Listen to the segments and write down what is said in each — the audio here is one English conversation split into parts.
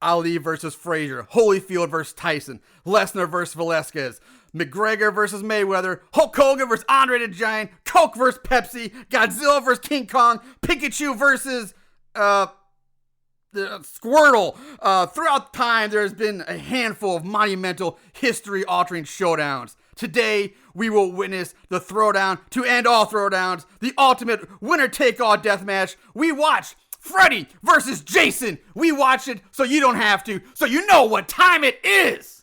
Ali versus Frazier, Holyfield versus Tyson, Lesnar versus Velasquez, McGregor versus Mayweather, Hulk Hogan versus Andre the Giant, Coke versus Pepsi, Godzilla versus King Kong, Pikachu versus Squirtle. Throughout time, there has been a handful of monumental, history-altering showdowns. Today, we will witness the throwdown to end all throwdowns, the ultimate winner-take-all death match. We watch Freddy versus Jason. We watch it so you don't have to, so you know what time it is.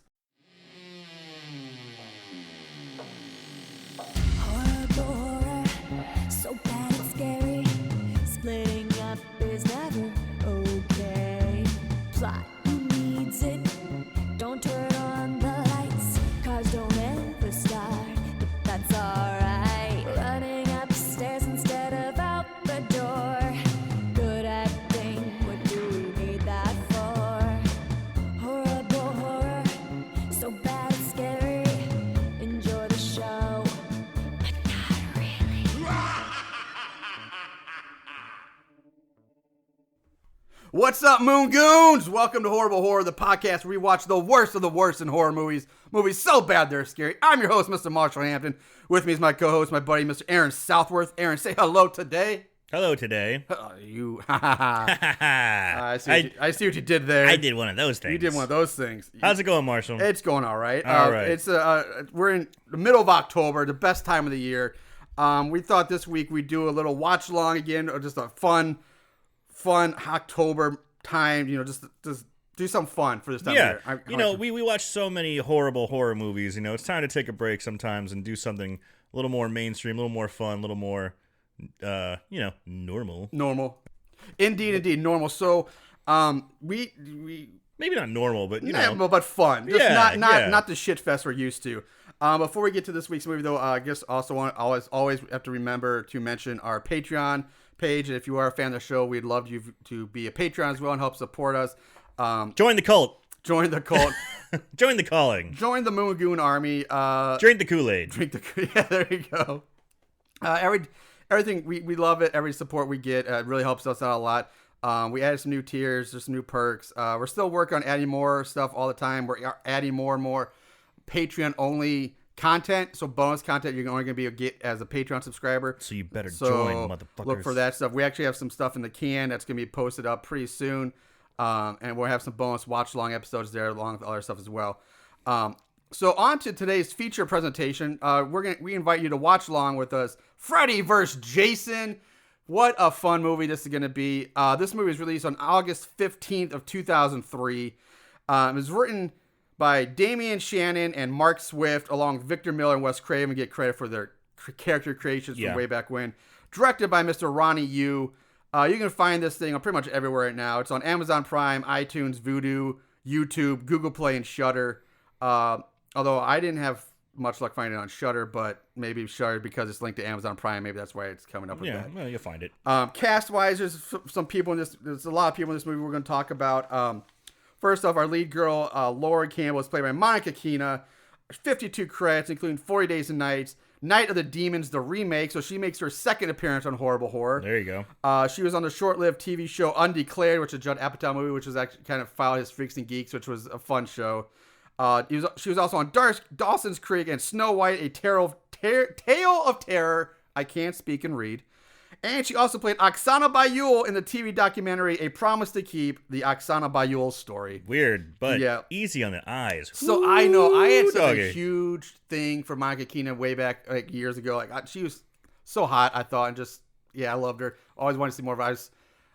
What's up, Moon Goons? Welcome to Horrible Horror, the podcast where we watch the worst of the worst in horror movies. Movies so bad they're scary. I'm your host, Mr. Marshall Hampton. With me is my co-host, my buddy, Mr. Aaron Southworth. Aaron, say hello today. Hello today. I see what you did there. I did one of those things. You did one of those things. How's it going, Marshall? It's going all right. All right. We're in the middle of October, the best time of the year. We thought this week we'd do a little watch along again, or just a fun October time, just do something fun for this time of year. We watch so many horrible horror movies, it's time to take a break sometimes and do something a little more mainstream, a little more fun, a little more, normal. Normal. Indeed, normal. So, we maybe not normal, but, but fun. Just not the shit fest we're used to. Before we get to this week's movie, though, I guess also always have to remember to mention our Patreon page. And if you are a fan of the show, we'd love you to be a Patreon as well and help support us. Join the cult. Join the cult. Join the calling. Join the Moon Goon Army. Drink the Kool-Aid. Yeah, there you go. Everything, we love it. Every support we get really helps us out a lot. We added some new tiers. There's some new perks. We're still working on adding more stuff all the time. We're adding more and more Patreon-only content, so bonus content you're only going to be able to get as a Patreon subscriber. So you better join, motherfuckers. Look for that stuff. We actually have some stuff in the can that's going to be posted up pretty soon, and we'll have some bonus watch-along episodes there along with other stuff as well. So on to today's feature presentation. We invite you to watch along with us Freddy vs. Jason. What a fun movie this is going to be. This movie was released on August 15th of 2003. It was written by Damian Shannon and Mark Swift, along with Victor Miller and Wes Craven, get credit for their character creations from way back when. Directed by Mr. Ronnie Yu. You can find this thing on pretty much everywhere right now. It's on Amazon Prime, iTunes, Vudu, YouTube, Google Play, and Shudder. Although I didn't have much luck finding it on Shudder, but maybe Shudder because it's linked to Amazon Prime. Maybe that's why it's coming up with that. Well, you'll find it. Cast-wise, there's some people in this. There's a lot of people in this movie we're going to talk about. First off, our lead girl, Laura Campbell, is played by Monica Keena. 52 credits, including 40 Days and Nights, Night of the Demons, the remake. So she makes her second appearance on Horrible Horror. There you go. She was on the short-lived TV show Undeclared, which is a Judd Apatow movie, which was actually kind of filed his Freaks and Geeks, which was a fun show. She was also on Dawson's Creek and Snow White, a Tale of Terror. I can't speak and read. And she also played Oksana Bayul in the TV documentary A Promise to Keep, the Oksana Bayul story. Weird, but easy on the eyes. So I know I had such a huge thing for Monica Keena way back years ago. She was so hot, I thought, and I loved her. Always wanted to see more of her.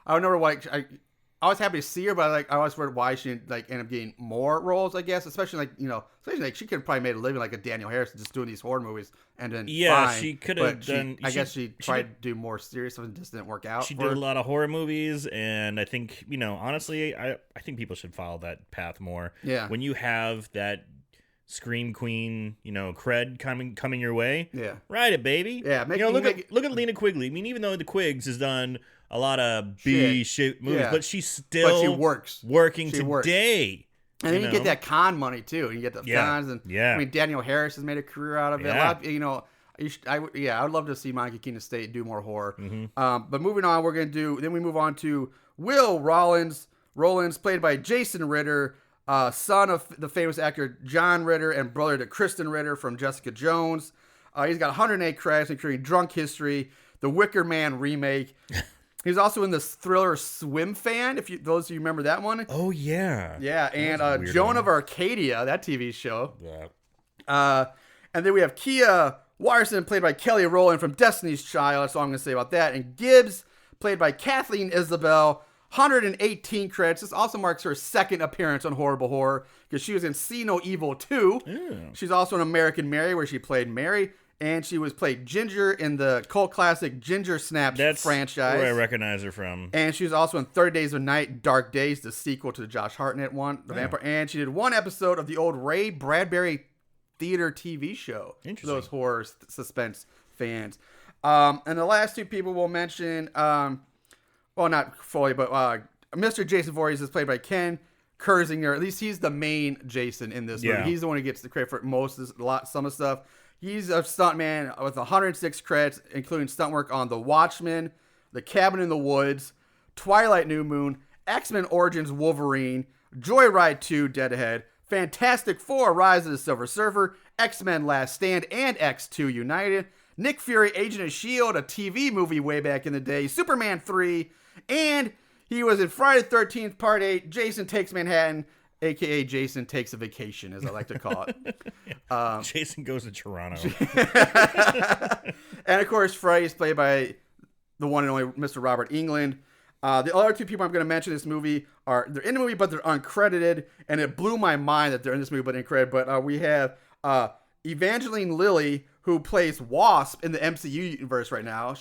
I don't know why. I was happy to see her, but I always wondered why she didn't end up getting more roles. I guess, especially she could have probably made a living like a Daniel Harrison, just doing these horror movies, and then she could have done. I guess she tried to do more serious stuff and just didn't work out. She did a lot of horror movies, and I think honestly, I think people should follow that path more. Yeah, when you have that Scream Queen, cred coming your way. Yeah, ride it, baby. Yeah, look at Lena Quigley. I mean, even though the Quigs has done a lot of shit movies, but she's still she works. Working today. And then you get that con money too, and you get the cons, and I mean Daniel Harris has made a career out of it. Yeah. A lot of, I would love to see Monica Keena stay and do more horror. Mm-hmm. But moving on, we move on to Will Rollins Rollins, played by Jason Ritter, son of the famous actor John Ritter and brother to Kristen Ritter from Jessica Jones. He's got 108 credits, including Drunk History, The Wicker Man remake. He's also in this thriller Swim Fan, those of you remember that one. Oh, yeah. Yeah, and Joan of Arcadia, that TV show. Yeah. And then we have Kia Watterson, played by Kelly Rowland from Destiny's Child. That's all I'm going to say about that. And Gibbs, played by Kathleen Isabel, 118 credits. This also marks her second appearance on Horrible Horror, because she was in See No Evil 2. Yeah. She's also in American Mary, where she played Mary. And she was played Ginger in the cult classic Ginger Snaps franchise. That's where I recognize her from. And she was also in 30 Days of Night, Dark Days, the sequel to the Josh Hartnett one, The Vampire. And she did one episode of the old Ray Bradbury theater TV show. Interesting. For those horror suspense fans. And the last two people we'll mention, well, not fully, but Mr. Jason Voorhees is played by Ken Kersinger. At least he's the main Jason in this movie. He's the one who gets the credit for most of this, some of the stuff. He's a stuntman with 106 credits, including stunt work on The Watchmen, The Cabin in the Woods, Twilight New Moon, X-Men Origins Wolverine, Joyride 2 Dead Ahead, Fantastic Four Rise of the Silver Surfer, X-Men Last Stand, and X2 United, Nick Fury Agent of S.H.I.E.L.D., a TV movie way back in the day, Superman 3, and he was in Friday the 13th Part 8, Jason Takes Manhattan, a.k.a. Jason Takes a Vacation, as I like to call it. Jason Goes to Toronto. And, of course, Freddy is played by the one and only Mr. Robert Englund. The other two people I'm going to mention in this movie they're in the movie, but they're uncredited, and it blew my mind that they're in this movie, but uncredited. But we have Evangeline Lilly, who plays Wasp in the MCU universe right now.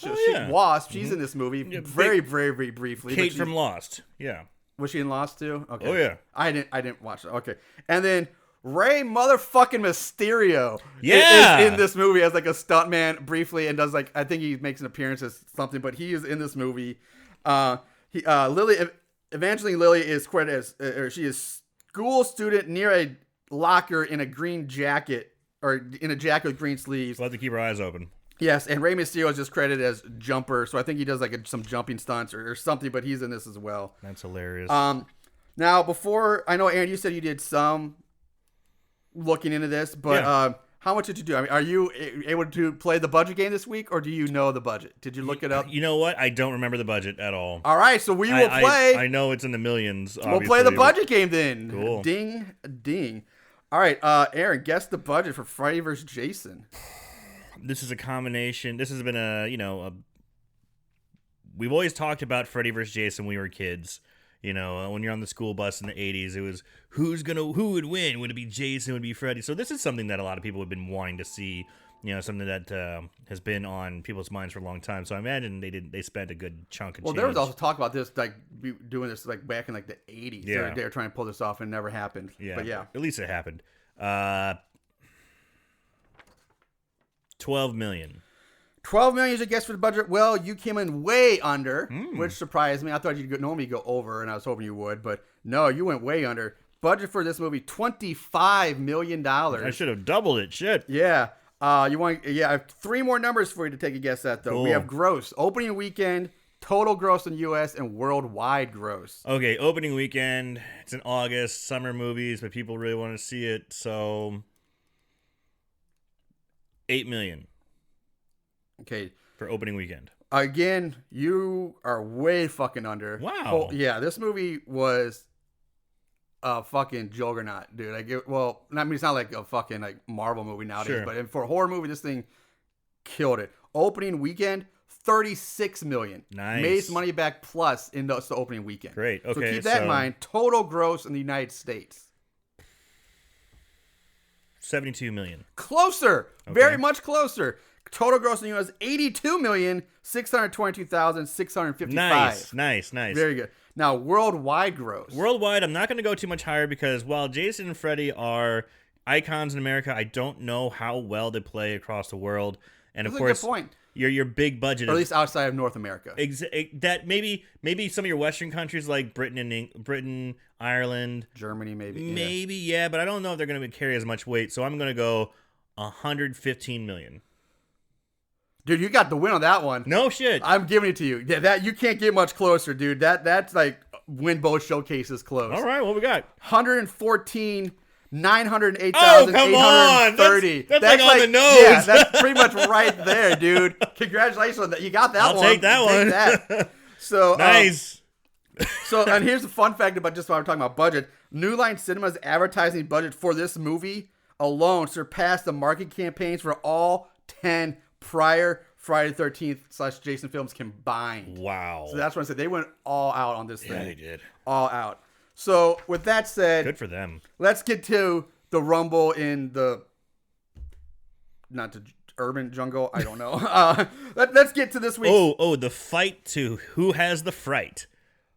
Wasp, she's in this movie very, very, very briefly. Kate from Lost, yeah. Was she in Lost too? Okay. Oh yeah. I didn't watch it. Okay. And then Ray motherfucking Mysterio is in this movie as like a stuntman briefly, and does I think he makes an appearance as something, but he is in this movie. Evangeline Lilly is credited as, she is school student near a locker in a green jacket, or in a jacket with green sleeves. We'll have to keep our eyes open. Yes, and Rey Mysterio is just credited as Jumper, so I think he does some jumping stunts or something, but he's in this as well. That's hilarious. Now, before, I know, Aaron, you said you did some looking into this, but how much did you do? I mean, are you able to play the budget game this week, or do you know the budget? Did you look it up? You know what? I don't remember the budget at all. All right, so we will play. I know it's in the millions, obviously. We'll play the budget game then. Cool. Ding, ding. All right, Aaron, guess the budget for Freddy vs. Jason. This is a combination. This has been we've always talked about Freddy vs. Jason when we were kids. You know, when you're on the school bus in the 80s, it was who would win? Would it be Jason? Would it be Freddy? So this is something that a lot of people have been wanting to see. You know, something that has been on people's minds for a long time. So I imagine they spent a good chunk of change. There was also talk about this, doing this back in the 80s. Yeah. They were trying to pull this off and it never happened. Yeah. But yeah. At least it happened. 12 million. 12 million is a guess for the budget. Well, you came in way under, which surprised me. I thought you'd normally go over, and I was hoping you would, but no, you went way under. Budget for this movie, $25 million. I should have doubled it. Shit. Yeah. I have three more numbers for you to take a guess at, though. Cool. We have gross, opening weekend, total gross in the U.S., and worldwide gross. Okay, opening weekend. It's in August, summer movies, but people really want to see it, so 8 million. Okay. For opening weekend. Again, you are way fucking under. Wow. Yeah, this movie was a fucking juggernaut, dude. It's not like a fucking Marvel movie nowadays, Sure. but for a horror movie, this thing killed it. Opening weekend, 36 million. Nice. Made its money back plus in the opening weekend. Great. Okay. So keep that in mind. Total gross in the United States. 72 million. Closer. Okay. Very much closer. Total gross in the U.S. 82,622,655. Nice. Very good. Now, worldwide gross. Worldwide, I'm not going to go too much higher because while Jason and Freddy are icons in America, I don't know how well they play across the world. And That's of course, a good point. Your big budget, or at least outside of North America. That maybe some of your Western countries like Britain, Ireland, Germany, maybe. Yeah, but I don't know if they're going to carry as much weight. So I'm going to go 115 million. Dude, you got the win on that one. No shit. I'm giving it to you. Yeah, that you can't get much closer, dude. That's win both showcases close. All right, what we got? 114. 908,830. Oh, come on. That's like on the nose. Yeah, that's pretty much right there, dude. Congratulations on that. You got that one. I'll take that one. That. So nice. And here's a fun fact about just while we're talking about budget. New Line Cinema's advertising budget for this movie alone surpassed the marketing campaigns for all 10 prior Friday the 13th / Jason films combined. Wow. So that's what I said. They went all out on this thing. Yeah, they did. All out. So with that said, good for them. Let's get to the rumble in the not the urban jungle. I don't know. Let's get to this week. Oh, the fight to who has the fright.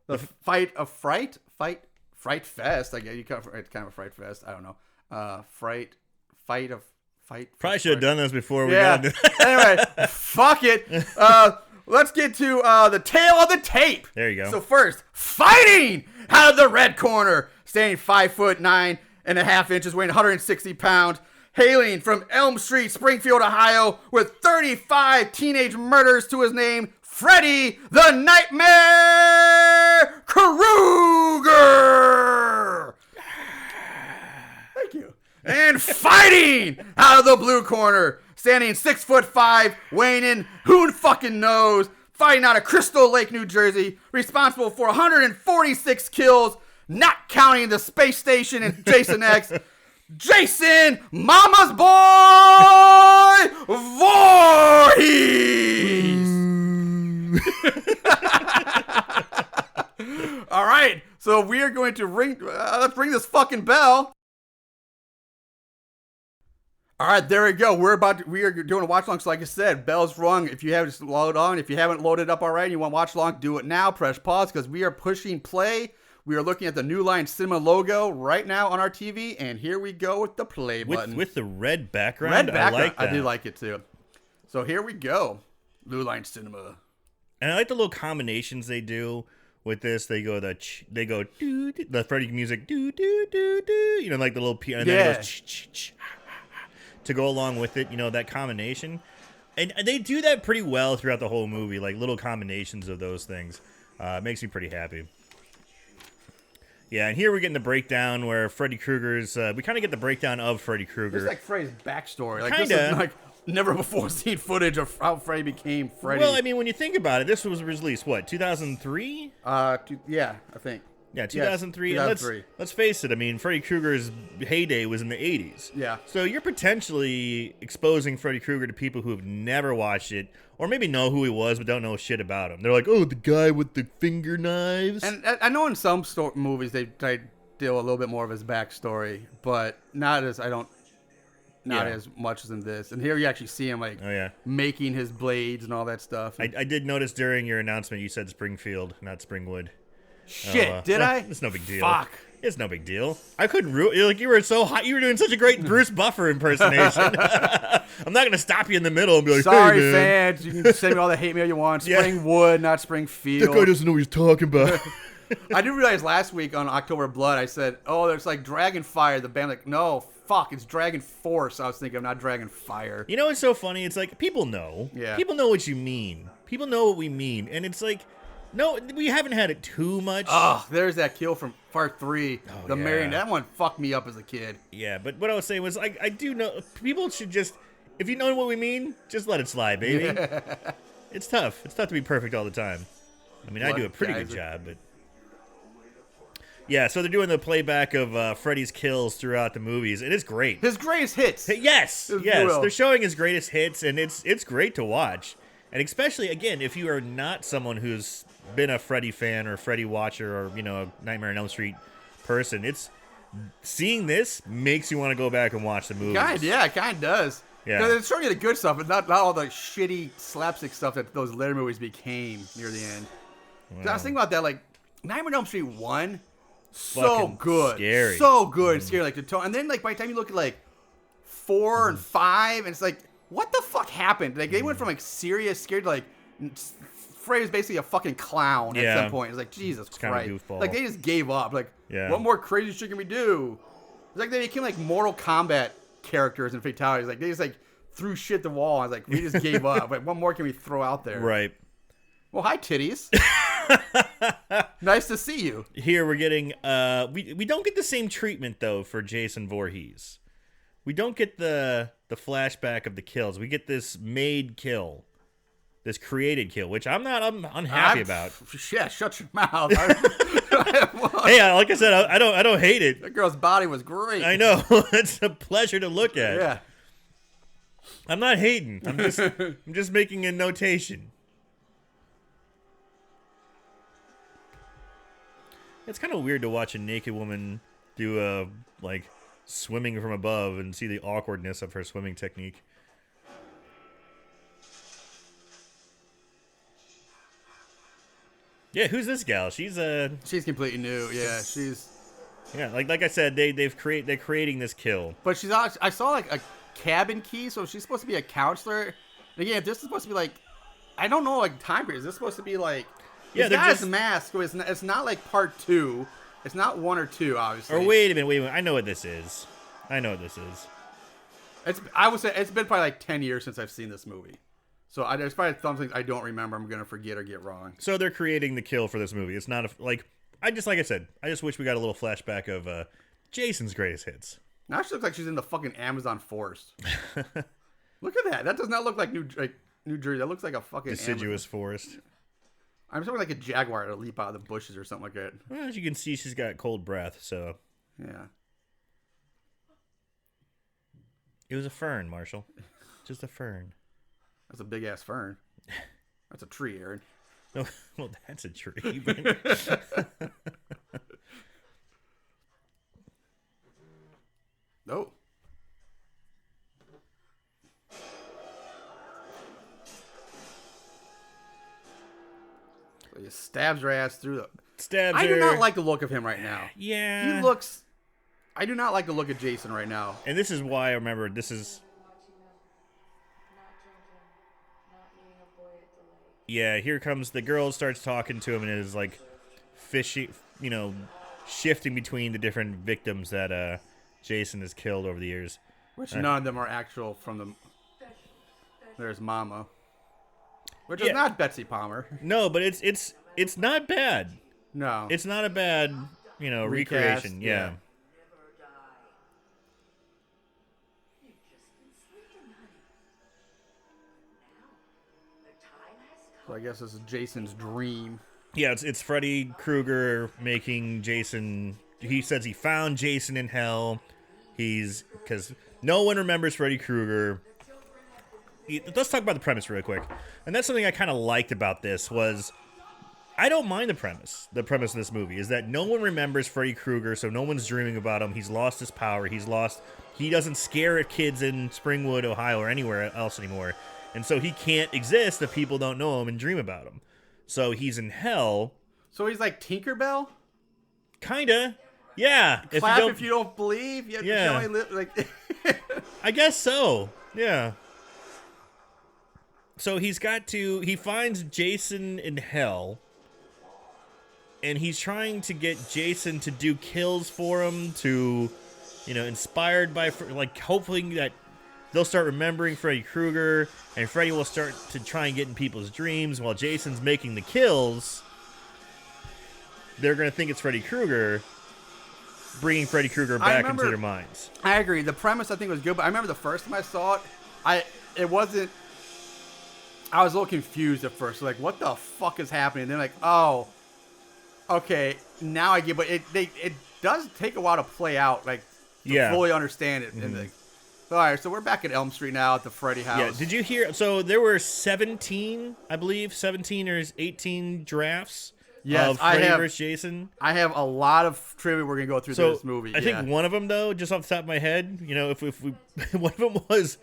The fight of fright fest. I guess it's kind of a fright fest. I don't know. Fight. Probably should have done this before we got into Anyway, fuck it. Let's get to the tail of the tape. There you go. So first, fighting out of the red corner, standing 5'9.5" weighing 160 pounds, hailing from Elm Street, Springfield, Ohio, with 35 teenage murders to his name, Freddy the Nightmare Krueger. Thank you. And fighting out of the blue corner, standing 6'5", weighing in who fucking knows, fighting out of Crystal Lake, New Jersey, responsible for 146 kills, not counting the space station and Jason X. Jason, Mama's boy, Voorhees. All right, so we are going to let's ring this fucking bell. All right, there we go. We are doing a watch along. So like I said, bell's rung. If you haven't loaded on, if you haven't loaded up already and you want to watch along, do it now. Press pause because we are pushing play. We are looking at the New Line Cinema logo right now on our TV, and here we go with the play button. With the red background. Red background. I like that. I do like it too. So here we go. New Line Cinema. And I like the little combinations they do with this. They go the Freddy music like the little piano, and then it goes to go along with it, that combination. And they do that pretty well throughout the whole movie, like little combinations of those things. It makes me pretty happy. Yeah, and here we're getting the breakdown where Freddy Krueger's... we kind of get the breakdown of Freddy Krueger. It's like Freddy's backstory. Like, kinda. This is like never before seen footage of how Freddy became Freddy. Well, I mean, when you think about it, this was released, 2003? Yeah, I think. Yeah, 2003. Yes, 2003. And let's face it. I mean, Freddy Krueger's heyday was in the 80s. Yeah. So you're potentially exposing Freddy Krueger to people who have never watched it, or maybe know who he was but don't know shit about him. They're like, oh, the guy with the finger knives. And I know in some movies they deal a little bit more of his backstory, but not as much as in this. And here you actually see him making his blades and all that stuff. I did notice during your announcement you said Springfield, not Springwood. Shit, did I? It's no big deal. Fuck. It's no big deal. I couldn't you were so hot. You were doing such a great Bruce Buffer impersonation. I'm not going to stop you in the middle and be like, sorry, hey, man. fans. You can send me all the hate mail you want. Springwood, not Springfield. That guy doesn't know what he's talking about. I didn't realize last week on October Blood, I said, oh, there's like Dragon Fire. The band, like, no, fuck, it's Dragon Force. I was thinking of, not Dragon Fire. You know what's so funny? It's like, people know. Yeah. People know what you mean. People know what we mean. And it's like, no, we haven't had it too much. Oh, there's that kill from Part 3. The Marion. That one fucked me up as a kid. Yeah, but what I was saying was, I do know, people should just, if you know what we mean, just let it slide, baby. Yeah. It's tough. It's tough to be perfect all the time. I mean, I do a pretty good job, but... Yeah, so they're doing the playback of Freddy's kills throughout the movies, and it's great. His greatest hits. Yes. They're showing his greatest hits, and it's great to watch. And especially, again, if you are not someone who's been a Freddy fan or Freddy watcher or, a Nightmare on Elm Street person, seeing this makes you want to go back and watch the movie. It kind of does. Yeah. Because it's showing you the good stuff, but not all the shitty slapstick stuff that those later movies became near the end. Wow. I was thinking about that, like, Nightmare on Elm Street 1, so good. Scary. So good. Scary, like, the tone. And then, like, by the time you look at, like, 4 and 5, and it's like, what the fuck happened? Like, they went from, like, serious, scared to, like, Freddy's basically a fucking clown at some point. It's like, Jesus Christ. Kind of goofball. Like, they just gave up. Like, what more crazy shit can we do? It's like they became, like, Mortal Kombat characters and fatalities. Like, they just, like, threw shit at the wall. I was like, we just gave up. Like, what more can we throw out there? Right. Well, hi, titties. Nice to see you. Here we're getting we don't get the same treatment though for Jason Voorhees. We don't get the flashback of the kills. We get this made kill. This created kill, which I'm unhappy about. Yeah, shut your mouth. Hey, like I said, I don't hate it. That girl's body was great. I know. It's a pleasure to look at. Yeah. I'm not hating. I'm just making a notation. It's kind of weird to watch a naked woman do like swimming from above and see the awkwardness of her swimming technique. Yeah, who's this gal? She's completely new. Yeah, like I said, they're creating this kill. But I saw like a cabin key, so she's supposed to be a counselor. And again, if this is supposed to be like, I don't know, like time period. Is this supposed to be like? Yeah, this guy's mask. It's not like part 2. It's not 1 or 2, obviously. Or wait a minute. I know what this is. I would say it's been probably like 10 years since I've seen this movie. So there's probably some things I don't remember. I'm gonna forget or get wrong. So they're creating the kill for this movie. It's not I just wish we got a little flashback of Jason's greatest hits. Now she looks like she's in the fucking Amazon forest. Look at that. That does not look like New Jersey. That looks like a fucking deciduous forest. I'm something like a jaguar to leap out of the bushes or something like that. Well, as you can see, she's got cold breath. So yeah, it was a fern, Marshall. Just a fern. That's a big ass fern. That's a tree, Aaron. Oh, well, that's a tree. But... Oh. So he stabs her ass through the. Stabs her. I do not like the look of him right now. Yeah. He looks. I do not like the look of Jason right now. And this is why I remember this is. Yeah, here comes the girl, starts talking to him, and is like fishing, shifting between the different victims that Jason has killed over the years. Which none of them are actual from the. There's Mama, which is not Betsy Palmer. No, but it's not bad. No, it's not a bad recreation. Yeah. So I guess this is Jason's dream. Yeah, it's Freddy Krueger making Jason. He says he found Jason in hell. Because no one remembers Freddy Krueger. Let's talk about the premise real quick. And that's something I kind of liked about this was I don't mind the premise. The premise of this movie is that no one remembers Freddy Krueger, so no one's dreaming about him. He's lost his power. He doesn't scare kids in Springwood, Ohio, or anywhere else anymore. And so he can't exist if people don't know him and dream about him. So he's in hell. So he's like Tinkerbell? Kinda. Yeah. Clap if you don't believe. You have to show me like I guess so. Yeah. So he finds Jason in hell. And he's trying to get Jason to do kills for him to, inspired by, like, hoping that they'll start remembering Freddy Krueger, and Freddy will start to try and get in people's dreams while Jason's making the kills. They're going to think it's Freddy Krueger, bringing Freddy Krueger back into their minds. I agree. The premise, I think, was good, but I remember the first time I saw it, I was a little confused at first. Like, what the fuck is happening? And then like, oh, okay, now I get, but it does take a while to play out, like, to fully understand it. Mm-hmm. And all right, so we're back at Elm Street now at the Freddy house. Yeah, did you hear? So there were 17, I believe, 17 or 18 drafts of Freddy vs. Jason. I have a lot of trivia we're going to go through this movie. I think one of them, though, just off the top of my head, if we one of them was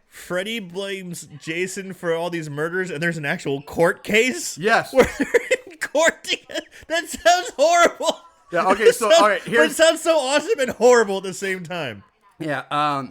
Freddy blames Jason for all these murders, and there's an actual court case? Yes. Where they're in court together. That sounds horrible. Yeah, okay, so, all right, it sounds so awesome and horrible at the same time. Yeah,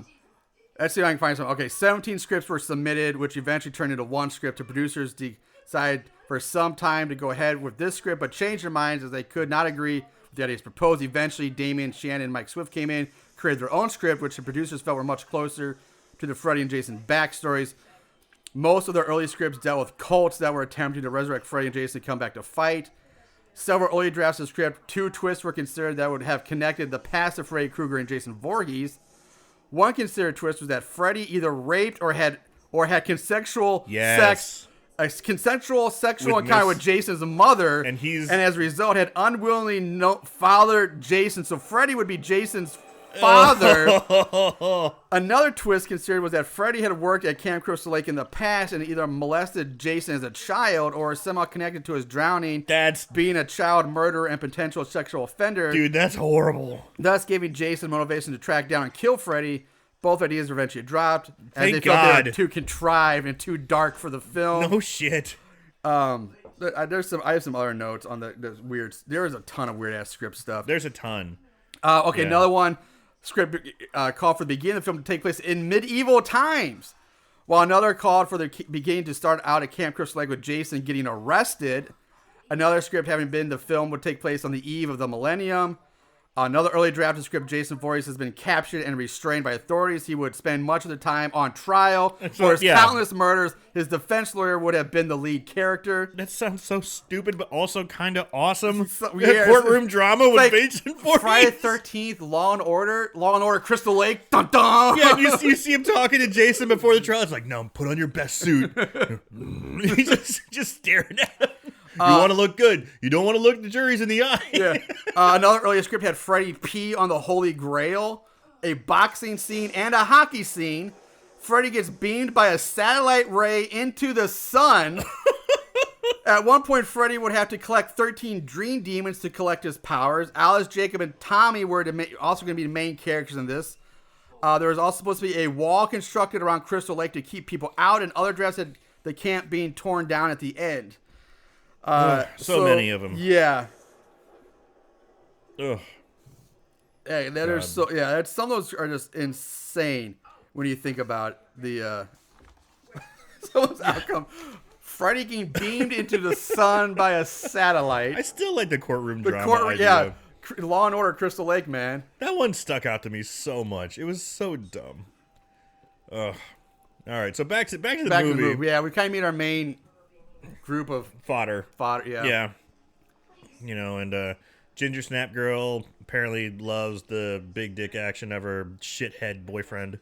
let's see if I can find some. Okay, 17 scripts were submitted, which eventually turned into one script. The producers decided for some time to go ahead with this script, but changed their minds as they could not agree with the ideas proposed. Eventually, Damien Shannon and Mike Swift came in, created their own script, which the producers felt were much closer to the Freddy and Jason backstories. Most of their early scripts dealt with cults that were attempting to resurrect Freddy and Jason to come back to fight. Several early drafts of the script, 2 twists were considered that would have connected the past of Freddy Krueger and Jason Voorhees. One considered twist was that Freddy either raped or had consensual sex, a consensual sexual encounter with Jason's mother, and as a result had unwillingly fathered Jason. So Freddy would be Jason's father. Another twist considered was that Freddy had worked at Camp Crystal Lake in the past and either molested Jason as a child or somehow connected to his drowning. That's being a child murderer and potential sexual offender. Dude, that's horrible. Thus giving Jason motivation to track down and kill Freddy. Both ideas were eventually dropped. Thank they God. felt they were too contrived and too dark for the film. No shit. I have some other notes on the weird. There is a ton of weird ass script stuff. There's a ton. Okay, another one. Script called for the beginning of the film to take place in medieval times, while another called for the beginning to start out at Camp Crystal Lake with Jason getting arrested. Another script having been the film would take place on the eve of the millennium. Another early draft of script, Jason Voorhees has been captured and restrained by authorities. He would spend much of the time on trial for his countless murders. His defense lawyer would have been the lead character. That sounds so stupid, but also kind of awesome. Courtroom drama with Jason Voorhees. Friday the 13th, Law and Order, Crystal Lake. Dun dun. Yeah, you see him talking to Jason before the trial. It's like, no, put on your best suit. He's just staring at him. You want to look good. You don't want to look the juries in the eye. Yeah. Another earlier script had Freddy pee on the Holy Grail, a boxing scene, and a hockey scene. Freddy gets beamed by a satellite ray into the sun. At one point, Freddy would have to collect 13 dream demons to collect his powers. Alice, Jacob, and Tommy were also going to be the main characters in this. There was also supposed to be a wall constructed around Crystal Lake to keep people out, and other drafts had the camp being torn down at the end. So many of them. Yeah. Ugh. Hey, some of those are just insane when you think about the some of those outcome. Freddy getting beamed into the sun by a satellite. I still like the courtroom drama idea. Yeah, Law and Order, Crystal Lake, man. That one stuck out to me so much. It was so dumb. Ugh. All right, so back to the movie. Yeah, we kind of meet our main group of fodder. Yeah. Yeah. You know, and Ginger Snap Girl apparently loves the big dick action of her shithead boyfriend.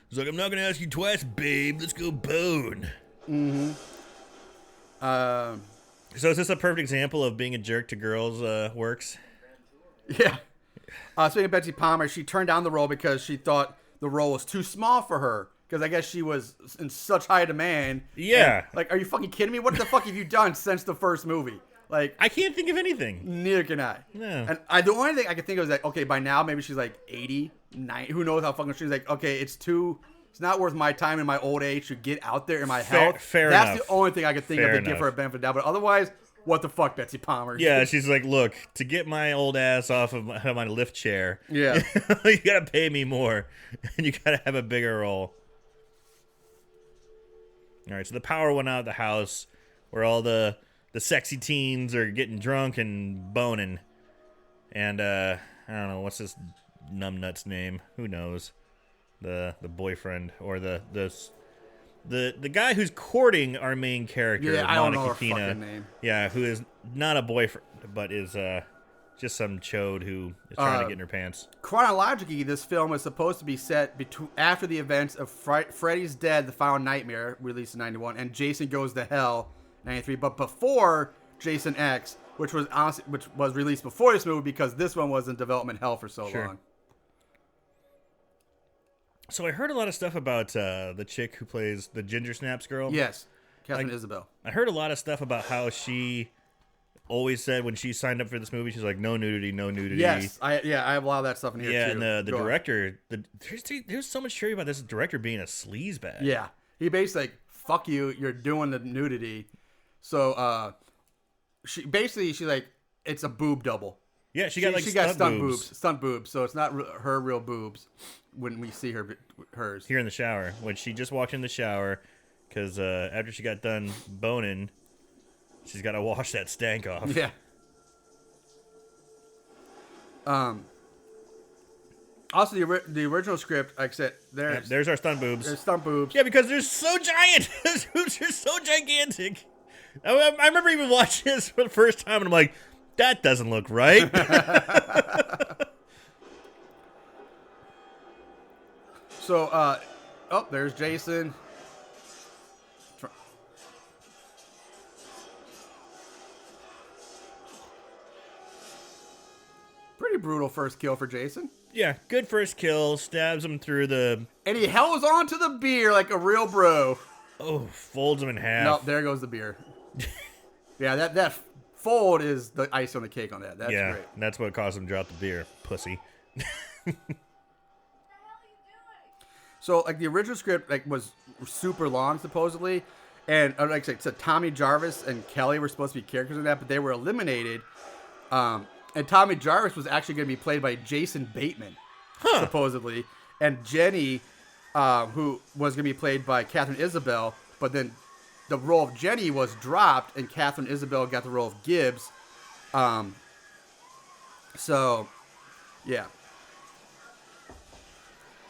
He's like, I'm not going to ask you twice, babe. Let's go bone. Mm-hmm. So is this a perfect example of being a jerk to girls works? Yeah. Speaking of Betsy Palmer, she turned down the role because she thought the role was too small for her. Because I guess she was in such high demand. Yeah. And, are you fucking kidding me? What the fuck have you done since the first movie? I can't think of anything. Neither can I. No. And the only thing I can think of is that, okay, by now maybe she's 80, 90. Who knows how fucking she's okay, it's not worth my time in my old age to get out there in my health. Fair enough. That's the only thing I could think of to give her a benefit of the doubt. But otherwise, what the fuck, Betsy Palmer? Yeah, she's like, look, to get my old ass off of my lift chair, yeah, you gotta pay me more, and you gotta have a bigger role. All right, so the power went out of the house where all the sexy teens are getting drunk and boning. And, I don't know, what's this numbnut's name? Who knows? The boyfriend or the guy who's courting our main character, yeah, Monica I don't know her Keena. fucking name. Yeah, who is not a boyfriend, but is just some chode who is trying to get in her pants. Chronologically, this film is supposed to be set after the events of Freddy's Dead, The Final Nightmare, released in 91, and Jason Goes to Hell, 93, but before Jason X, which was released before this movie because this one was in development hell for so long. So I heard a lot of stuff about the chick who plays the Ginger Snaps girl. Yes, Catherine Isabel. I heard a lot of stuff about how she always said when she signed up for this movie, she's like, no nudity, no nudity. Yes, I have a lot of that stuff in here too. Yeah, and the director, there's so much theory about this director being a sleazebag. Yeah, he basically fuck you, you're doing the nudity. So she's like, it's a boob double. Yeah, she got stunt boobs. So it's not her real boobs when we see hers here in the shower when she just walked in the shower because after she got done boning, she's got to wash that stank off. Yeah. Also, the original script, like I said, There's our stunt boobs. There's stunt boobs. Yeah, because they're so giant. Those boobs are so gigantic. I remember even watching this for the first time, and I'm like, that doesn't look right. So, there's Jason. Pretty brutal first kill for Jason. Yeah, good first kill. Stabs him through the... And he holds on to the beer like a real bro. Oh, folds him in half. No, there goes the beer. Yeah, that fold is the ice on the cake on that. That's great. That's what caused him to drop the beer. Pussy. So, like, the original script was super long, supposedly. And, like I said, so Tommy Jarvis and Kelly were supposed to be characters in that, but they were eliminated. And Tommy Jarvis was actually going to be played by Jason Bateman, supposedly. And Jenny, who was going to be played by Catherine Isabel, but then the role of Jenny was dropped, and Catherine Isabel got the role of Gibbs. So, yeah.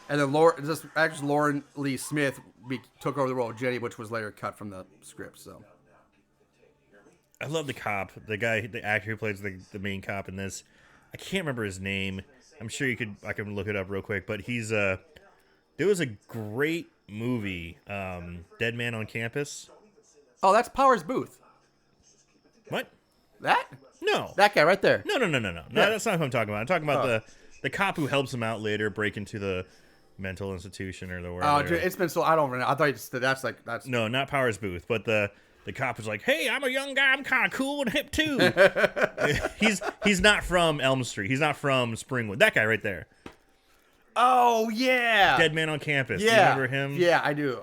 And then Lauren Lee Smith took over the role of Jenny, which was later cut from the script. So, I love the cop, the actor who plays the main cop in this. I can't remember his name. I'm sure I can look it up real quick. But he's there was a great movie, Dead Man on Campus. Oh, that's Powers Booth. What? That? No. That guy right there. No. No, that's not who I'm talking about. I'm talking about the cop who helps him out later, break into the mental institution or the wherever. Oh, dude, it's been so I don't remember. I thought that's no, not Powers Booth, but the cop is like, hey, I'm a young guy. I'm kind of cool and hip too. he's not from Elm Street. He's not from Springwood. That guy right there. Oh yeah. Dead Man on Campus. Yeah. Do you remember him? Yeah, I do.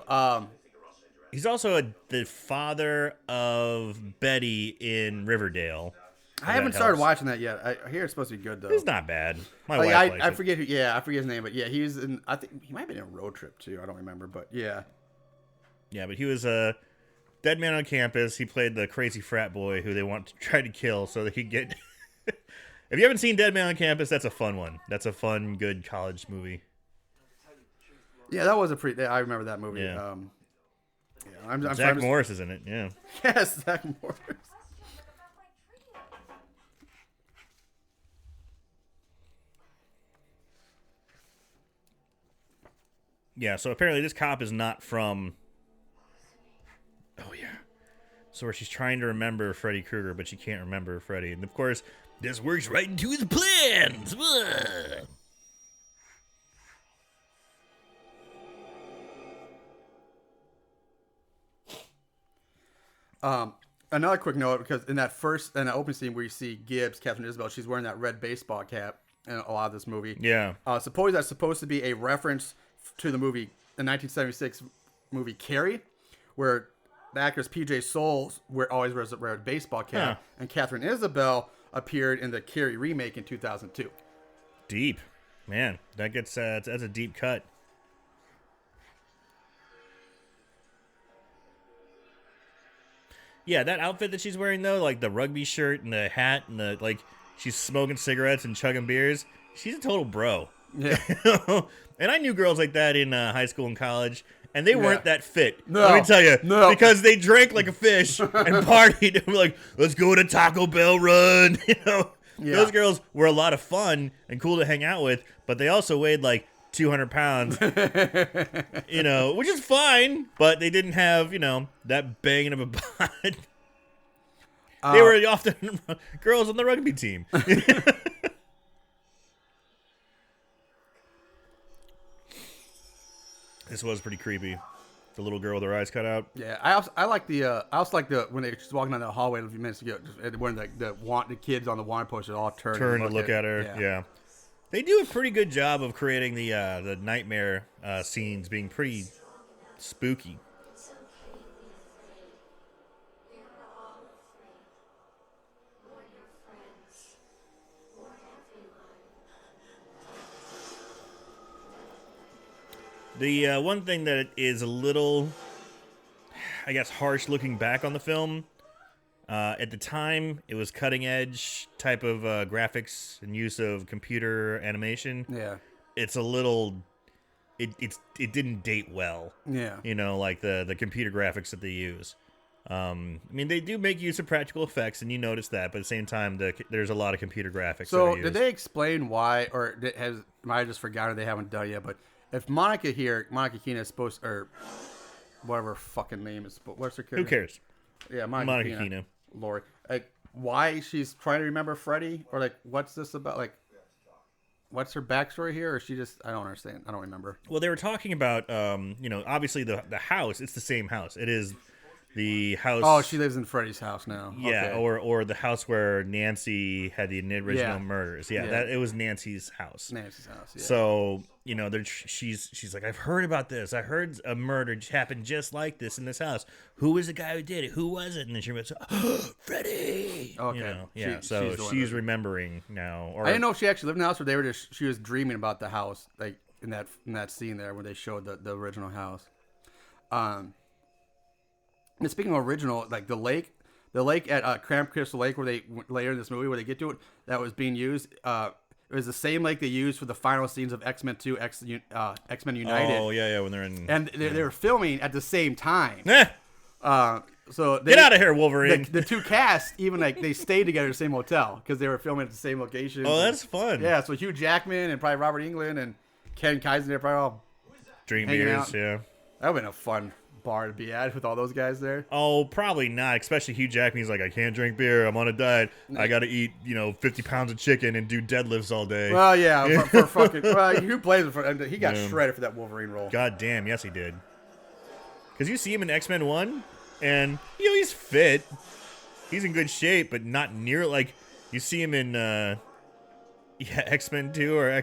He's also the father of Betty in Riverdale. I haven't started watching that yet. I hear it's supposed to be good though. It's not bad. My wife likes I it. forget who. Yeah, I forget his name, but yeah, he's in. I think he might have been in a Road Trip too. I don't remember, but yeah. Yeah, but he was a Dead Man on Campus. He played the crazy frat boy who they want to try to kill so they could get. If you haven't seen Dead Man on Campus, that's a fun one. That's a fun, good college movie. Yeah, that was a pretty. I remember that movie. Yeah. I'm Zach Morris is in it. Yeah. Yes, Zach Morris. Yeah, so apparently this cop is not from... Oh, yeah. So where she's trying to remember Freddy Krueger, but she can't remember Freddy. And, of course, this works right into his plans. Another quick note, because in that opening scene where you see Gibbs, Catherine Isabel, she's wearing that red baseball cap in a lot of this movie. Yeah. Suppose that's supposed to be a reference to the 1976 movie Carrie, where the actress PJ Soles always wears a red baseball cap, and Catherine Isabel appeared in the Carrie remake in 2002. Deep. Man, that's a deep cut. Yeah, that outfit that she's wearing, though, like the rugby shirt and the hat and she's smoking cigarettes and chugging beers. She's a total bro. Yeah. And I knew girls like that in high school and college, and they weren't that fit. No. Let me tell you. No. Because they drank like a fish and partied. And were like, let's go to Taco Bell run. Those girls were a lot of fun and cool to hang out with, but they also weighed like 200 pounds, which is fine, but they didn't have, that banging of a butt. They were often girls on the rugby team. This was pretty creepy. The little girl with her eyes cut out. Yeah, I also like the when they just walking down the hallway a few minutes ago, when the kids on the wanted poster all turn to look at her. Yeah. They do a pretty good job of creating the nightmare scenes being pretty spooky. The one thing that is a little, I guess, harsh looking back on the film, at the time, it was cutting edge type of graphics and use of computer animation. Yeah. it's a little. It didn't date well. Yeah. You know, like the computer graphics that they use. I mean, they do make use of practical effects, and you notice that, but at the same time, there's a lot of computer graphics. So, did they explain why, or I just forgot they haven't done it yet, but if Monica Keena is supposed, or whatever her fucking name is, what's her character? Who cares? Yeah, Monica Keena. Lori. Like, why she's trying to remember Freddy? Or, like, what's this about? Like, what's her backstory here? Or she just, I don't understand. I don't remember. Well, they were talking about, you know, obviously the house, it's the same house. It is the house. Oh, she lives in Freddy's house now. Yeah, okay. or the house where Nancy had the original murders. Yeah, Yeah. it was Nancy's house. Nancy's house, yeah. So, you know, she's like, I've heard about this. I heard a murder happened just like this in this house. Who was the guy who did it? Who was it? And then she went, Freddy. Okay. You know, yeah. So she's remembering now. Or I didn't know if she actually lived in the house, or they were she was dreaming about the house, like in that scene there where they showed the original house. And speaking of original, like the lake at Camp Crystal Lake, where they later in this movie where they get to it, that was being used. It was the same lake they used for the final scenes of X-Men 2, X-Men United. Oh yeah, when they're in, and they were filming at the same time. So get out of here, Wolverine. The two casts even like they stayed together in the same hotel because they were filming at the same location. Oh, that's fun. Yeah, so Hugh Jackman and probably Robert Englund and Ken Kaiser probably all Dream hanging beers. out. Yeah, that would have been a fun bar to be at with all those guys there. Oh, probably not. Especially Hugh Jackman. He's like, I can't drink beer. I'm on a diet. I got to eat, 50 pounds of chicken and do deadlifts all day. Well, yeah, for fucking. Well, who plays for? He got shredded for that Wolverine role. God damn, yes he did. Because you see him in X-Men 1, and he's fit. He's in good shape, but not near like you see him in X-Men 2 or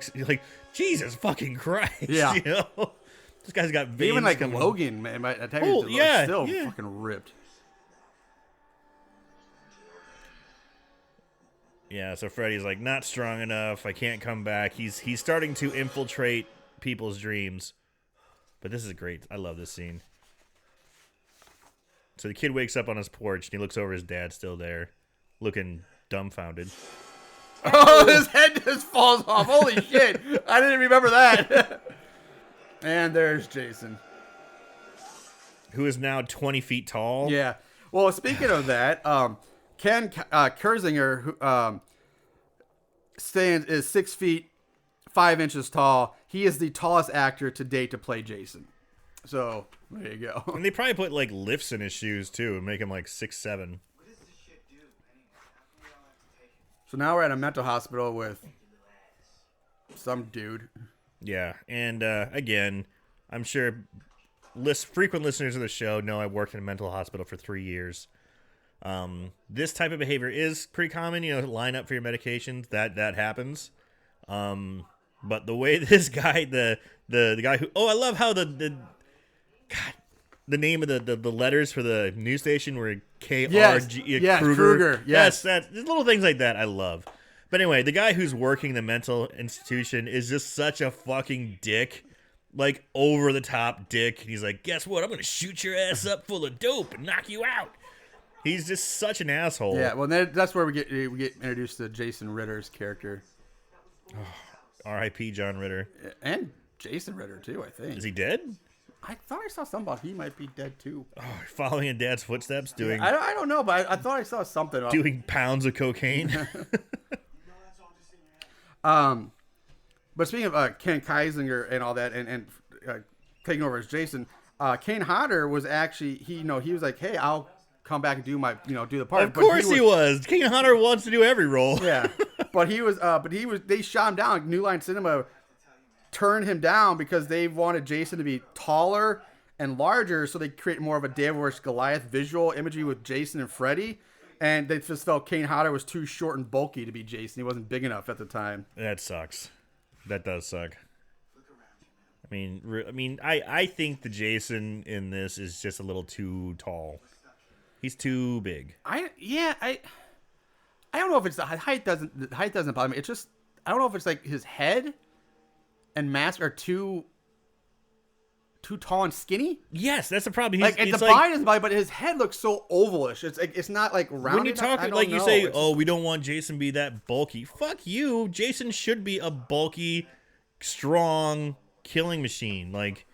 Jesus fucking Christ. Yeah. This guy's got veins. Even like Logan, man, I tell you, still fucking ripped. Yeah, so Freddy's like, not strong enough. I can't come back. He's starting to infiltrate people's dreams. But this is great. I love this scene. So the kid wakes up on his porch and he looks over, his dad still there, looking dumbfounded. Oh, his head just falls off. Holy shit. I didn't remember that. And there's Jason, who is now 20 feet tall. Yeah. Well, speaking of that, Ken Kersinger, who is 6 feet 5 inches tall. He is the tallest actor to date to play Jason. So there you go. And they probably put like lifts in his shoes too and make him like 6'7". So now we're at a mental hospital with some dude. Yeah, and again, I'm sure frequent listeners of the show know I worked in a mental hospital for 3 years. This type of behavior is pretty common, line up for your medications. That happens. But the way this guy, the guy who, I love how the name of the letters for the news station were K-R-G, yes, Kruger. Yes, little things like that I love. But anyway, the guy who's working the mental institution is just such a fucking dick. Like, over-the-top dick. He's like, guess what? I'm going to shoot your ass up full of dope and knock you out. He's just such an asshole. Yeah, well, that's where we get introduced to Jason Ritter's character. R.I.P. John Ritter. And Jason Ritter, too, I think. Is he dead? I thought I saw something about he might be dead, too. Oh, following in Dad's footsteps? Doing? I don't know, but I thought I saw something about doing pounds of cocaine? But speaking of Ken Kaisinger and all that, and taking over as Jason, Kane Hodder was actually he was like, hey, I'll come back and do my do the part. Of course he was. Kane Hodder wants to do every role. Yeah, but he was they shot him down. New Line Cinema turned him down because they wanted Jason to be taller and larger, so they create more of a David vs. Goliath visual imagery with Jason and Freddy. And they just felt Kane Hodder was too short and bulky to be Jason. He wasn't big enough at the time. That sucks. That does suck. I mean, I think the Jason in this is just a little too tall. He's too big. I don't know if it's the height doesn't bother me. It's just I don't know if it's like his head and mask are too tall and skinny. Yes, that's the problem. Like the body doesn't bother, but his head looks so ovalish. It's not like rounded. When you talk you say, we don't want Jason to be that bulky. Fuck you. Jason should be a bulky, strong killing machine. Like,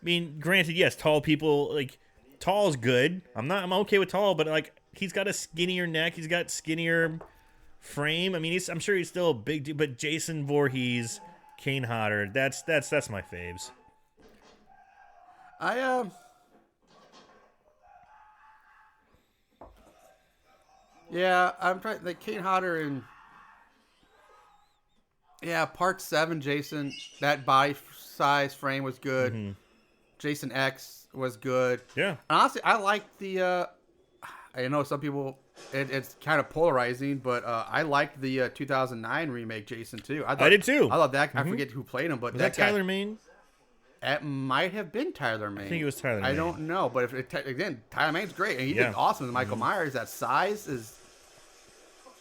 I mean, granted, yes, tall people, like, tall is good. I'm okay with tall, but like, he's got a skinnier neck. He's got skinnier frame. I mean, I'm sure he's still a big dude, but Jason Voorhees, Kane Hodder, that's my faves. Yeah, I'm trying. Like Kane Hodder and Part 7, Jason. That body size frame was good. Mm-hmm. Jason X was good. Yeah. And honestly, I like the. I know some people, it's kind of polarizing, but I liked the 2009 remake Jason too. I did too. I love that. I forget who played him, but Was that Tyler Mane? It might have been Tyler Mane. I think it was Tyler Mane. I don't know, but again, Tyler Mane's great, and he did awesome with Michael Myers. That size is,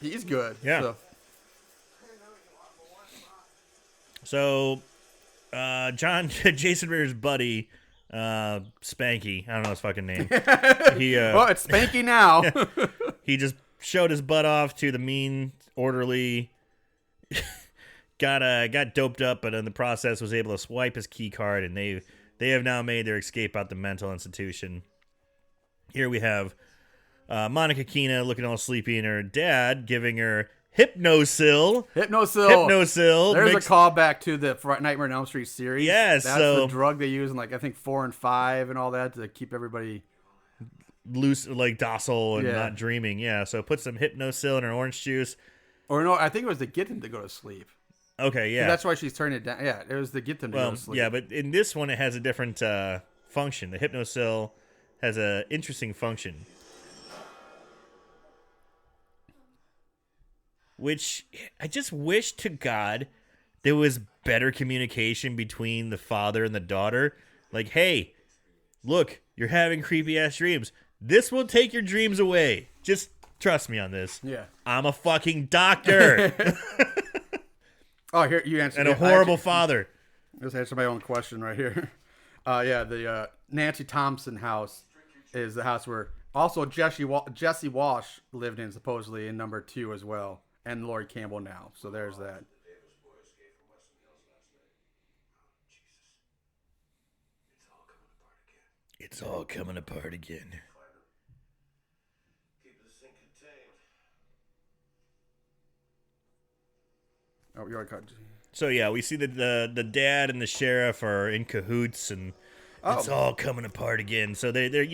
he's good. Yeah. So Jason Ritter's buddy, Spanky, I don't know his fucking name. Well, it's Spanky now. He just showed his butt off to the mean orderly. Got doped up, but in the process was able to swipe his key card, and they have now made their escape out the mental institution. Here we have Monica Keena looking all sleepy, and her dad giving her Hypnosil. There's a callback to the Nightmare on Elm Street series. Yes, that's the drug they use in I think 4 and 5 and all that to keep everybody loose, like docile and not dreaming. Yeah, so put some Hypnosil in her orange juice. Or no, I think it was to get them to go to sleep. Okay, yeah. That's why she's turning it down. Yeah, it was to get them to go to sleep. Yeah, but in this one, it has a different function. The Hypnosil has an interesting function. Which I just wish to God there was better communication between the father and the daughter. Like, hey, look, you're having creepy-ass dreams. This will take your dreams away. Just trust me on this. Yeah. I'm a fucking doctor. Oh, here, you answered. And a horrible father. Let's answer my own question right here. The Nancy Thompson house is the house where also Jesse Walsh lived in, supposedly, in number 2 as well. And Lori Campbell now. So there's that. It's all coming apart again. Oh, you already cut. So yeah, we see that the dad and the sheriff are in cahoots, and it's all coming apart again. So they're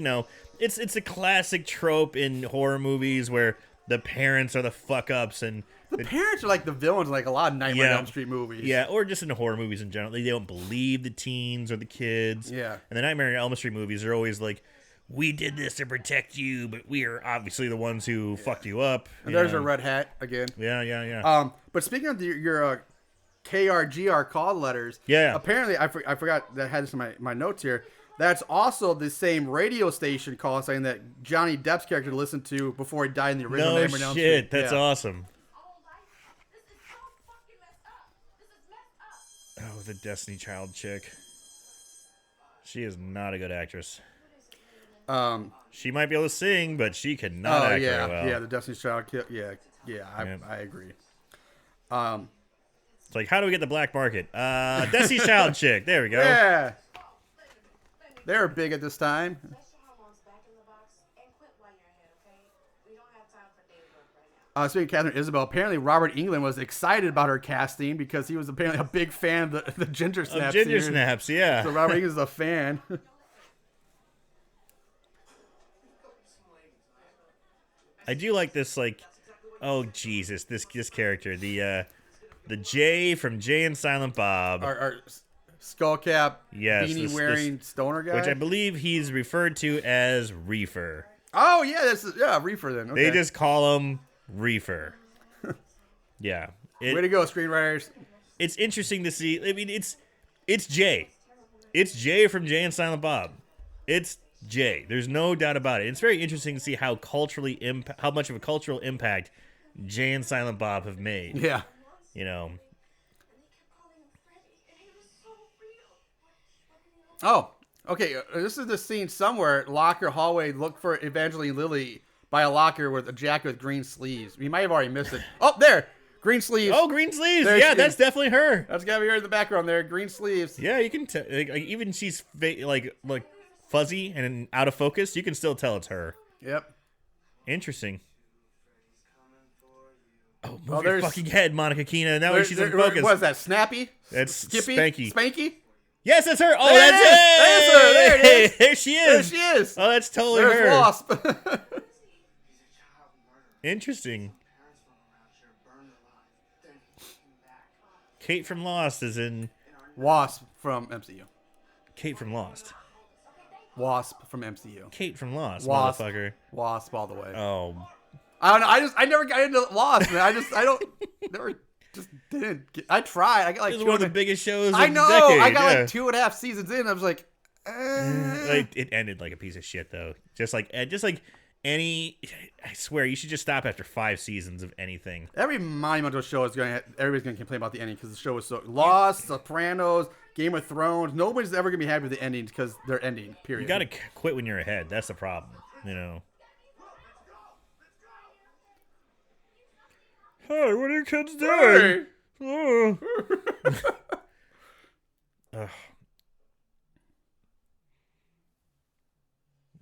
it's a classic trope in horror movies where the parents are the fuck ups, and the parents are like the villains in like a lot of Nightmare on Elm Street movies. Yeah, or just in the horror movies in general. They don't believe the teens or the kids. Yeah. And the Nightmare on Elm Street movies are always like, we did this to protect you, but we are obviously the ones who fucked you up. And there's a red hat again. Yeah. But speaking of your KRGR call letters, apparently I forgot that I had this in my notes here. That's also the same radio station call saying that Johnny Depp's character listened to before he died in the original Nightmare on Elm Street. No shit, that's awesome. Oh, the Destiny Child chick. She is not a good actress. She might be able to sing, but she cannot act very well. Yeah, the Destiny's Child. I agree. It's like, how do we get the black market? Destiny's Child chick. There we go. Yeah. They were big at this time. Speaking of Catherine Isabel, apparently Robert Englund was excited about her casting because he was apparently a big fan of the Ginger Snaps. Ginger Snaps, yeah. So Robert Englund's a fan. I do like this, like, oh Jesus, this character, the Jay from Jay and Silent Bob, our skullcap, yes, beanie wearing stoner guy, which I believe he's referred to as Reefer. Oh yeah, Reefer then. Okay. They just call him Reefer. Yeah. Way to go, screenwriters. It's interesting to see. I mean, it's Jay. It's Jay from Jay and Silent Bob. It's Jay. There's no doubt about it. It's very interesting to see how much of a cultural impact Jay and Silent Bob have made. Yeah. You know. Oh, okay. This is the scene somewhere. Locker hallway. Look for Evangeline Lilly by a locker with a jacket with green sleeves. You might have already missed it. Oh, there. Green sleeves. Oh, green sleeves. There Yeah, she that's is. definitely her. That's gotta be her in the background there. Green sleeves. Yeah, you can tell. Like, even she's like fuzzy and out of focus. You can still tell it's her. Yep. Interesting. Oh, Oh, move your fucking head, Monica Keena. Now she's in focus. What is that? Snappy? That's Skippy? Spanky. Spanky? Yes, that's her. Oh, There that's it is. There's her. There it is. There she There is. she is. Oh, that's totally There's her. Wasp. Interesting. Kate from Lost is in. Wasp from MCU. Kate from Lost. Wasp from MCU. Kate from Lost, Wasp. motherfucker. Wasp all the way. Oh. I don't know. I never got into Wasp, man. Never just didn't. I tried. I got like This is one of the biggest shows I of know. the decade. I got yeah. like 2.5 seasons in. I was like, It ended like a piece of shit, though. Just like any. I swear, you should just stop after 5 seasons of anything. Every monumental show is everybody's gonna complain about the ending because the show was so Lost, Sopranos, Game of Thrones. Nobody's ever gonna be happy with the endings because they're ending. Period. You gotta quit when you're ahead. That's the problem. You know. Hey, what are your kids doing? Oh.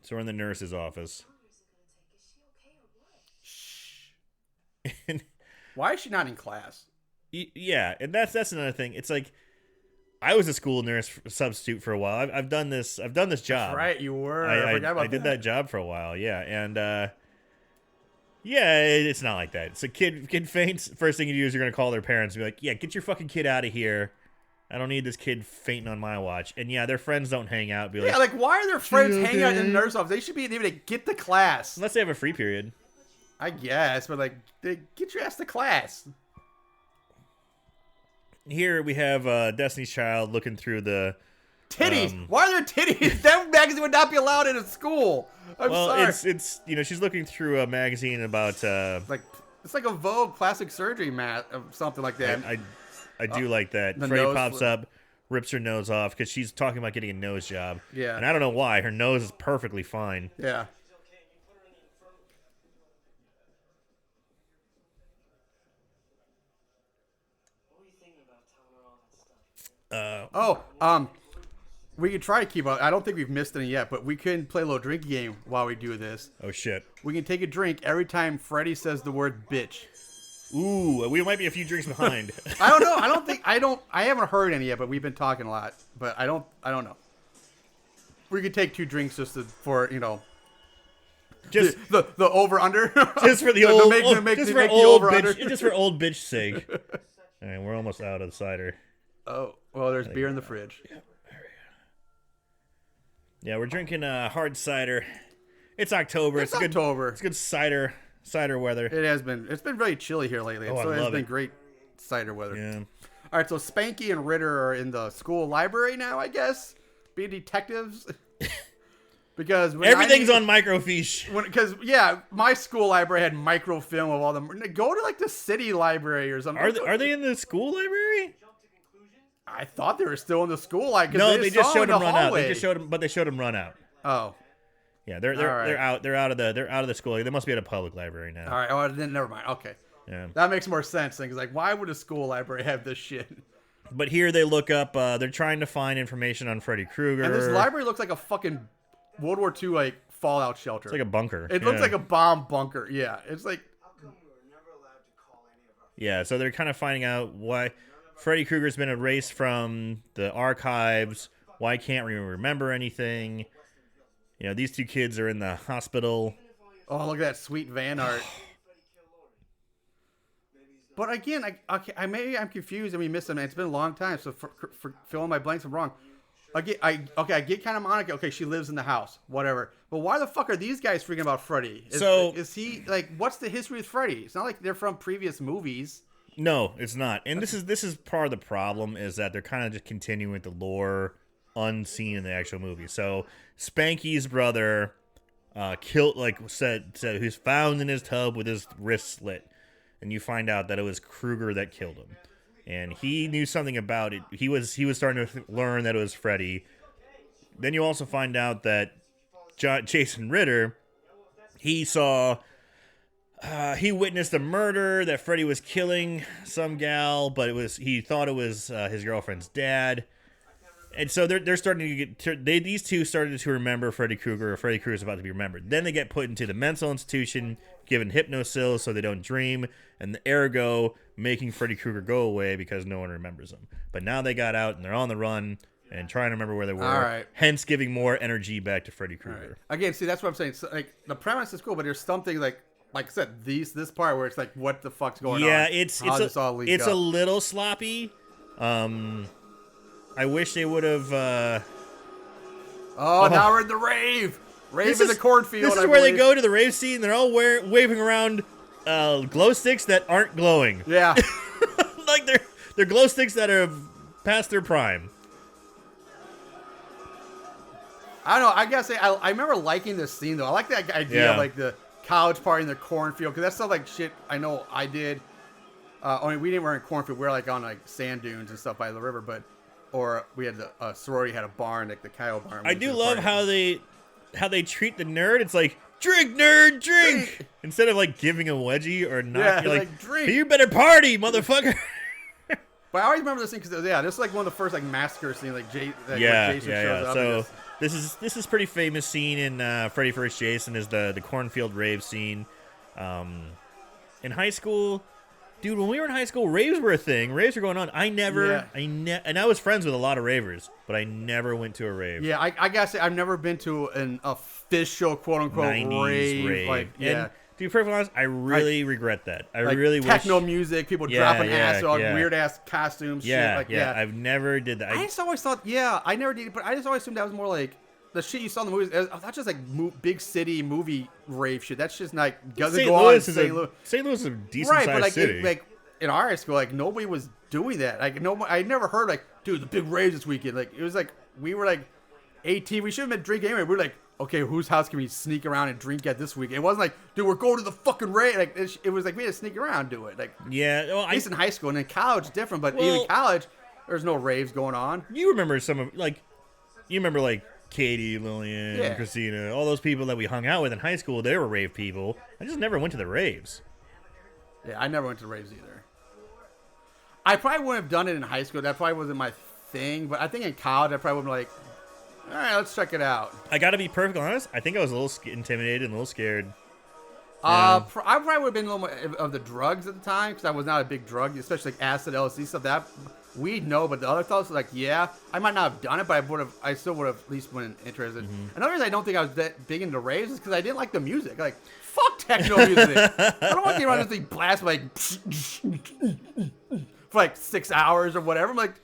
So we're in the nurse's office. And Why is she not in class? yeah, and that's another thing. It's like I was a school nurse substitute for a while. I've done this job. That's right, you were. I forgot about I did that job for a while. Yeah, and yeah, it's not like that. So kid faints. First thing you do is you're gonna call their parents and be like, "Yeah, get your fucking kid out of here. I don't need this kid fainting on my watch." And yeah, their friends don't hang out. Be like, Yeah, like why are their friends hanging out in the nurse office? They should be able to get to class. unless they have a free period. I guess, but like, get your ass to class. Here we have Destiny's Child looking through the Titties. Why are there titties? That magazine would not be allowed in a school. I'm sorry. it's she's looking through a magazine about Like it's like a Vogue plastic surgery mat or something like that. I do like that. the Freddy nose pops flip. up, rips her nose off because she's talking about getting a nose job. Yeah. And I don't know why. Her nose is perfectly fine. Yeah. We could try to keep up. I don't think we've missed any yet, but we can play a little drinking game while we do this. Oh, shit. We can take a drink every time Freddy says the word bitch. Ooh, we might be a few drinks behind. I don't know. I haven't heard any yet, but we've been talking a lot. But I don't know. We could take 2 drinks just for Just the over under. just for the old just for old bitch sake. All right, we're almost out of the cider. Oh, well, there's beer in the fridge. Yeah, we're drinking hard cider. It's October. It's October. It's good cider weather. It has been. It's been really chilly here lately. Oh, So I it has love been it. great cider weather. Yeah. All right, so Spanky and Ritter are in the school library now, I guess, being detectives. Because Everything's on microfiche. Because my school library had microfilm of all them. Go to like the city library or something. Are they in the school library? I thought they were still in the school library. No, they just showed them run out. Hallway. They showed them run out. Oh, Yeah, they're right. They're out of the school. They must be at a public library now. all right. Oh, then never mind. Okay, Yeah. that makes more sense. Because like, why would a school library have this shit? But here they look up. They're trying to find information on Freddy Krueger. And this library looks like a fucking World War II like fallout shelter. It's like a bunker. It looks like a bomb bunker. Yeah, it's like. Yeah, so they're kind of finding out why Freddy Krueger's been erased from the archives. Why can't we remember anything? You know, these 2 kids are in the hospital. Oh, look at that sweet van art. But again, maybe I'm confused and we missed them. It's been a long time, so for fill in my blanks, I'm wrong. I get kind of Monica. Okay, she lives in the house, whatever. But why the fuck are these guys freaking about Freddy? Is he like? What's the history with Freddy? It's not like they're from previous movies. No, it's not. And this is part of the problem is that they're kind of just continuing with the lore unseen in the actual movie. So Spanky's brother killed, said who's found in his tub with his wrist slit, and you find out that it was Krueger that killed him. And he knew something about it. He was starting to learn that it was Freddy. Then you also find out that Jason Ritter, he saw he witnessed a murder that Freddy was killing some gal, but he thought it was his girlfriend's dad. And so they're starting to get these two started to remember Freddy Krueger, or Freddy Krueger is about to be remembered. Then they get put into the mental institution, given hypnosills so they don't dream, and ergo making Freddy Krueger go away because no one remembers him. But now they got out and they're on the run and trying to remember where they were. All right. Hence giving more energy back to Freddy Krueger. Right. Again, see, that's what I'm saying. So, like, the premise is cool, but there's something like I said, this part where it's like, what the fuck's going on? Yeah, it's a little sloppy. I wish they would have. Now we're in the rave. Rave in the cornfield. This is where they go to the rave scene. They're all waving around glow sticks that aren't glowing. Yeah, like they're glow sticks that are past their prime. I don't know. I guess I remember liking this scene though. I like that idea of like the college party in the cornfield because that's stuff like shit. I know I did. Only we didn't wear in cornfield. We were like on like sand dunes and stuff by the river, or we had the sorority had a barn, like the Kyle barn. I do love how they treat the nerd. It's like, drink, nerd, drink, instead of like giving a wedgie or not. Yeah, you're like, drink. You better party, motherfucker. But I always remember this scene because this is like one of the first like massacre scenes, like Jason shows up. So this is pretty famous scene in Freddy Vs Jason is the cornfield rave scene. In high school, dude, when we were in high school, raves were a thing. Raves were going on. And I was friends with a lot of ravers, but I never went to a rave. Yeah, I gotta say, I've never been to an official quote unquote 90s rave. Like, and to be perfectly honest, I really regret that. I really wish techno music, people dropping acid on weird ass costumes. Shit. I've never did that. I just always thought, I never did it, but I just always assumed that was more like the shit you saw in the movies. That's just like big city movie rave shit. That's just like doesn't go on in St. Louis. St. Louis is a decent sized city. Like in our high school, like nobody was doing that. Like I never heard like, dude, the big raves this weekend. Like it was like we were like 18. We should have been drinking anyway. We were like, okay, whose house can we sneak around and drink at this week? It wasn't like, dude, we're going to the fucking rave. Like it was like we had to sneak around and do it. Like at least in high school, and in college different. But even college, there's no raves going on. You remember Katie, Lillian, Christina, all those people that we hung out with in high school. They were rave people. I just never went to the raves. Yeah, I never went to raves either. I probably wouldn't have done it in high school. That probably wasn't my thing. But I think in college, I probably would have been like, all right, let's check it out. I got to be perfectly honest. I think I was a little intimidated and a little scared. I probably would have been a little more of the drugs at the time because I was not a big drug, especially like acid, LSD stuff. That weed, no, but the other stuff, like, I might not have done it, but I still would have at least been interested. Mm-hmm. Another reason I don't think I was that big into raves is because I didn't like the music. Like, fuck techno music. I don't want to get around this thing blast like for like 6 hours or whatever. I'm like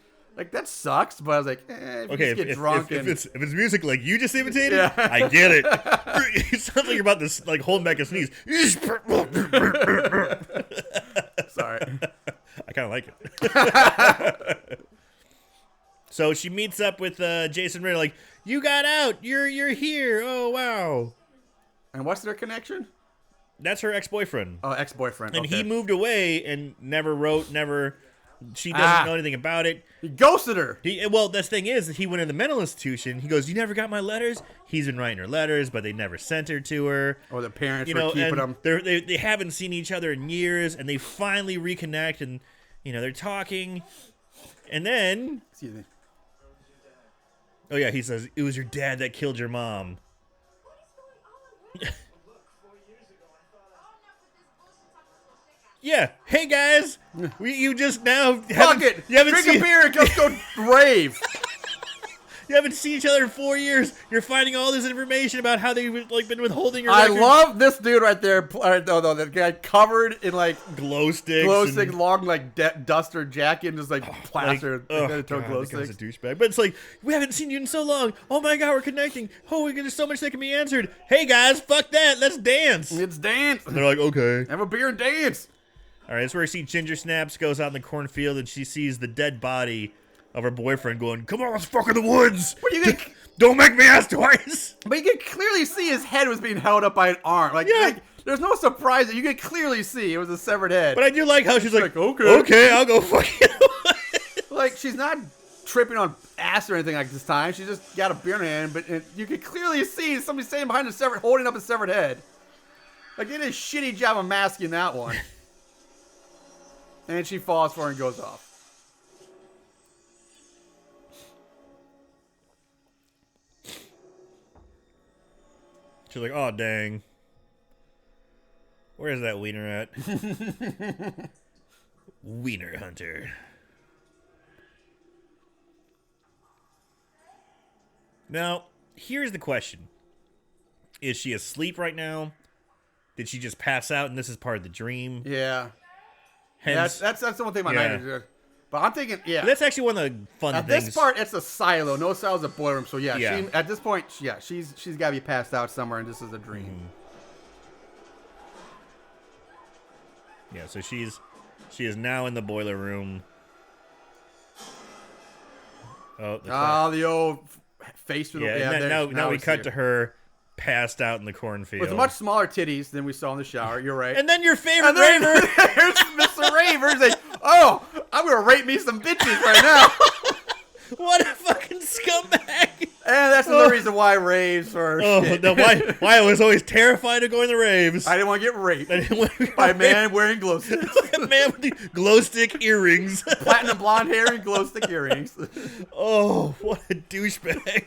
that sucks. But I was like, if you just get drunk if it's music like you just imitated, I get it. It sounds like you're about to like hold back a sneeze. Sorry. I kind of like it. So she meets up with Jason Ritter, like, you got out. You're here. Oh, wow. And what's their connection? That's her ex-boyfriend. Oh, ex-boyfriend. And he moved away and never wrote, she doesn't know anything about it. He ghosted her. The thing is, he went in the mental institution. He goes, you never got my letters? He's been writing her letters, but they never sent her to her. Or the parents were keeping them. They haven't seen each other in years, and they finally reconnect, and, they're talking. And then... Excuse me. Oh, yeah, he says, it was your dad that killed your mom. Yeah. Hey, guys. You just now... Fuck it. Drink a beer and just go rave. You haven't seen each other in 4 years. You're finding all this information about how they've been withholding your records. I love this dude right there. The guy covered in like glow sticks, long like duster jacket, and just like plaster. Glow sticks. A douchebag. But it's like, we haven't seen you in so long. Oh my god, we're connecting. Oh, there's so much that can be answered. Hey guys, fuck that. Let's dance. Let's dance. And they're like, okay. Have a beer and dance. All right, that's where we see Ginger Snaps goes out in the cornfield, and she sees the dead body of her boyfriend going, come on, let's fuck in the woods. Don't make me ask twice. But you could clearly see his head was being held up by an arm. Like there's no surprise that you could clearly see it was a severed head. But I do like how she's like, okay, I'll go fuck it. Like, she's not tripping on ass or anything like this time. She just got a beer in her hand, but you could clearly see somebody standing behind holding up a severed head. Like, they did a shitty job of masking that one. And she falls for it and goes off. She's like, oh, dang. Where's that wiener at? Wiener hunter. Now, here's the question. Is she asleep right now? Did she just pass out and this is part of the dream? Yeah. Hence, That's the one thing my nightmares did. But I'm thinking, yeah. That's actually one of the fun At things. this part, it's a silo. No silo's a boiler room. So, yeah. Yeah. She, at this point, yeah, she's got to be passed out somewhere, and this is a dream. Mm-hmm. Yeah, so she is now in the boiler room. Oh, the old face with now we cut to her passed out in the cornfield. With much smaller titties than we saw in the shower. You're right. And then your favorite raver. There's Mr. Raver. He's like, oh, I'm going to rape me some bitches right now. What a fucking scumbag. And that's another reason why raves are shit. No, why I was always terrified of going to raves. I didn't want to get raped I didn't want to by a man wearing glow sticks. A man with the glow stick earrings. Platinum blonde hair and glow stick earrings. Oh, what a douchebag.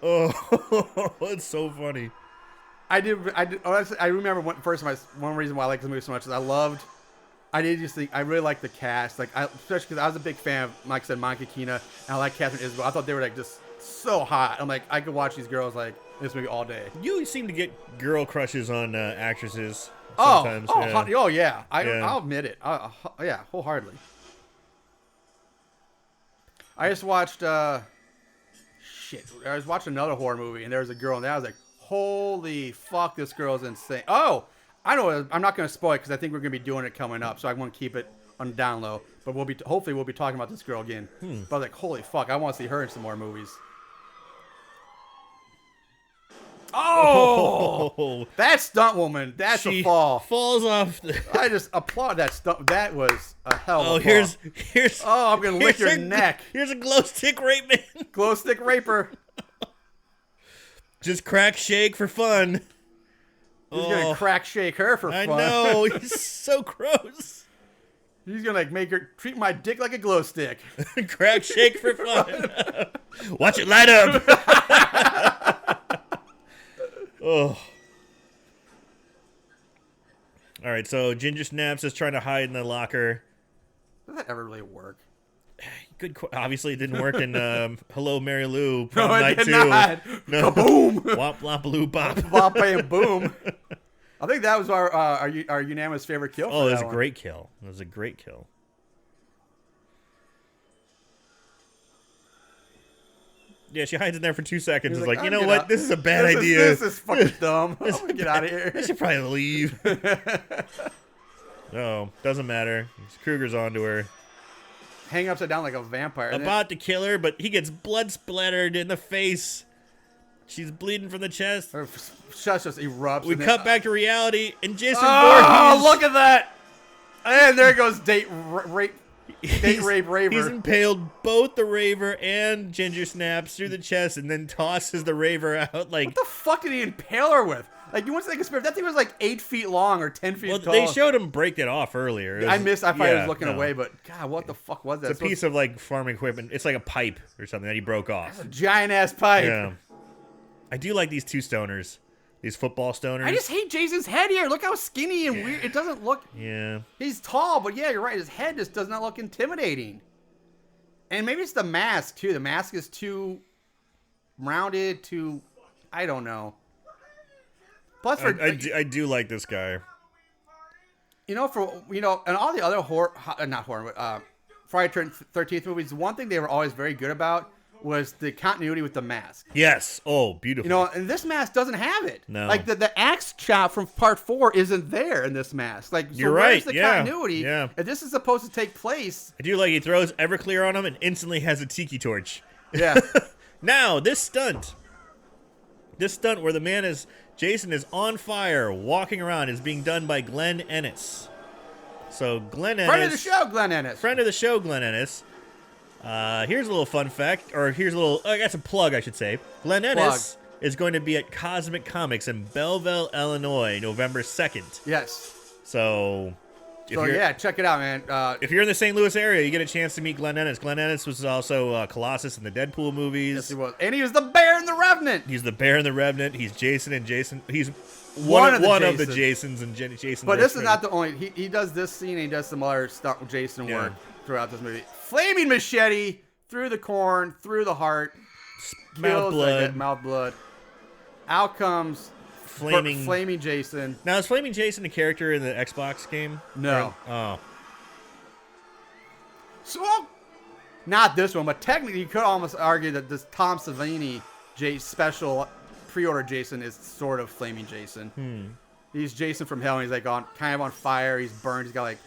Oh, it's so funny. I remember one reason why I like this movie so much is I really like the cast, especially because I was a big fan of, like I said, Monica Keena, and I like Catherine Isabel. I thought they were like just so hot. I'm like, I could watch these girls like this movie all day. You seem to get girl crushes on actresses sometimes. Yeah. I'll admit it. Yeah, wholeheartedly. I just watched I was watching another horror movie, and there was a girl, and I was like, holy fuck, this girl's insane. Oh, I know. I'm not going to spoil it because I think we're going to be doing it coming up, so I want to keep it on the down low. But hopefully we'll be talking about this girl again. But I was like, holy fuck, I want to see her in some more movies. Oh, that stunt woman, that's a fall. Falls off. I just applaud that stunt. That was a hell of a fall. Here's. Oh, I'm going to lick your neck. Here's a glow stick rape man. Glow stick raper. Just crack shake for fun. He's gonna crack shake her for fun. I know, he's so gross. He's gonna make her treat my dick like a glow stick. Crack shake for fun. Watch it light up. Oh. All right, so Ginger Snaps is trying to hide in the locker. Does that ever really work? Good. Obviously, it didn't work in Hello, Mary Lou. No, Night it did 2. not. No. Kaboom! Wop, lop, loo, bop. Bop, and boom. I think that was our unanimous favorite kill. Oh, it was a great kill. It was a great kill. Yeah, she hides in there for 2 seconds. It's like, you know what? This is a bad idea. This is fucking dumb. I'm gonna get out of here. I should probably leave. No, doesn't matter. Kruger's onto her. Hang upside down like a vampire. About to kill her, but he gets blood splattered in the face. She's bleeding from the chest. Her chest just erupts. We cut back to reality, and Jason Voorhees. Oh, look at that! And there goes date rape raver. He's impaled both the raver and Ginger Snaps through the chest, and then tosses the raver out. Like, what the fuck did he impale her with? Like, you want to think that thing was like 8 feet long or 10 feet tall. They showed him break it off earlier. I thought he was looking away, but God, what the fuck was that? It's a piece of like farm equipment. It's like a pipe or something that he broke off. That's a giant ass pipe. Yeah. I do like these two stoners. These football stoners. I just hate Jason's head here. Look how skinny and weird. It doesn't look. Yeah. He's tall, but yeah, you're right. His head just does not look intimidating. And maybe it's the mask too. The mask is too rounded. I don't know. Plus, I do like this guy. And all the other Friday 13th movies, one thing they were always very good about was the continuity with the mask. Yes. Oh, beautiful. And this mask doesn't have it. No. Like the axe chop from part 4 isn't there in this mask. Like, so you're right. Where's the continuity? Yeah. If this is supposed to take place. I do like he throws Everclear on him and instantly has a tiki torch. Yeah. Now, this stunt where Jason is on fire, walking around, is being done by Glenn Ennis. So Glenn Ennis, Friend of the show, Glenn Ennis. Here's a little fun fact, or here's a little, I guess a plug, I should say. Glenn Ennis is going to be at Cosmic Comics in Belleville, Illinois, November 2nd. Yes. So check it out, man. If you're in the St. Louis area, you get a chance to meet Glenn Ennis. Glenn Ennis was also Colossus in the Deadpool movies. Yes, he was. And he was the Bear in the Revenant. He's the Bear in the Revenant. He's Jason and Jason. He's one of the Jasons and Jason. But this is not the only. He does this scene and he does some other stuff with Jason work throughout this movie. Flaming machete through the corn, through the heart. Mouth blood. Out comes Flaming Jason. Now, is Flaming Jason a character in the Xbox game? No. Oh. So, not this one, but technically you could almost argue that this Tom Savini special pre-order Jason is sort of Flaming Jason. He's Jason from hell, and he's like kind of on fire. He's burned. He's got like...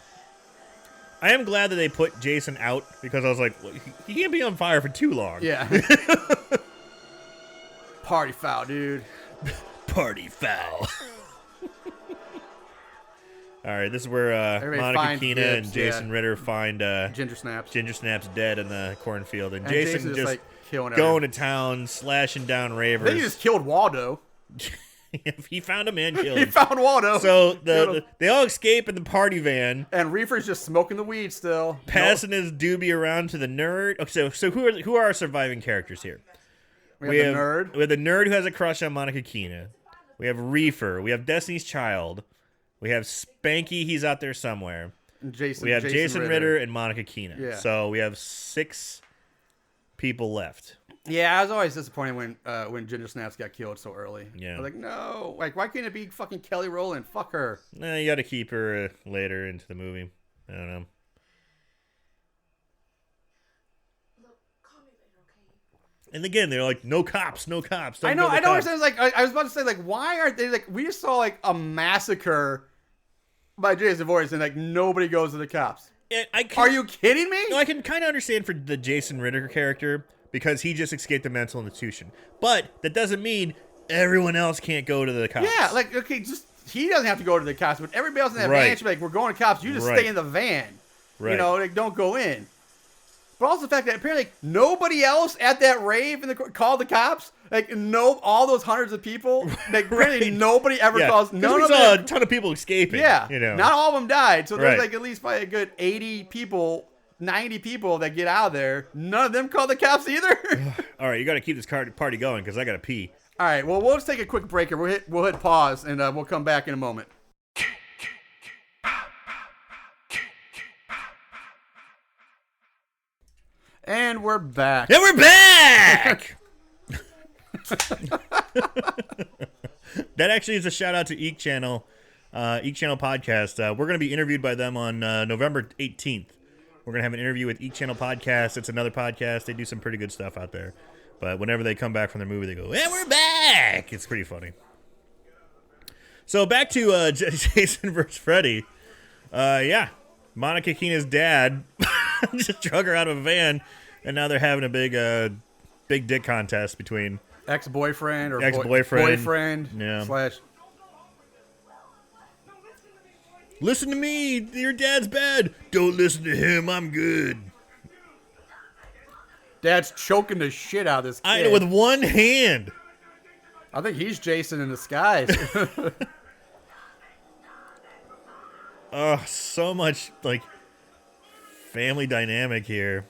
I am glad that they put Jason out because I was like, well, he can't be on fire for too long. Yeah. Party foul, dude. Party foul. All right, this is where Monica Keena and Jason Ritter find Ginger Snaps. Ginger Snaps dead in the cornfield, and Jason just like killing going to town, slashing down ravers. I think he just killed Waldo. He found him and killed him. He found Waldo. So they all escape in the party van. And Reefer's just smoking the weed still. Passing his doobie around to the nerd. Okay, so who are our surviving characters here? We have the nerd. We have the nerd who has a crush on Monica Keena. We have Reefer. We have Destiny's Child. We have Spanky. He's out there somewhere. And we have Jason Ritter and Monica Keena. Yeah. So we have 6 people left. Yeah, I was always disappointed when Ginger Snaps got killed so early. Yeah. I was like, no. Like, why can't it be fucking Kelly Rowland? Fuck her. Nah, you got to keep her later into the movie. I don't know. And again, they're like, no cops, no cops. I know. I know. I was about to say, like, why aren't they like? We just saw like a massacre by Jason Voorhees, and like nobody goes to the cops. Are you kidding me? No, I can kind of understand for the Jason Ritter character because he just escaped a mental institution, but that doesn't mean everyone else can't go to the cops. Yeah, like okay, just he doesn't have to go to the cops, but everybody else in that van should be like, we're going to cops. You just stay in the van. Right. You know, like don't go in. But also the fact that apparently nobody else at that rave called the cops. Like all those hundreds of people. Like apparently nobody ever calls. None of them. A ton of people escaping. Yeah, you know, not all of them died. So there's like at least probably a good 80 people, 90 people that get out of there. None of them call the cops either. All right, you got to keep this party going because I got to pee. All right, well we'll just take a quick break here. We'll hit pause and we'll come back in a moment. And we're back. And we're back! That actually is a shout out to Eek Channel Podcast. We're going to be interviewed by them on November 18th. We're going to have an interview with Eek Channel Podcast. It's another podcast. They do some pretty good stuff out there. But whenever they come back from their movie, they go, and we're back! It's pretty funny. So back to Jason vs. Freddy. Monica Keena's dad just drug her out of a van, and now they're having a big dick contest between ex-boyfriend or boyfriend. Yeah. Listen to me, your dad's bad. Don't listen to him, I'm good. Dad's choking the shit out of this kid. I know, with one hand. I think he's Jason in disguise. So much like family dynamic here.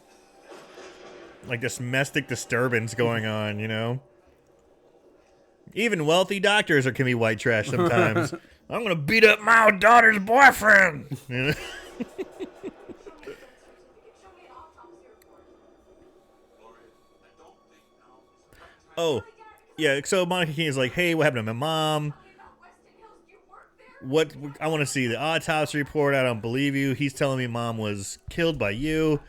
Like this domestic disturbance going on, you know? Even wealthy doctors can be white trash sometimes. I'm going to beat up my daughter's boyfriend. You know? Oh, yeah, so Monica Keena's like, hey, what happened to my mom? What I want to see the autopsy report. I don't believe you. He's telling me mom was killed by you.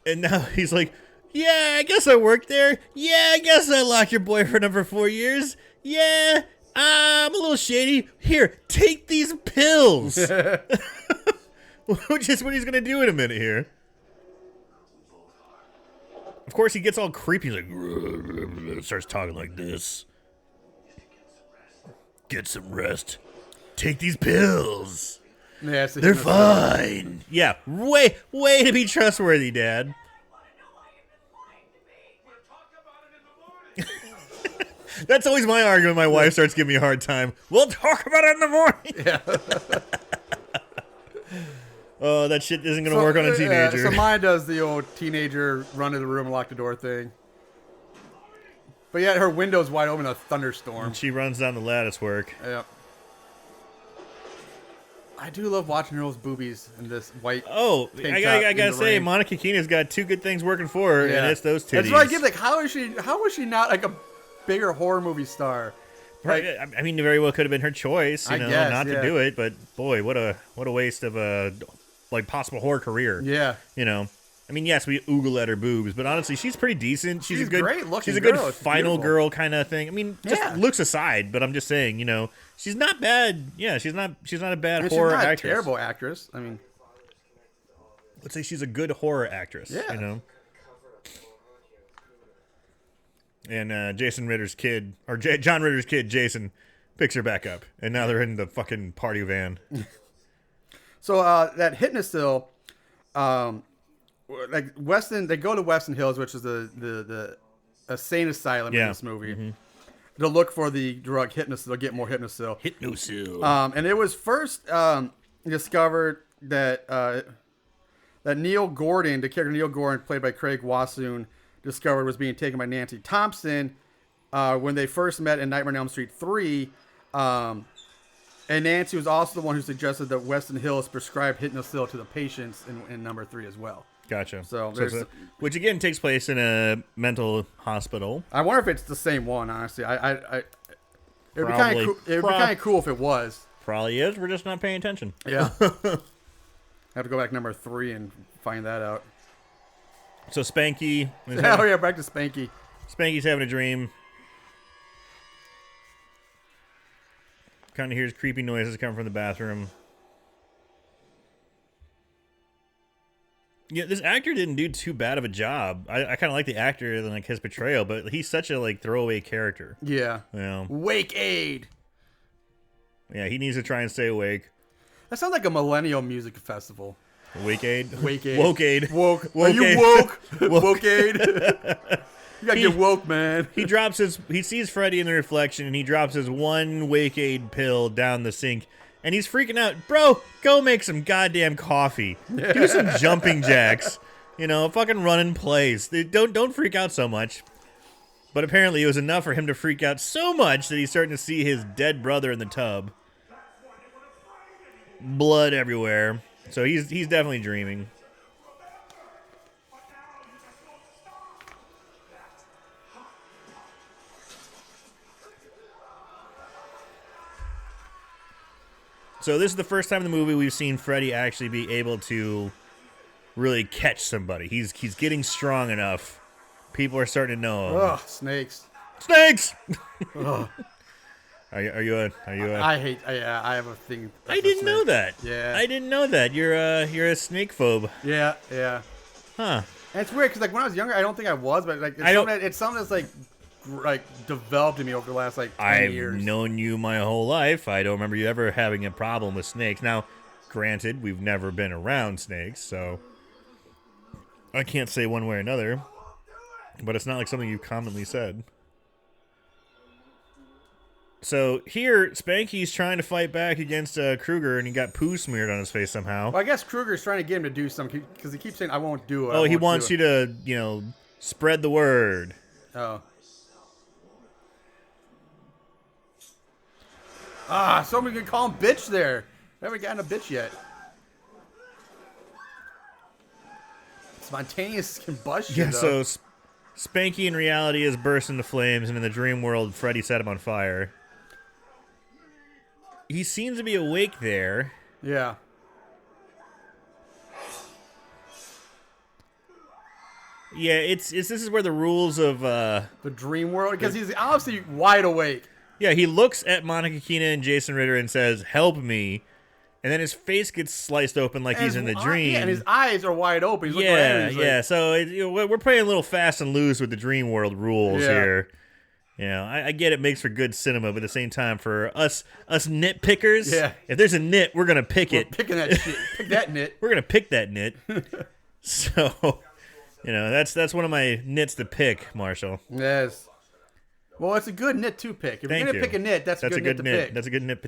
And now he's like, yeah, I guess I worked there. Yeah, I guess I locked your boyfriend up for 4 years. Yeah, I'm a little shady. Here, take these pills. Which is what he's going to do in a minute here. Of course, he gets all creepy. He's like, starts talking like this. Get some rest. Take these pills. Yeah, they're fine. Yeah, way to be trustworthy, Dad. That's always my argument. My wife starts giving me a hard time. We'll talk about it in the morning. Yeah. Oh, that shit isn't going to work on a teenager. So mine does the old teenager run to the room and lock the door thing. But yet her window's wide open in a thunderstorm. And she runs down the lattice work. Yep. I do love watching those boobies in this white. Oh, I gotta say, Monica Keena's got two good things working for her, and it's those titties. That's what I get. Like, how was she not like a bigger horror movie star? Like, I mean, very well could have been her choice, you know, guess, not to do it. But boy, what a waste of a possible horror career. Yeah, you know. I mean, yes, we oogle at her boobs, but honestly, she's pretty decent. She's a good, great looking. She's a good final girl kind of thing. I mean, just looks aside, but I'm just saying, you know, she's not bad. Yeah, she's not a bad horror actress. She's not a terrible actress. I mean, let's say she's a good horror actress. Yeah, you know. And Jason Ritter's kid, or John Ritter's kid, Jason, picks her back up, and now they're in the fucking party van. So that Hypnosil, like Weston, they go to Weston Hills, which is the insane asylum in this movie, to look for the drug Hypnosil, get more Hypnosil. And it was first discovered that that Neil Gordon, the character Neil Gordon, played by Craig Wassoon, discovered was being taken by Nancy Thompson when they first met in Nightmare on Elm Street 3. And Nancy was also the one who suggested that Weston Hills prescribe Hypnosil to the patients in number 3 as well. Gotcha. So which again takes place in a mental hospital. I wonder if it's the same one. Honestly, it'd be kind of cool. It'd be kind of cool if it was. Probably is. We're just not paying attention. Yeah. I have to go back number 3 and find that out. So Spanky. Back to Spanky. Spanky's having a dream. Kind of hears creepy noises coming from the bathroom. Yeah, this actor didn't do too bad of a job. I kind of like the actor than like his portrayal, but he's such a throwaway character. Yeah. You know? Wake aid. Yeah, he needs to try and stay awake. That sounds like a millennial music festival. Wake aid. Wake aid. Woke aid. Woke. Woke Are you aid. woke? Woke aid. You gotta get woke, man. He sees Freddy in the reflection, and he drops his one Wake aid pill down the sink. And he's freaking out. Bro, go make some goddamn coffee. Do some jumping jacks. You know, fucking run in place. Don't freak out so much. But apparently it was enough for him to freak out so much that he's starting to see his dead brother in the tub. Blood everywhere. So he's definitely dreaming. So this is the first time in the movie we've seen Freddy actually be able to really catch somebody. He's getting strong enough. People are starting to know him. Ugh, snakes. Snakes! Ugh. Are you I have a thing. I didn't know that. Yeah. I didn't know that. You're a snake phobe. Yeah. Huh. And it's weird because when I was younger, I don't think I was, but it's something that's developed in me over the last 10 years. I've known you my whole life. I don't remember you ever having a problem with snakes. Now, granted, we've never been around snakes, so I can't say one way or another. But it's not like something you've commonly said. So here, Spanky's trying to fight back against Kruger, and he got poo smeared on his face somehow. Well, I guess Kruger's trying to get him to do something because he keeps saying, "I won't do it." Oh, he wants you to, spread the word. Oh. Somebody could call him bitch there. Haven't gotten a bitch yet. Spontaneous combustion. Yeah, so Spanky in reality is burst into flames, and in the dream world, Freddy set him on fire. He seems to be awake there. Yeah. Yeah, this is where the rules of the dream world, because he's obviously wide awake. Yeah, he looks at Monica Keena and Jason Ritter and says, "Help me," and then his face gets sliced open like he's in the dream. Yeah, and his eyes are wide open. He's looking at him, So we're playing a little fast and loose with the dream world rules here. You know, I get it makes for good cinema, but at the same time, for us nitpickers, if there's a nit, we're gonna pick it. Picking that shit. Pick that nit. We're gonna pick that nit. So, that's one of my nits to pick, Marshall. Yes. Well, it's a good nit to pick. If Thank you're gonna you. pick a nit, that's a good nit to pick. That's a good nit.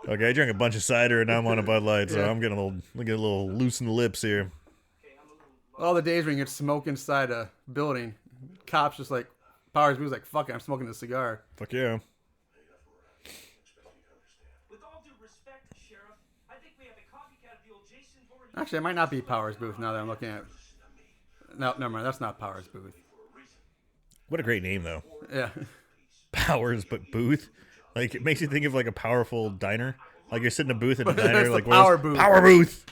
Okay, I drank a bunch of cider and now I'm on a Bud Light, so I'm getting a little loose in the lips here. All the days when you get smoke inside a building, cops just like Powers Booth's like, fuck it, I'm smoking a cigar. Fuck yeah. With all due respect, Sheriff, I think we have a copycat of the old Jason Voorhees. Actually, it might not be Powers Booth now that I'm looking at. No, never mind. That's not Powers Booth. What a great name, though. Yeah. Powers, but Booth. Like, it makes you think of, like, a powerful diner. Like, you're sitting in a booth at a diner. That's like, the Power Booth. Power Booth!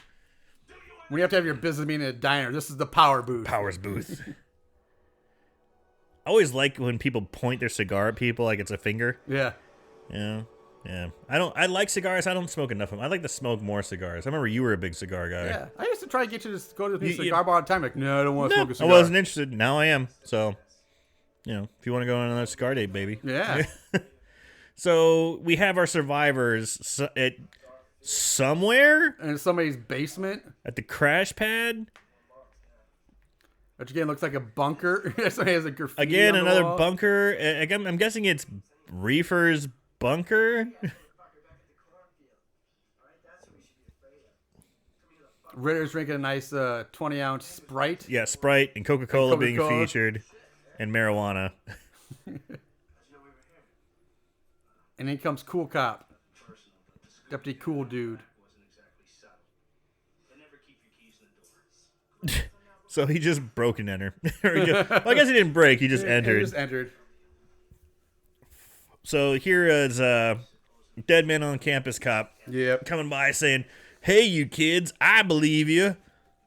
When you have to have your business meeting at a diner, this is the Power Booth. Powers Booth. I always like when people point their cigar at people like it's a finger. Yeah. Yeah. Yeah. I like cigars. I don't smoke enough of them. I'd like to smoke more cigars. I remember you were a big cigar guy. Yeah. I used to try to get you to go to the cigar bar all the time. Like, no, I don't want to smoke a I cigar. wasn't interested. Now I am. So, if you want to go on another cigar date, baby. Yeah. So we have our survivors at somewhere In somebody's basement, at the crash pad. which again looks like a bunker. Somebody has a graffiti Again, on the another wall. bunker. I'm guessing it's Reefer's bunker. Ritter's drinking a nice 20-ounce Sprite. Yeah, Sprite and Coca-Cola being Coca-Cola. featured, and marijuana. And then comes Cool Cop. Deputy Cool Dude. So he just broke and entered. Well, I guess he didn't break. He just entered. He just entered. So here is Dead Man on Campus cop Yep. coming by saying, "Hey, you kids, I believe you.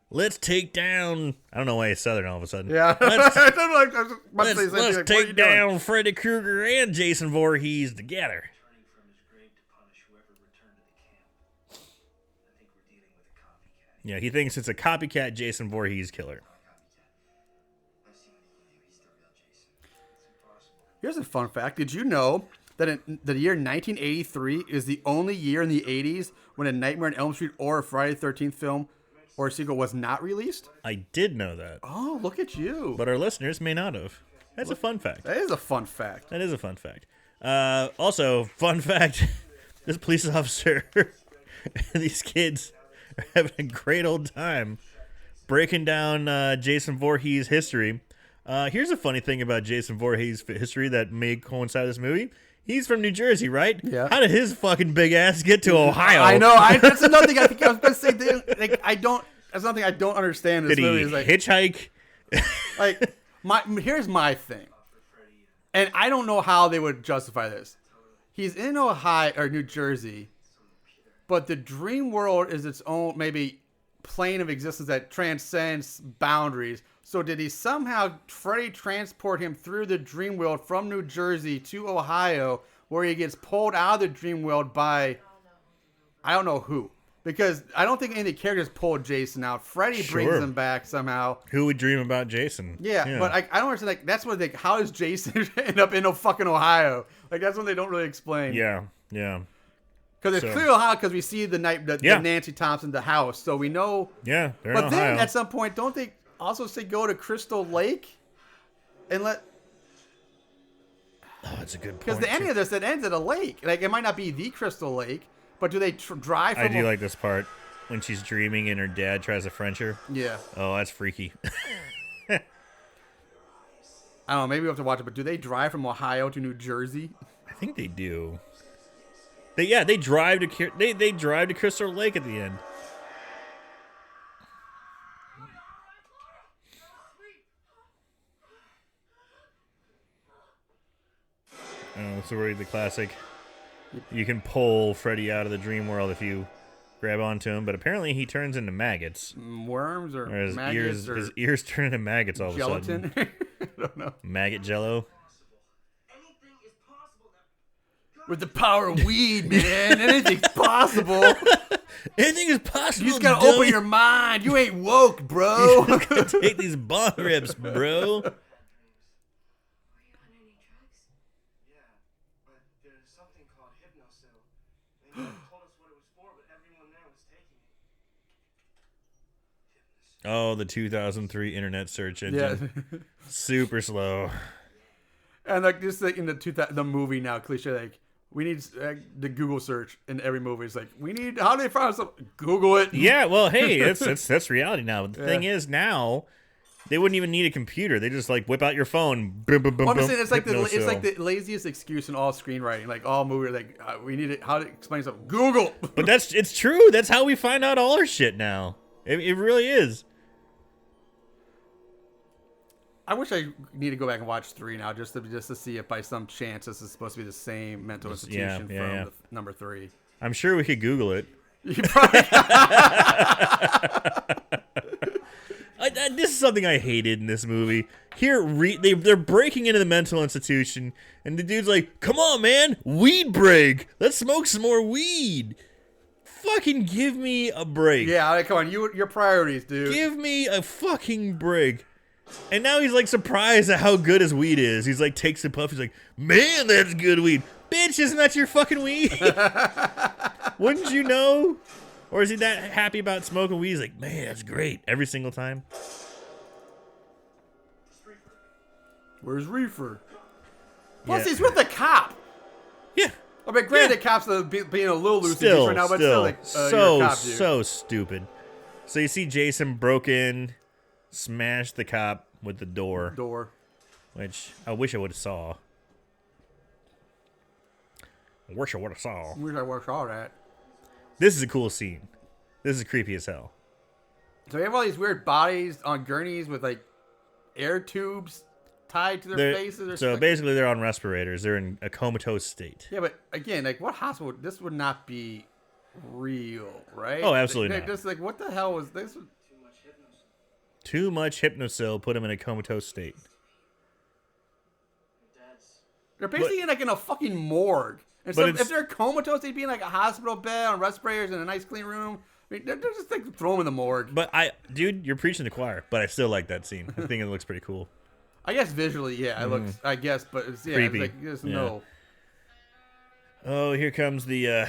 Let's take down." I don't know why he's Southern all of a sudden. Yeah. Let's, I don't know, I was about to say the let's, same thing, let's like, what are you take doing? down Freddy Krueger and Jason Voorhees together. Returning from his grave to punish whoever returned to the camp. I think we're dealing with a copycat. Yeah, he thinks it's a copycat Jason Voorhees killer. I've seen anyone who's the real Jason. It's impossible. Here's a fun fact. Did you know that in the year 1983 is the only year in the 80s when a Nightmare on Elm Street or a Friday the 13th film or a sequel was not released? I did know that, Oh, look at you. but our listeners may not have. That's a fun fact. That is a fun fact. That is a fun fact. Also, fun fact, this police officer and these kids are having a great old time breaking down Jason Voorhees' history. Here's a funny thing about Jason Voorhees' history that may coincide with this movie. He's from New Jersey, right? Yeah. How did his fucking big ass get to Ohio? I know. That's another thing I think I was going to say. Like, that's another thing I don't understand in this Did he movie. Is like, hitchhike? here's my thing. And I don't know how they would justify this. He's in Ohio or New Jersey, but the dream world is its own maybe plane of existence that transcends boundaries. So did he somehow Freddy transport him through the dream world from New Jersey to Ohio, where he gets pulled out of the dream world by I don't know who, because I don't think any of the characters pulled Jason out. Freddy brings Sure. him back somehow. Who would dream about Jason? Yeah, but I don't understand. Like, that's what they. How does Jason end up in fucking Ohio? Like, that's what they don't really explain. yeah. Because it's So- clear Ohio because we see the Nancy Thompson, the house, so we know. Yeah, they're But in then Ohio. at some point, don't they also say go to Crystal Lake, and let Oh, that's a good point. because the ending too. of this it ends at a lake. Like, it might not be the Crystal Lake, but do they drive? From I do like this part when she's dreaming and her dad tries to French her. Yeah, Oh, that's freaky. I don't know. Maybe we have to watch it. But do they drive from Ohio to New Jersey? I think they do. They drive to they drive to Crystal Lake at the end. Oh, so we're the classic. You can pull Freddy out of the dream world if you grab onto him, but apparently he turns into maggots. Worms or Or maggots or his ears turn into maggots all of a sudden. gelatin? I don't know. Maggot jello. Anything is possible now. With the power of weed, man, anything's possible. Anything is possible. You just gotta dummy. open your mind. You ain't woke, bro. Take these bong rips, bro. Were you on any drugs? Yeah, but there's something called hypnosil. They never told us what it was for, but everyone there was taking it. Oh, the 2003 internet search Yeah. engine. Super slow. And like just like in the movie now, cliche, like we need the Google search in every movie. It's like we need, how do they find something? Google it. Yeah, well, hey, that's reality now. But the thing is, now they wouldn't even need a computer. They just like whip out your phone. Boom, boom, boom, I'm boom, saying it's like hypnosil. the laziest excuse in all screenwriting. Like all movies, like we need it. How to explain something? Google. But it's true. That's how we find out all our shit now. It really is. I wish I need to go back and watch 3 now just to see if by some chance this is supposed to be the same mental institution from the number 3. I'm sure we could Google it. You probably This is something I hated in this movie. Here, they're breaking into the mental institution, and the dude's like, "Come on, man, weed break. Let's smoke some more weed. Fucking give me a break. Yeah, all right, come on, your priorities, dude. Give me a fucking break." And now he's like surprised at how good his weed is. He's like takes a puff. He's like, "Man, that's good weed, bitch. Isn't that your fucking weed? Wouldn't you know?" Or is he that happy about smoking weed? He's like, "Man, that's great every single time." Where's Reefer? Plus, he's with the cop. Yeah. I mean, granted, the cops are being a little loosey right now, but still, like, you're a cop, dude. So stupid. So you see Jason broke in, smashed the cop with the door, which I wish I would have saw. I wish I would have saw. I wish I would have saw that. This is a cool scene. This is creepy as hell. So we have all these weird bodies on gurneys with like air tubes tied to their faces. Or so something. basically, they're on respirators. They're in a comatose state. Yeah, but again, like, what hospital? This would not be real, right? Oh, absolutely not. Just like, what the hell was this? Too much hypnosil put him in a comatose state. They're basically in a fucking morgue. And so if they're comatose, they'd be in like a hospital bed on respirators in a nice clean room. I mean, they're just like throw them in the morgue. But dude, you're preaching to the choir. But I still like that scene. I think it looks pretty cool. I guess visually, yeah, it looks. I guess, but it's, yeah, creepy. It's like there's no. Oh, here comes the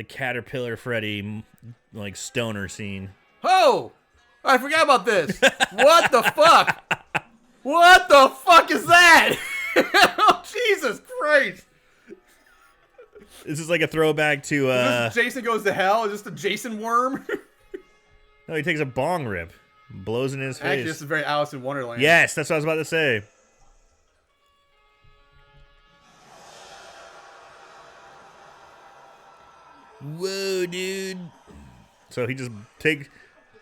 caterpillar Freddy like stoner scene. Oh, I forgot about this. What the fuck? What the fuck is that? Oh, Jesus Christ! This is like a throwback to. Is this Jason Goes to Hell? Is this the Jason worm? No, he takes a bong rip, blows in his face. Actually, this is very Alice in Wonderland. Yes, that's what I was about to say. Whoa, dude. So he just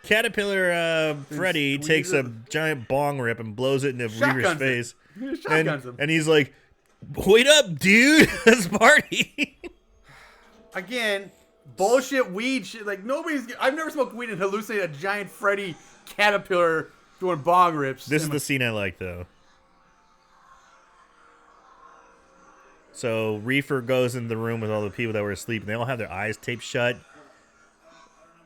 Caterpillar Freddy takes a giant bong rip and blows it into Reaver's face. Shotguns him. And he's like, "Wait up, dude. Let's party." Again, bullshit weed shit. Like, I've never smoked weed and hallucinated a giant Freddy caterpillar doing bong rips. This is the scene I like, though. So Reefer goes into the room with all the people that were asleep, and they all have their eyes taped shut.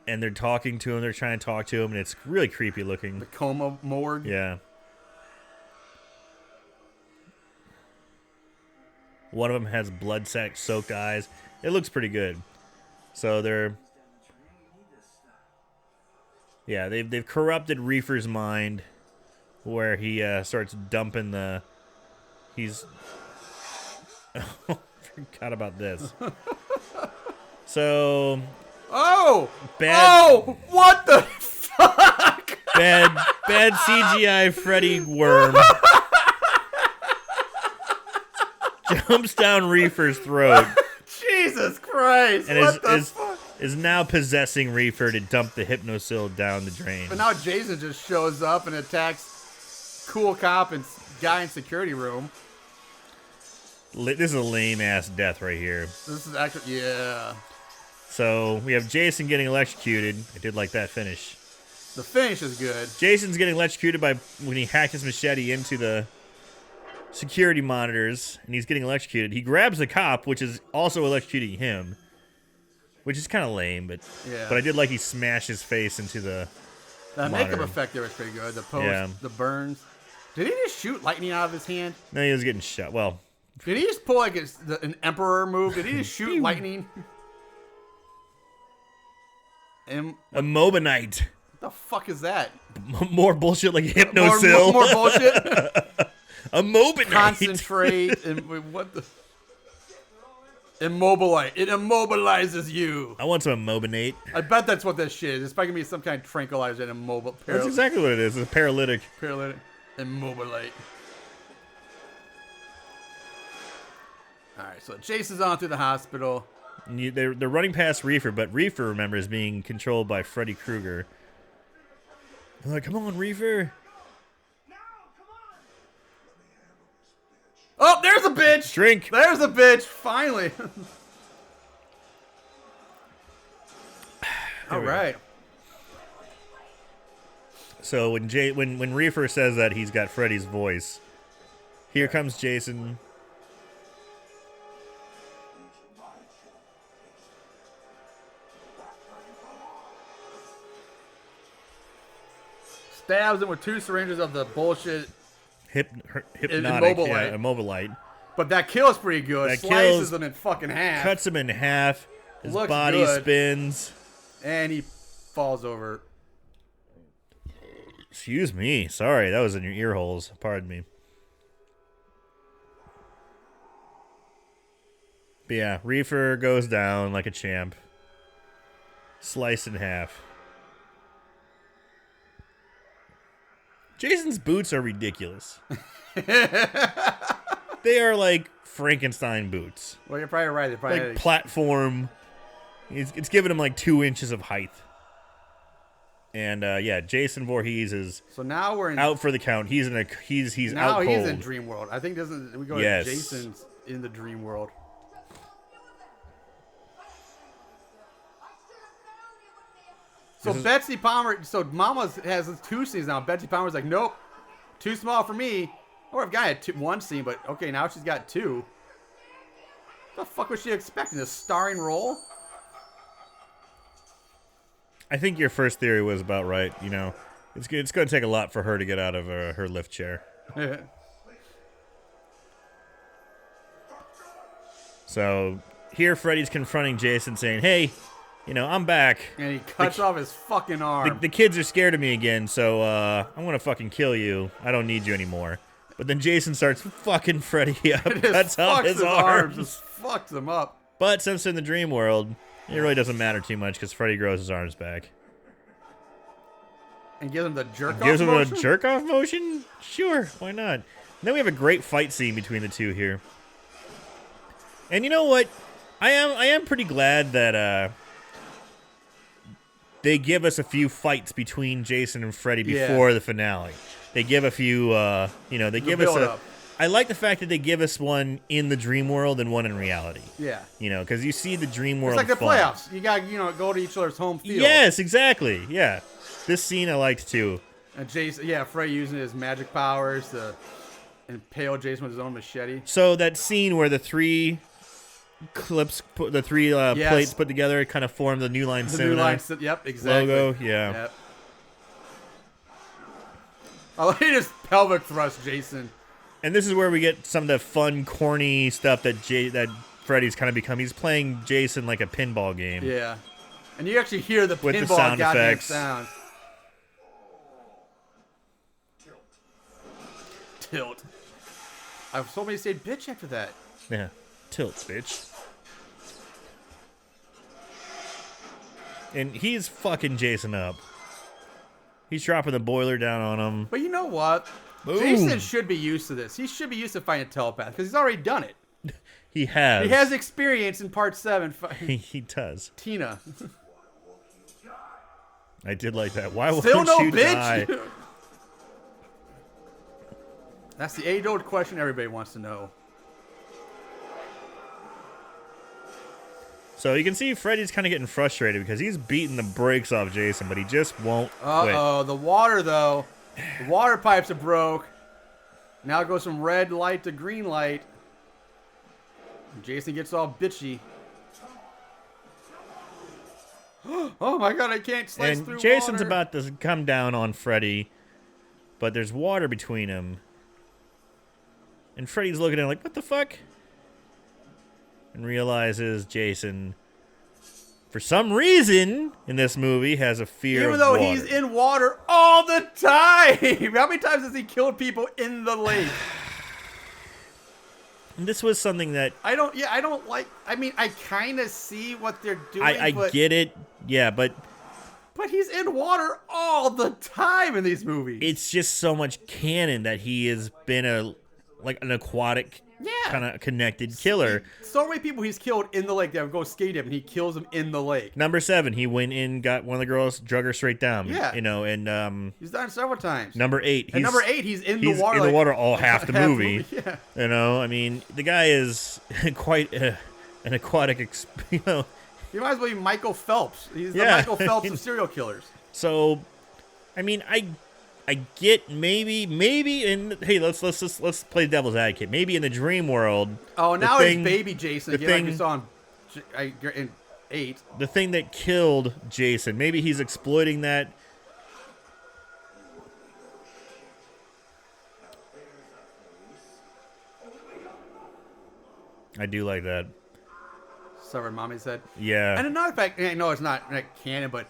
And they're talking to him. They're trying to talk to him, and it's really creepy looking. The coma morgue. Yeah. One of them has blood-soaked eyes. It looks pretty good. So they've corrupted Reefer's mind, where he starts dumping the. He's. Oh, forgot about this. So. Oh! Bad, oh! What the fuck? Bad CGI Freddy worm jumps down Reefer's throat. Jesus Christ! And what the fuck? Is now possessing Reefer to dump the hypnosil down the drain. But now Jason just shows up and attacks cool cop and guy in security room. This is a lame-ass death right here. This is actually, yeah. So we have Jason getting electrocuted. I did like that finish. The finish is good. Jason's getting electrocuted when he hacked his machete into the security monitors, and he's getting electrocuted. He grabs the cop, which is also electrocuting him, which is kind of lame, but yeah. But I did like he smashed his face into the monitor. Makeup effect there was pretty good. The post, Yeah. the burns. Did he just shoot lightning out of his hand? No, he was getting shot. Well, did he just pull like an emperor move? Did he just shoot lightning? a Mobonite. What The fuck is that? More bullshit like Hypnosil. More bullshit. A Mobinite. Concentrate and what the? Immobilite. It immobilizes you. I want some Mobinate. I bet that's what that shit is. It's probably gonna be some kind of tranquilizer and immobile. That's exactly what it is. It's a paralytic. Paralytic. Immobilite. All right, so Jason's on through the hospital. And they're running past Reefer, but Reefer, remember, is being controlled by Freddy Krueger. They're like, come on, Reefer. Oh, there's a bitch. Drink. There's a bitch. Finally. All right. So when Reefer says that he's got Freddy's voice, here comes Jason. Stabs him with 2 syringes of the bullshit. Hypnotic, Immobilite. yeah, Immobilite. But that kills pretty good. That Slices kills, him in fucking half. Cuts him in half. His Looks body good. spins. And he falls over. Excuse me. Sorry, that was in your ear holes. Pardon me. But yeah, Reefer goes down like a champ. Sliced in half. Jason's boots are ridiculous. They are like Frankenstein boots. Well, you're probably right. They probably Like platform. It's giving him like 2 inches of height. And yeah, Jason Voorhees is so now we're in, out for the count. He's in a he's now out he's cold. in Dream World. I think doesn't we go Yes. to Jason's in the Dream World. So Betsy Palmer, so Mama has 2 scenes now. Betsy Palmer's like, nope, too small for me. Or I've got 1 scene, but okay, now she's got 2. What the fuck was she expecting? A starring role? I think your first theory was about right. You know, it's going to take a lot for her to get out of her lift chair. So here, Freddy's confronting Jason, saying, "Hey, you know, I'm back. And he cuts off his fucking arm. The kids are scared of me again, so I'm gonna fucking kill you. I don't need you anymore." But then Jason starts fucking Freddy up, cuts off his arms. Just fucks him up. But since they're in the dream world, it really doesn't matter too much because Freddy grows his arms back. And gives him the jerk off Gives him motion? a jerk off motion? Sure, why not? And then we have a great fight scene between the two here. And you know what? I am pretty glad that they give us a few fights between Jason and Freddy before the finale. They give a few, they give us a... I like the fact that they give us one in the dream world and one in reality. Yeah. You know, because you see the dream world It's like the fun. playoffs. You got to, go to each other's home field. Yes, exactly. Yeah. This scene I liked too. And Jason, Freddy using his magic powers to impale Jason with his own machete. So that scene where the 3 clips, the 3 plates put together, kind of form the New Line Cinema. New Line, yep, exactly. Logo, yeah. Yep. I like his pelvic thrust, Jason. And this is where we get some of the fun, corny stuff that Freddy's kind of become. He's playing Jason like a pinball game. Yeah. And you actually hear the with pinball the sound goddamn effects. sound. Tilt. I was told me to say bitch after that. Yeah. Tilt, bitch. And he's fucking Jason up. He's dropping the boiler down on him. But you know what? Boom. Jason should be used to this. He should be used to fighting a telepath because he's already done it. He has. He has experience in part 7. He does. Tina. I did like that. Why won't Still no you bitch? die? That's the age-old question everybody wants to know. So you can see Freddy's kind of getting frustrated because he's beating the brakes off Jason, but he just won't quit. Uh-oh, the water, though. The water pipes are broke. Now it goes from red light to green light. Jason gets all bitchy. Oh my god, I can't slice through And Jason's water. about to come down on Freddy, but there's water between him. And Freddy's looking at him like, what the fuck? And realizes Jason for some reason in this movie has a fear Even of though water. he's in water all the time. How many times has he killed people in the lake? And this was something that I don't like. I mean, I kind of see what they're doing. I get it. Yeah, but he's in water all the time in these movies. it's just so much canon that he has been an aquatic kind of connected killer. So many people he's killed in the lake. They would go skate him, and he kills them in the lake. Number 7, he went in, got one of the girls, drug her straight down. Yeah. And He's done it several times. number 8, he's in the water. in the water all half the movie. Yeah. I mean, the guy is quite an aquatic. He might as well be Michael Phelps. He's the Michael Phelps of serial killers. So, I mean, I get maybe and hey, let's play devil's advocate. Maybe in the dream world. Oh, now it's baby Jason. Like you saw in 8. The thing that killed Jason. Maybe he's exploiting that. I do like that. Severed mommy's head. Yeah. And another fact, I know it's not canon, but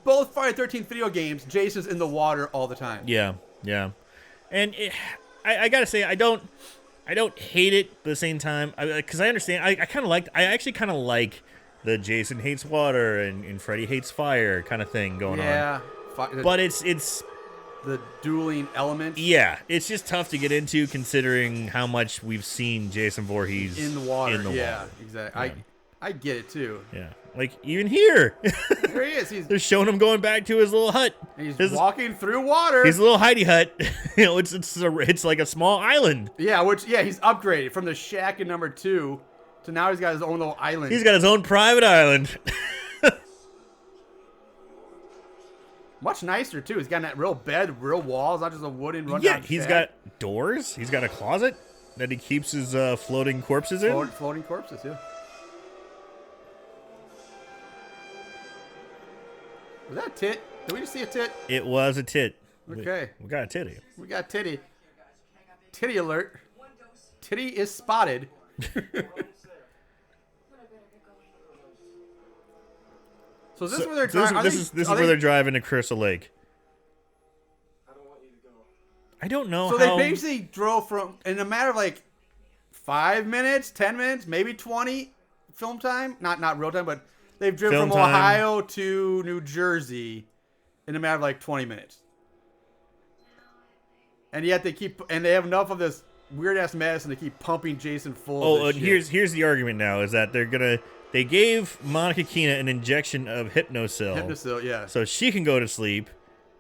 both Friday the 13th video games, Jason's in the water all the time. Yeah. And I gotta say, I don't hate it, but at the same time, because I understand, I actually kind of like the Jason hates water and Freddy hates fire kind of thing going on. Yeah. But it's the dueling elements. Yeah, it's just tough to get into considering how much we've seen Jason Voorhees in the water. Yeah, exactly. Yeah. I get it too. Yeah, like even here, there he is. They're showing him going back to his little hut. He's walking through water. His little hidey hut. It's like a small island. Yeah, he's upgraded from the shack in number 2 to now he's got his own little island. He's got his own private island. Much nicer too. He's got that real bed, real walls, not just a wooden run. Yeah, he's got doors. He's got a closet that he keeps his floating corpses in. Floating corpses, yeah. Was that a tit? Did we just see a tit? It was a tit. Okay. We got a titty. We got titty. Titty alert. Titty is spotted. So is this where they're driving? This is where they're driving to Crystal Lake. I don't want you to go. I don't know so how... they basically drove from, in a matter of like 5 minutes, 10 minutes, maybe 20 film time. Not real time, but they've driven Film from time. Ohio to New Jersey in a matter of like 20 minutes. And yet they have enough of this weird ass medicine to keep pumping Jason full of this shit. Here's the argument now is that they gave Monica Keena an injection of Hypnosil. Hypnosil, yeah. So she can go to sleep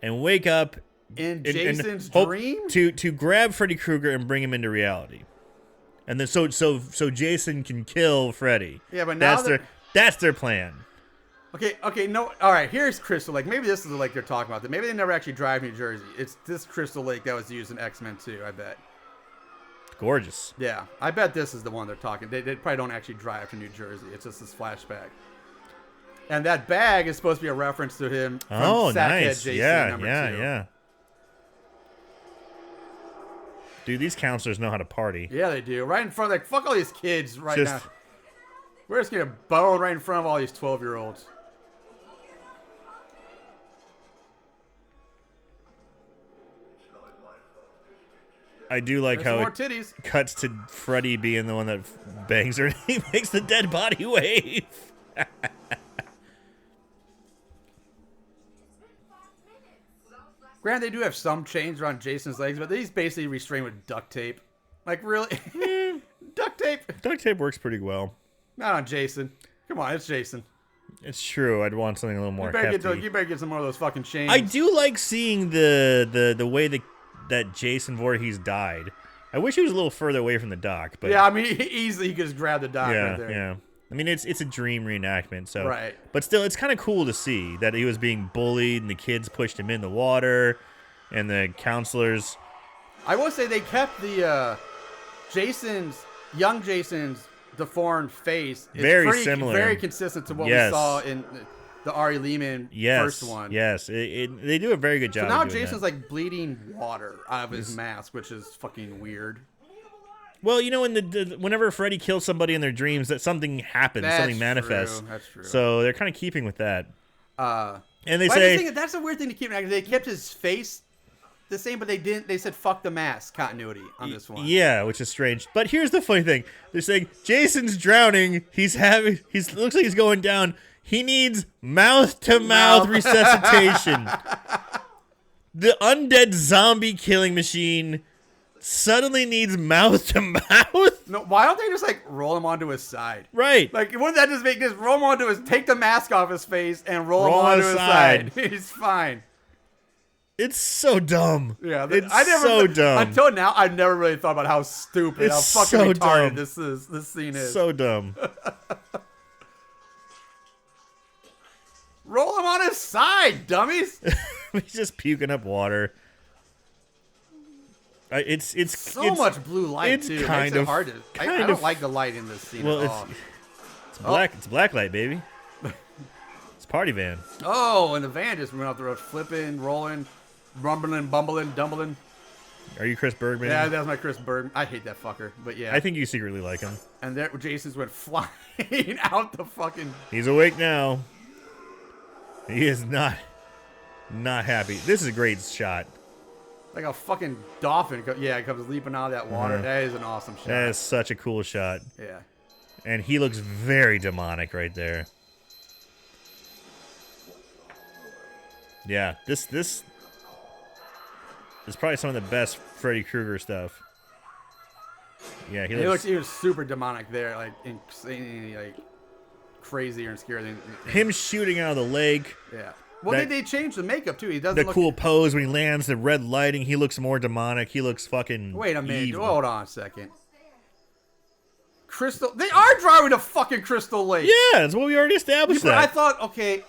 and wake up In Jason's hope dream? to grab Freddy Krueger and bring him into reality. And then so Jason can kill Freddy. Yeah, but now that's their plan. Okay, no. All right, here's Crystal Lake. Maybe this is the lake they're talking about. Maybe they never actually drive New Jersey. It's this Crystal Lake that was used in X-Men 2, I bet. Gorgeous. Yeah, I bet this is the one they're talking. They probably don't actually drive to New Jersey. It's just this flashback. And that bag is supposed to be a reference to him from Sackhead nice. Jason number 2. Yeah. Dude, these counselors know how to party. Yeah, they do. Right in front, like, fuck all these kids right now. Just- We're just going to bone right in front of all these 12-year-olds. I do like There's some how more it titties. cuts to Freddy being the one that bangs her and he makes the dead body wave. Granted, they do have some chains around Jason's legs, but he's basically restrained with duct tape. Like, really? Duct tape? Duct tape works pretty well. Not on Jason. Come on, it's Jason. It's true. I'd want something a little more You hefty. better get some more of those fucking chains. I do like seeing the way that Jason Voorhees died. I wish he was a little further away from the dock, but Yeah, I mean, easily you could just grab the dock right there. yeah. I mean, it's a dream reenactment, so Right. But still, it's kind of cool to see that he was being bullied and the kids pushed him in the water, and the counselors. I will say they kept the young Jason's deformed face. It's Very pretty, similar. Very consistent to what Yes. we saw in the Ari Lehman first one. Yes, they do a very good job. So now of doing Jason's that. like bleeding water out of his mask, which is fucking weird. Well, you know, in whenever Freddy kills somebody in their dreams, that something happens, something manifests. True. That's true. So they're kind of keeping with that. And they but say that's a weird thing to keep. They kept his face the same, but they didn't. They said "fuck the mask" continuity on this one. Yeah, which is strange. But here's the funny thing: they're saying Jason's drowning. Looks like he's going down. He needs mouth-to-mouth resuscitation. The undead zombie killing machine suddenly needs mouth-to-mouth. No, why don't they just like roll him onto his side? Right. Like, wouldn't that just roll him onto take the mask off his face and roll him onto his side? He's fine. It's so dumb. Yeah, so dumb. Until now, I've never really thought about how stupid, how fucking so retarded dumb. this scene is. So dumb. Roll him on his side, dummies. He's just puking up water. It's so much blue light it's too. Kind Makes of it hard to. I don't like the light in this scene at all. It's black. It's black light, baby. It's party van. Oh, and the van just went off the road, flipping, rolling, rumbling, bumbling, dumbling. Are you Chris Bergman? Yeah, that was my Chris Bergman. I hate that fucker, but yeah. I think you secretly like him. And there, Jason's went flying out the fucking. He's awake now. He is not happy. This is a great shot. Like a fucking dolphin. It comes leaping out of that water. That is an awesome shot. That is such a cool shot. Yeah. And he looks very demonic right there. Yeah, this is probably some of the best Freddy Krueger stuff. Yeah, he looks even super demonic there, like insanely, like crazier and scarier than him shooting out of the leg. Yeah. Well, they changed the makeup too. He doesn't look cool pose when he lands, the red lighting. He looks more demonic. He looks fucking. Wait a minute. Evil. Hold on a second. Crystal. They are driving to fucking Crystal Lake. Yeah, that's what we already established. I thought, okay.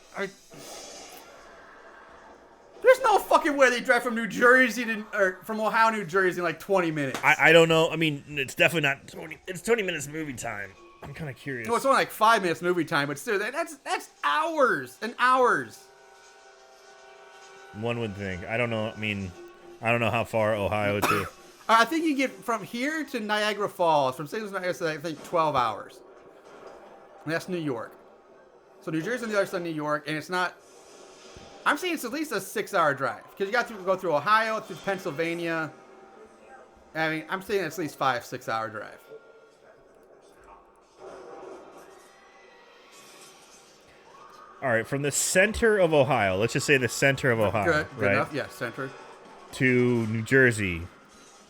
There's no fucking way they drive from New Jersey or from Ohio, New Jersey in like 20 minutes. I don't know. I mean, it's definitely not 20. It's 20 minutes movie time. I'm kind of curious. No, it's only like 5 minutes movie time, but still, that's hours and hours. One would think. I don't know. I mean, I don't know how far Ohio to. I think you get from here to Niagara Falls, from St. Louis to Niagara, so I think 12 hours. And that's New York. So New Jersey's on the other side of New York, and it's not. I'm saying it's at least a 6-hour drive because you got to go through Ohio, through Pennsylvania. I mean, I'm saying it's at least 5-6 hour drive. All right, from the center of Ohio, let's just say the center of Ohio, Good enough. Yeah, center. To New Jersey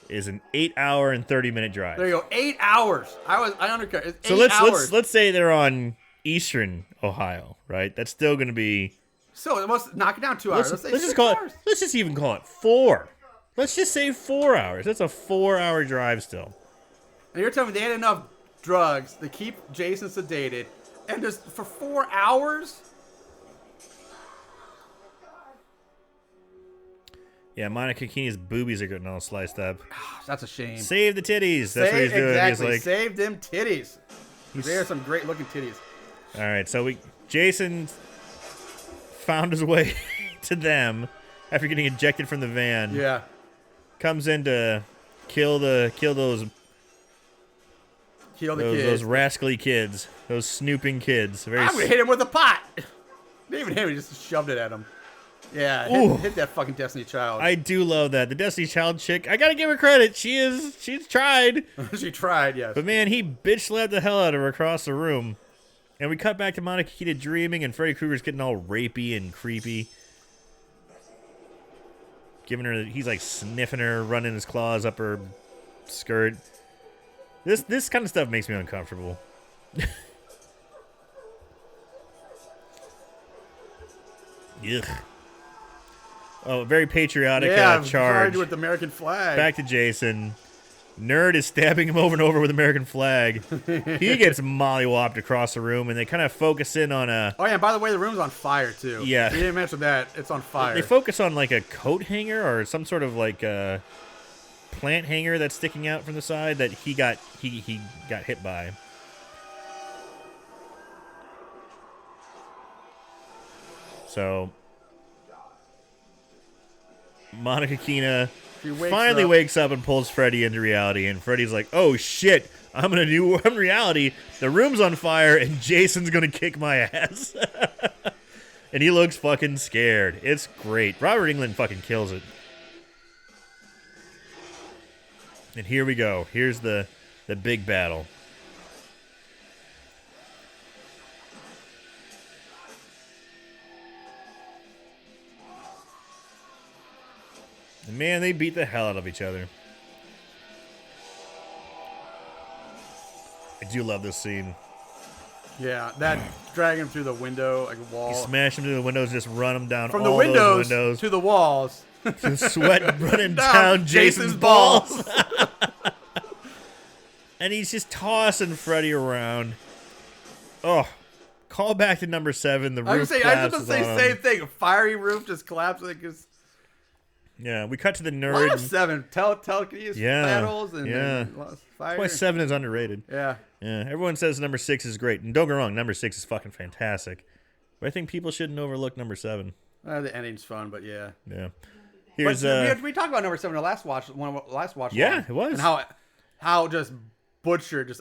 is an 8-hour and 30-minute drive. There you go, 8 hours. I undercut. It's so 8 hours. let's say they're on eastern Ohio, right? That's still going to be. So it must knock it down 2 hours. Let's just call it. Let's just even call it 4. Let's just say 4 hours. That's a 4-hour drive still. And you're telling me they had enough drugs to keep Jason sedated, and just for 4 hours. Yeah, Monica Keena's boobies are getting all sliced up. That's a shame. Save the titties. That's what he's doing. Exactly. He's like, save them titties. There's some great looking titties. All right, so Jason found his way to them after getting ejected from the van. Yeah. Comes in to kill those kids. Those rascally kids. Those snooping kids. I'm gonna hit him with a pot. Didn't even hit him, he just shoved it at him. Yeah, hit that fucking Destiny Child. I do love that. The Destiny Child chick, I gotta give her credit. She's tried. She tried, yes. But man, he bitch slapped the hell out of her across the room. And we cut back to Monica Keena dreaming, and Freddy Krueger's getting all rapey and creepy. Giving her, he's like sniffing her, running his claws up her skirt. This kind of stuff makes me uncomfortable. Ugh. Oh, very patriotic charge. Charged with the American flag. Back to Jason. Nerd is stabbing him over and over with American flag. He gets mollywopped across the room, and they kind of focus in on a... Oh, yeah, and by the way, the room's on fire, too. Yeah. You didn't mention that. It's on fire. They focus on, like, a coat hanger or some sort of, like, plant hanger that's sticking out from the side that he got hit by. So... Monica Keena finally wakes up and pulls Freddy into reality, and Freddy's like, "Oh shit, I'm in a new reality. The room's on fire, and Jason's gonna kick my ass." And he looks fucking scared. It's great. Robert Englund fucking kills it. And here we go. Here's the big battle. And man, they beat the hell out of each other. I do love this scene. Yeah, that drag him through the window, like a wall. You smash him through the windows, just run him down from all the windows, those windows to the walls. The sweat running down Jason's balls. And he's just tossing Freddy around. Oh, call back to number 7. The roof collapses I was just going to say same thing. A fiery roof just collapsing. Yeah, we cut to the nerd. Why have 7? Telekinesis battles and fire. That's why 7 is underrated. Yeah. Yeah, everyone says number 6 is great. And don't get me wrong, number 6 is fucking fantastic. But I think people shouldn't overlook number 7. The ending's fun, but yeah. Yeah. Here's we talked about number 7 in the last watch. Yeah, it was. And how just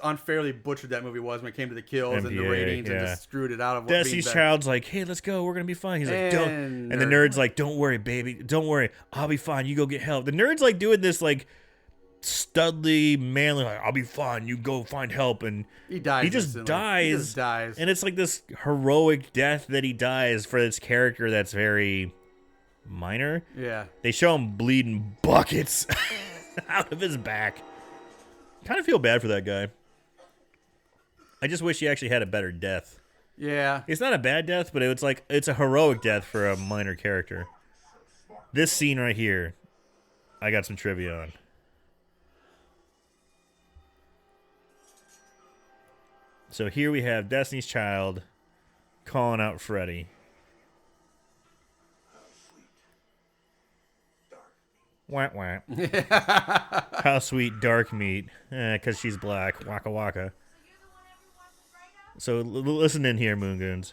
unfairly butchered that movie was when it came to the kills and the ratings and just screwed it out of what Destiny's Child's like, "Hey, let's go. We're going to be fine." He's like, "Don't." And the nerd's like, "Don't worry, baby. Don't worry. I'll be fine. You go get help." The nerd's like doing this like studly, manly, like, "I'll be fine. You go find help." And he dies. He just dies. And it's like this heroic death that he dies for this character that's very minor. Yeah. They show him bleeding buckets out of his back. Kind of feel bad for that guy. I just wish he actually had a better death. Yeah. It's not a bad death, but it's a heroic death for a minor character. This scene right here, I got some trivia on. So here we have Destiny's Child calling out Freddy. Wah, wah. How sweet dark meat. Because she's black. Waka waka. So listen in here, Moongoons.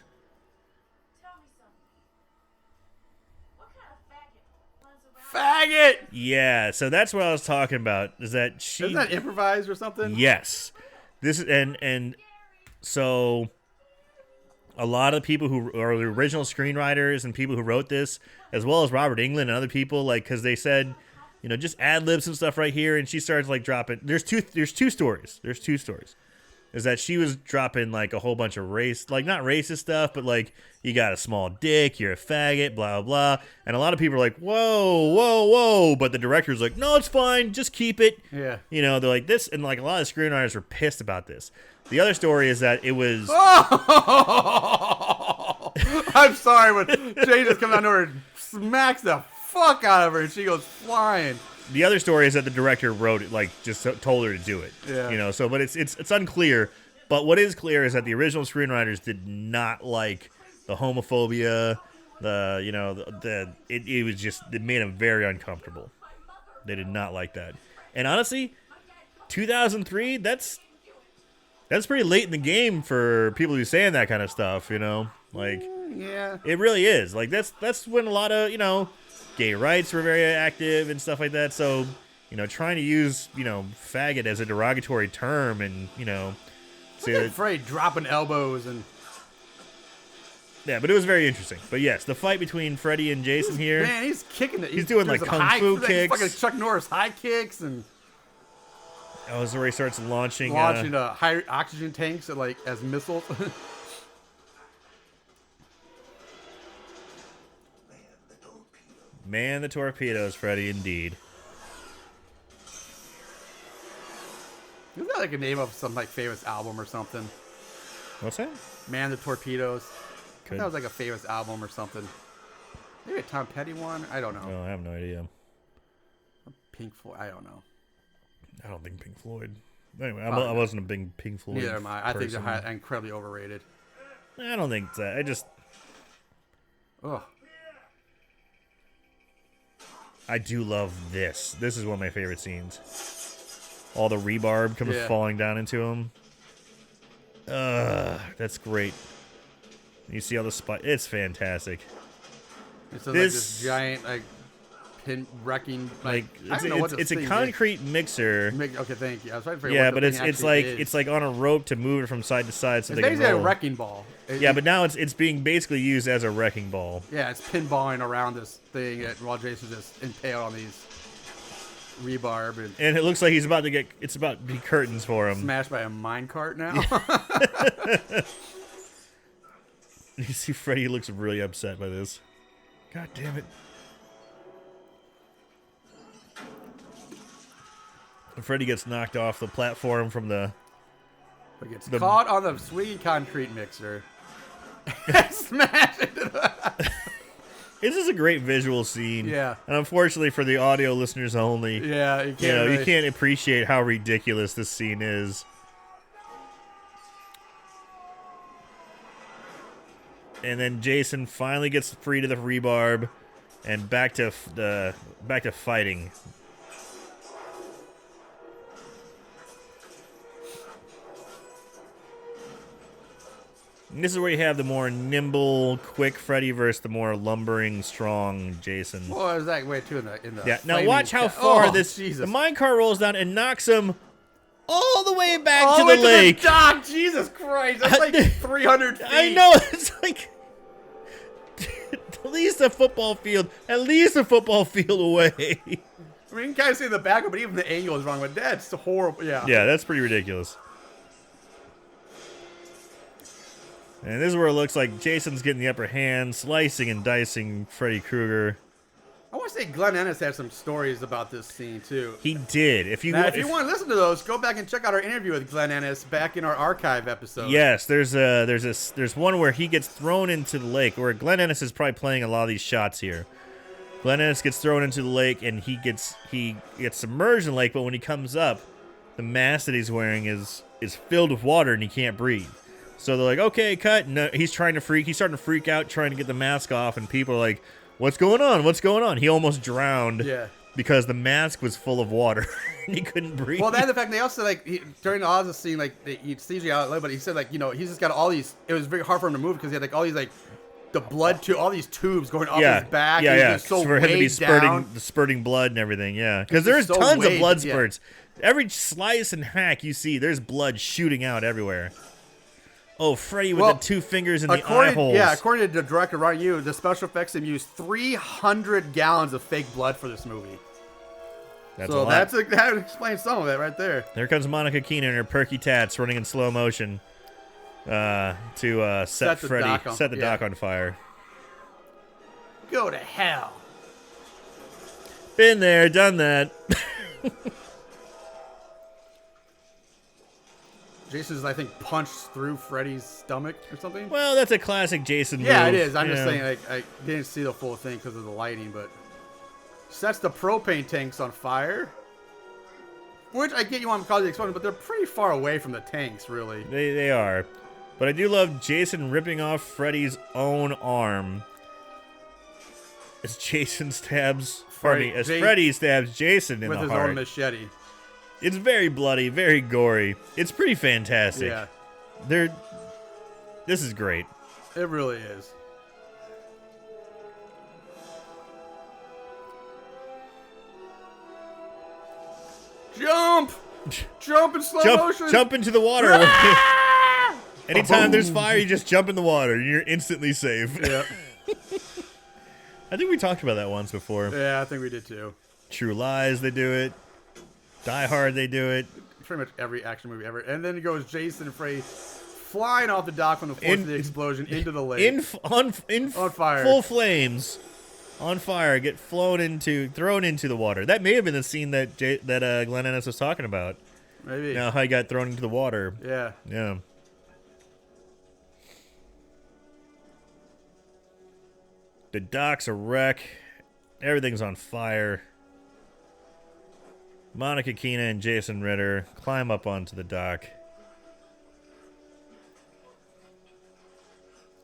Faggot! Yeah, so that's what I was talking about. Is that she... Isn't that improvised or something? Yes. This is... And so... A lot of the people who are the original screenwriters and people who wrote this, as well as Robert Englund and other people, like, because they said, you know, just ad libs and stuff right here, and she starts like dropping. There's two stories. There's two stories. Is that she was dropping like a whole bunch of not racist stuff, but like, you got a small dick, you're a faggot, blah blah blah, and a lot of people are like, whoa, whoa, whoa, but the director's like, no, it's fine, just keep it. Yeah. You know, they're like this, and like a lot of screenwriters were pissed about this. The other story is that it was... Oh! I'm sorry, but Jay just comes out over and smacks the fuck out of her, and she goes flying. The other story is that the director wrote it, like, just told her to do it. Yeah. You know, so, but it's unclear. But what is clear is that the original screenwriters did not like the homophobia, it was just, it made them very uncomfortable. They did not like that. And honestly, 2003, that's pretty late in the game for people who saying that kind of stuff, you know? Like, yeah, it really is. Like, that's when a lot of, you know, gay rights were very active and stuff like that. So, you know, trying to use, you know, faggot as a derogatory term and, you know, say that Freddy dropping elbows and... Yeah, but it was very interesting. But yes, the fight between Freddy and Jason here. Man, he's kicking it. He's doing like kung fu kicks. Fucking Chuck Norris high kicks and... Oh, so he starts launching high oxygen tanks as missiles. Man the torpedoes, Freddy, indeed. Isn't that like a name of some like famous album or something? What's that? Man the Torpedoes. Could. That was like a famous album or something. Maybe a Tom Petty one? I don't know. Oh, I have no idea. Pink Floyd? I don't know. I don't think Pink Floyd. Anyway, I wasn't a big Pink Floyd Neither am I. I think person. they're incredibly overrated. I don't think that. I just... Ugh. I do love this. This is one of my favorite scenes. All the rebarb comes falling down into him. That's great. You see all the spot. It's fantastic. It's like this giant pin wrecking. Like I don't know what this it's a thing concrete mixer. Okay, thank you. I was trying to figure Yeah, out what but the it's thing it's like actually is. it's like on a rope to move it from side to side so It's they can basically roll. a wrecking ball. Yeah, but now it's being basically used as a wrecking ball. Yeah, it's pinballing around this thing while Jason's just impaled on these rebarb And it looks like he's about to get. It's about to be curtains for him. smashed by a minecart now. You see, Freddy looks really upset by this. God damn it! Freddy gets knocked off the platform from the. But gets caught on the swinging concrete mixer. Smash into the... This is a great visual scene. Yeah. And unfortunately for the audio listeners only, Yeah, you can't. you can't appreciate how ridiculous this scene is. And then Jason finally gets free to the rebarb, and back to fighting. And this is where you have the more nimble, quick Freddy versus the more lumbering, strong Jason. Well, there's that way too in the Yeah. Now flaming watch how far the Jesus. minecart rolls down and knocks him all the way back All to the way the lake. To the dock. Jesus Christ, that's like 300 feet. I know, it's like at least a football field away. I mean, you can kind of see the back, but even the angle is wrong. But that's horrible. Yeah. Yeah, that's pretty ridiculous. And this is where it looks like Jason's getting the upper hand, slicing and dicing Freddy Krueger. I want to say Glenn Ennis had some stories about this scene too. He did. If you Now, if you want to listen to those, go back and check out our interview with Glenn Ennis back in our archive episode. Yes, there's one where he gets thrown into the lake, where Glenn Ennis is probably playing a lot of these shots here. Glenn Ennis gets thrown into the lake and he gets submerged in the lake, but when he comes up, the mask that he's wearing is filled with water and he can't breathe. So they're like, okay, cut. No, he's starting to freak out, trying to get the mask off, and people are like, what's going on? What's going on? He almost drowned. Yeah. Because the mask was full of water and he couldn't breathe. Well, that's the fact. They also during all the scene, he sees you out low, but he said he's just got all these. It was very hard for him to move because he had all these the blood all these tubes going up his back. Yeah, and yeah. He's just so for him to be weighed spurting blood and everything. Yeah, because He's there's just so tons of weighed, blood yeah. spurts. Every slice and hack you see, there's blood shooting out everywhere. Oh, Freddy with the two fingers in the eye holes. Yeah, according to the director Ron Yu, the special effects team used 300 gallons of fake blood for this movie. That's so a lot. that explains some of it right there. There comes Monica Keena and her perky tats running in slow motion to set the dock on fire. Go to hell. Been there, done that. Jason's, I think, punched through Freddy's stomach or something. Well, that's a classic Jason move. Yeah, it is. I'm just saying, I didn't see the full thing because of the lighting, but sets the propane tanks on fire. Which I get you want to cause the explosion, but they're pretty far away from the tanks, really. They are. But I do love Jason ripping off Freddy's own arm as Jason stabs, Freddy stabs Jason in with the his heart. own machete. It's very bloody, very gory. It's pretty fantastic. Yeah. This is great. It really is. Jump! Jump in slow motion! Jump into the water. Ah! Anytime there's fire, you just jump in the water and you're instantly safe. Yeah. I think we talked about that once before. Yeah, I think we did too. True Lies, they do it. Die Hard, they do it. Pretty much every action movie ever. And then it goes Jason and Freddy flying off the dock from the force of the explosion into the lake. On fire. Full flames. On fire, get thrown into the water. That may have been the scene that Glenn Ennis was talking about. Maybe. How he got thrown into the water. Yeah. Yeah. The dock's a wreck. Everything's on fire. Monica Keena and Jason Ritter climb up onto the dock.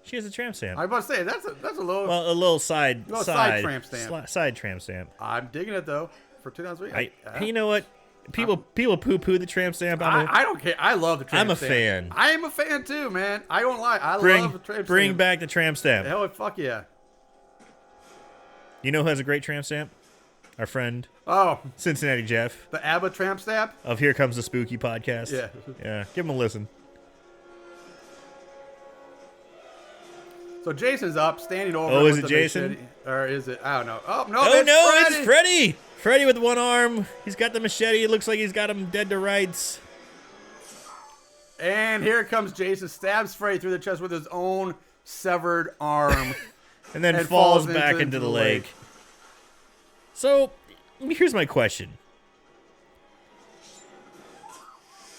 She has a tramp stamp. I was about to say that's a little. Well, a little side tramp stamp. Side tramp stamp. I'm digging it though for 2003. You know what? People poo-poo the tramp stamp. I don't care. I love the tramp stamp. I'm a fan. I am a fan too, man. I don't lie. I love the tramp stamp. Bring back the tramp stamp. Hell, fuck yeah. You know who has a great tramp stamp? our friend Oh, Cincinnati Jeff the ABBA tramp stamp? of Here Comes the Spooky podcast. Yeah. Yeah, give him a listen. So Jason's up, standing over. Oh, him is with it the Jason? machete. Or is it? I don't know. Oh, no, Oh, it's no, Freddy. it's Freddy! Freddy with one arm. He's got the machete. It looks like he's got him dead to rights. And here comes Jason, stabs Freddy through the chest with his own severed arm. And then And falls falls back into into the the lake. lake. So, here's my question.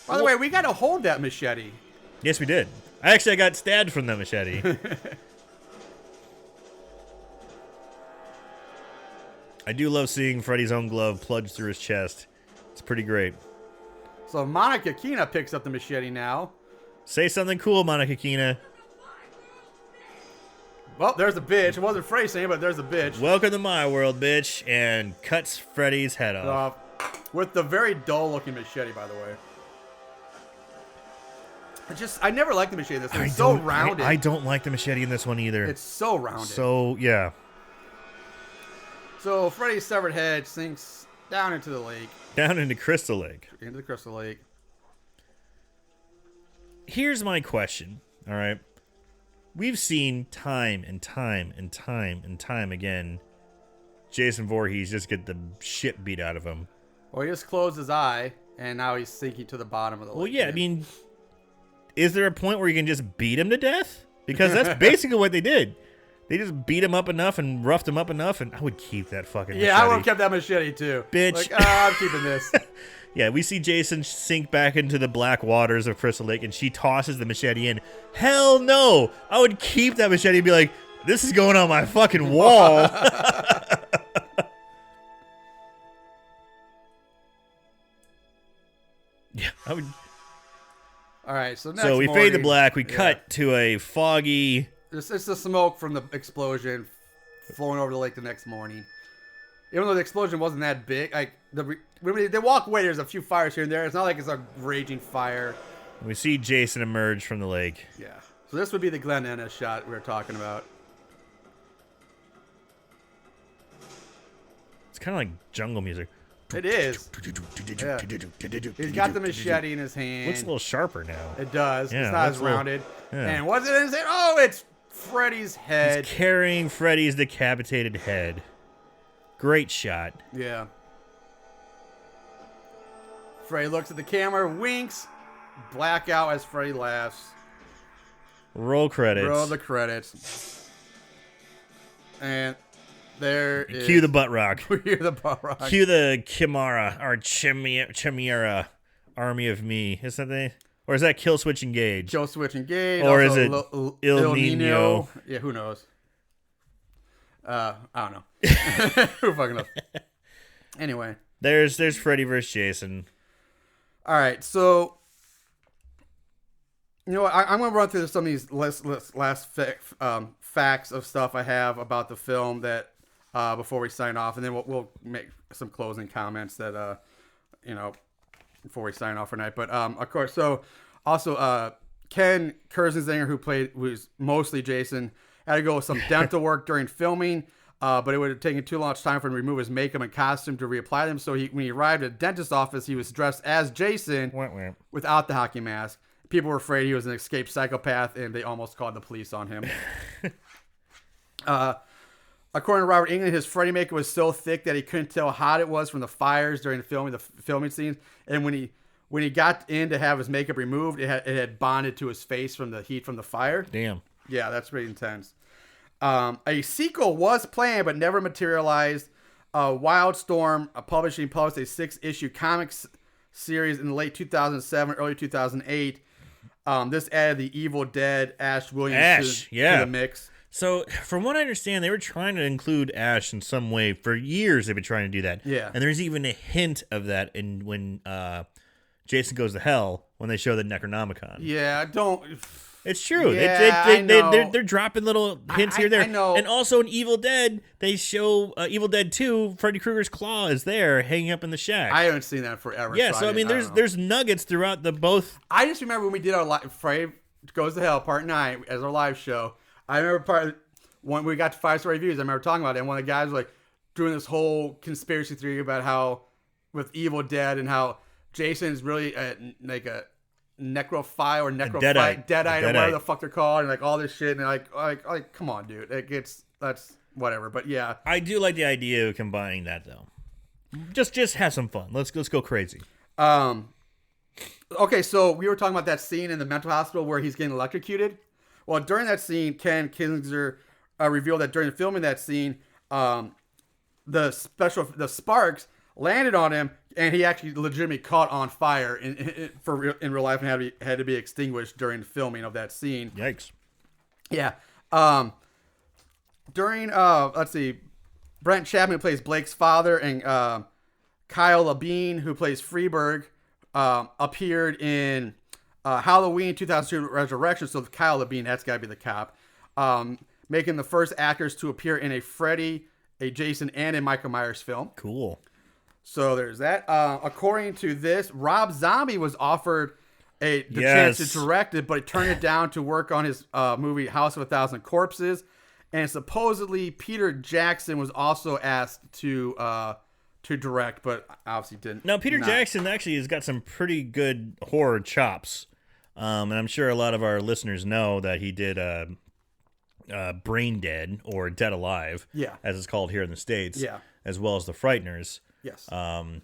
By the way, we got to hold that machete. Yes, we did. I got stabbed from the machete. I do love seeing Freddy's own glove plunge through his chest. It's pretty great. So Monica Keena picks up the machete now. Say something cool, Monica Keena. Well, there's a bitch. It wasn't Freddy saying, but there's a bitch. Welcome to my world, bitch. And cuts Freddy's head off. With the very dull-looking machete, by the way. I never liked the machete in this one. It's so rounded. I don't like the machete in this one either. It's so rounded. So, yeah. So Freddy's severed head sinks down into the lake. Down into Crystal Lake. Into the Crystal Lake. Here's my question, all right? We've seen time and time and time and time again Jason Voorhees just get the shit beat out of him. Well, he just closed his eye, and now he's sinking to the bottom of the lake. Well, yeah, I mean, is there a point where you can just beat him to death? Because that's basically what they did. They just beat him up enough and roughed him up enough, and I would keep that fucking machete. Yeah, I would have kept that machete, too. Bitch. Like, I'm keeping this. Yeah, we see Jason sink back into the black waters of Crystal Lake, and she tosses the machete in. Hell no! I would keep that machete and be like, this is going on my fucking wall. Yeah, I would. All right, so next So we morning, fade to black. We cut to a foggy. It's the smoke from the explosion flowing over the lake the next morning. Even though the explosion wasn't that big, like when they walk away, there's a few fires here and there. It's not like it's a raging fire. We see Jason emerge from the lake. Yeah. So this would be the Glen Ennis shot we were talking about. It's kind of like jungle music. It is. Yeah. He's got the machete in his hand. Looks a little sharper now. It does. Yeah, it's not looks as a little- rounded. yeah. And what's it in his hand? Oh, it's Freddy's head. He's carrying Freddy's decapitated head. Great shot. Yeah. Freddy looks at the camera, winks, blackout as Freddy laughs. Roll credits. Roll the credits. And there is... Cue the butt rock. We hear the butt rock. Cue the Chimera or Chimera Army of Me. Is that the... Or is that Kill Switch Engage? Kill Switch Engage. Or also is it Il Nino? Yeah, who knows? I don't know. Who fucking knows? Anyway. There's Freddy vs. Jason. All right, so... You know what? I'm going to run through some of these last facts of stuff I have about the film that before we sign off, and then we'll make some closing comments that before we sign off for night. But of course, so also Ken Kersenzinger, who was mostly Jason, had to go with some dental work during filming, but it would have taken too much time for him to remove his makeup and costume to reapply them. So when he arrived at the dentist's office, he was dressed as Jason without the hockey mask. People were afraid he was an escaped psychopath, and they almost called the police on him. According to Robert Englund, his Freddy makeup was so thick that he couldn't tell how hot it was from the fires during the filming scenes. And when he got in to have his makeup removed, it had bonded to his face from the heat from the fire. Damn. Yeah, that's pretty intense. A sequel was planned but never materialized. Wildstorm Publishing published a 6-issue comics series in the late 2007, early 2008. This added the Evil Dead Ash Williams to the mix. So, from what I understand, they were trying to include Ash in some way. For years, they've been trying to do that. Yeah. And there's even a hint of that in when Jason Goes to Hell, when they show the Necronomicon. Yeah, don't... It's true. Yeah, They're dropping little hints here and there. I know. And also in Evil Dead, they show Evil Dead 2, Freddy Krueger's claw is there hanging up in the shack. I haven't seen that forever. Yeah, so I mean, there's nuggets throughout the both. I just remember when we did our Freddy Goes to Hell Part 9 as our live show. I remember when we got to 5-star reviews, I remember talking about it, and one of the guys was like, doing this whole conspiracy theory about how with Evil Dead and how Jason is really like a necrophile or necrophyte, deadite, or whatever the fuck they're called, and like all this shit, and like come on, dude, that's whatever. But yeah, I do like the idea of combining that though. Just have some fun. Let's go crazy. Okay, so we were talking about that scene in the mental hospital where he's getting electrocuted. Well, during that scene, Ken Kinzinger revealed that during filming that scene, the sparks landed on him, and he actually legitimately caught on fire in real life and had to be extinguished during the filming of that scene. Yikes. Yeah. During let's see, Brent Chapman, who plays Blake's father, and Kyle Labine, who plays Freeberg, appeared in Halloween 2002 Resurrection. So Kyle Labine, that's got to be the cop, making the first actors to appear in a Freddy, a Jason, and a Michael Myers film. Cool. So there's that. According to this, Rob Zombie was offered the chance to direct it, but he turned it down to work on his movie House of a Thousand Corpses. And supposedly Peter Jackson was also asked to direct, but obviously didn't. Now, Peter Jackson actually has got some pretty good horror chops. And I'm sure a lot of our listeners know that he did Brain Dead, or Dead Alive, as it's called here in the States, as well as The Frighteners. Yes.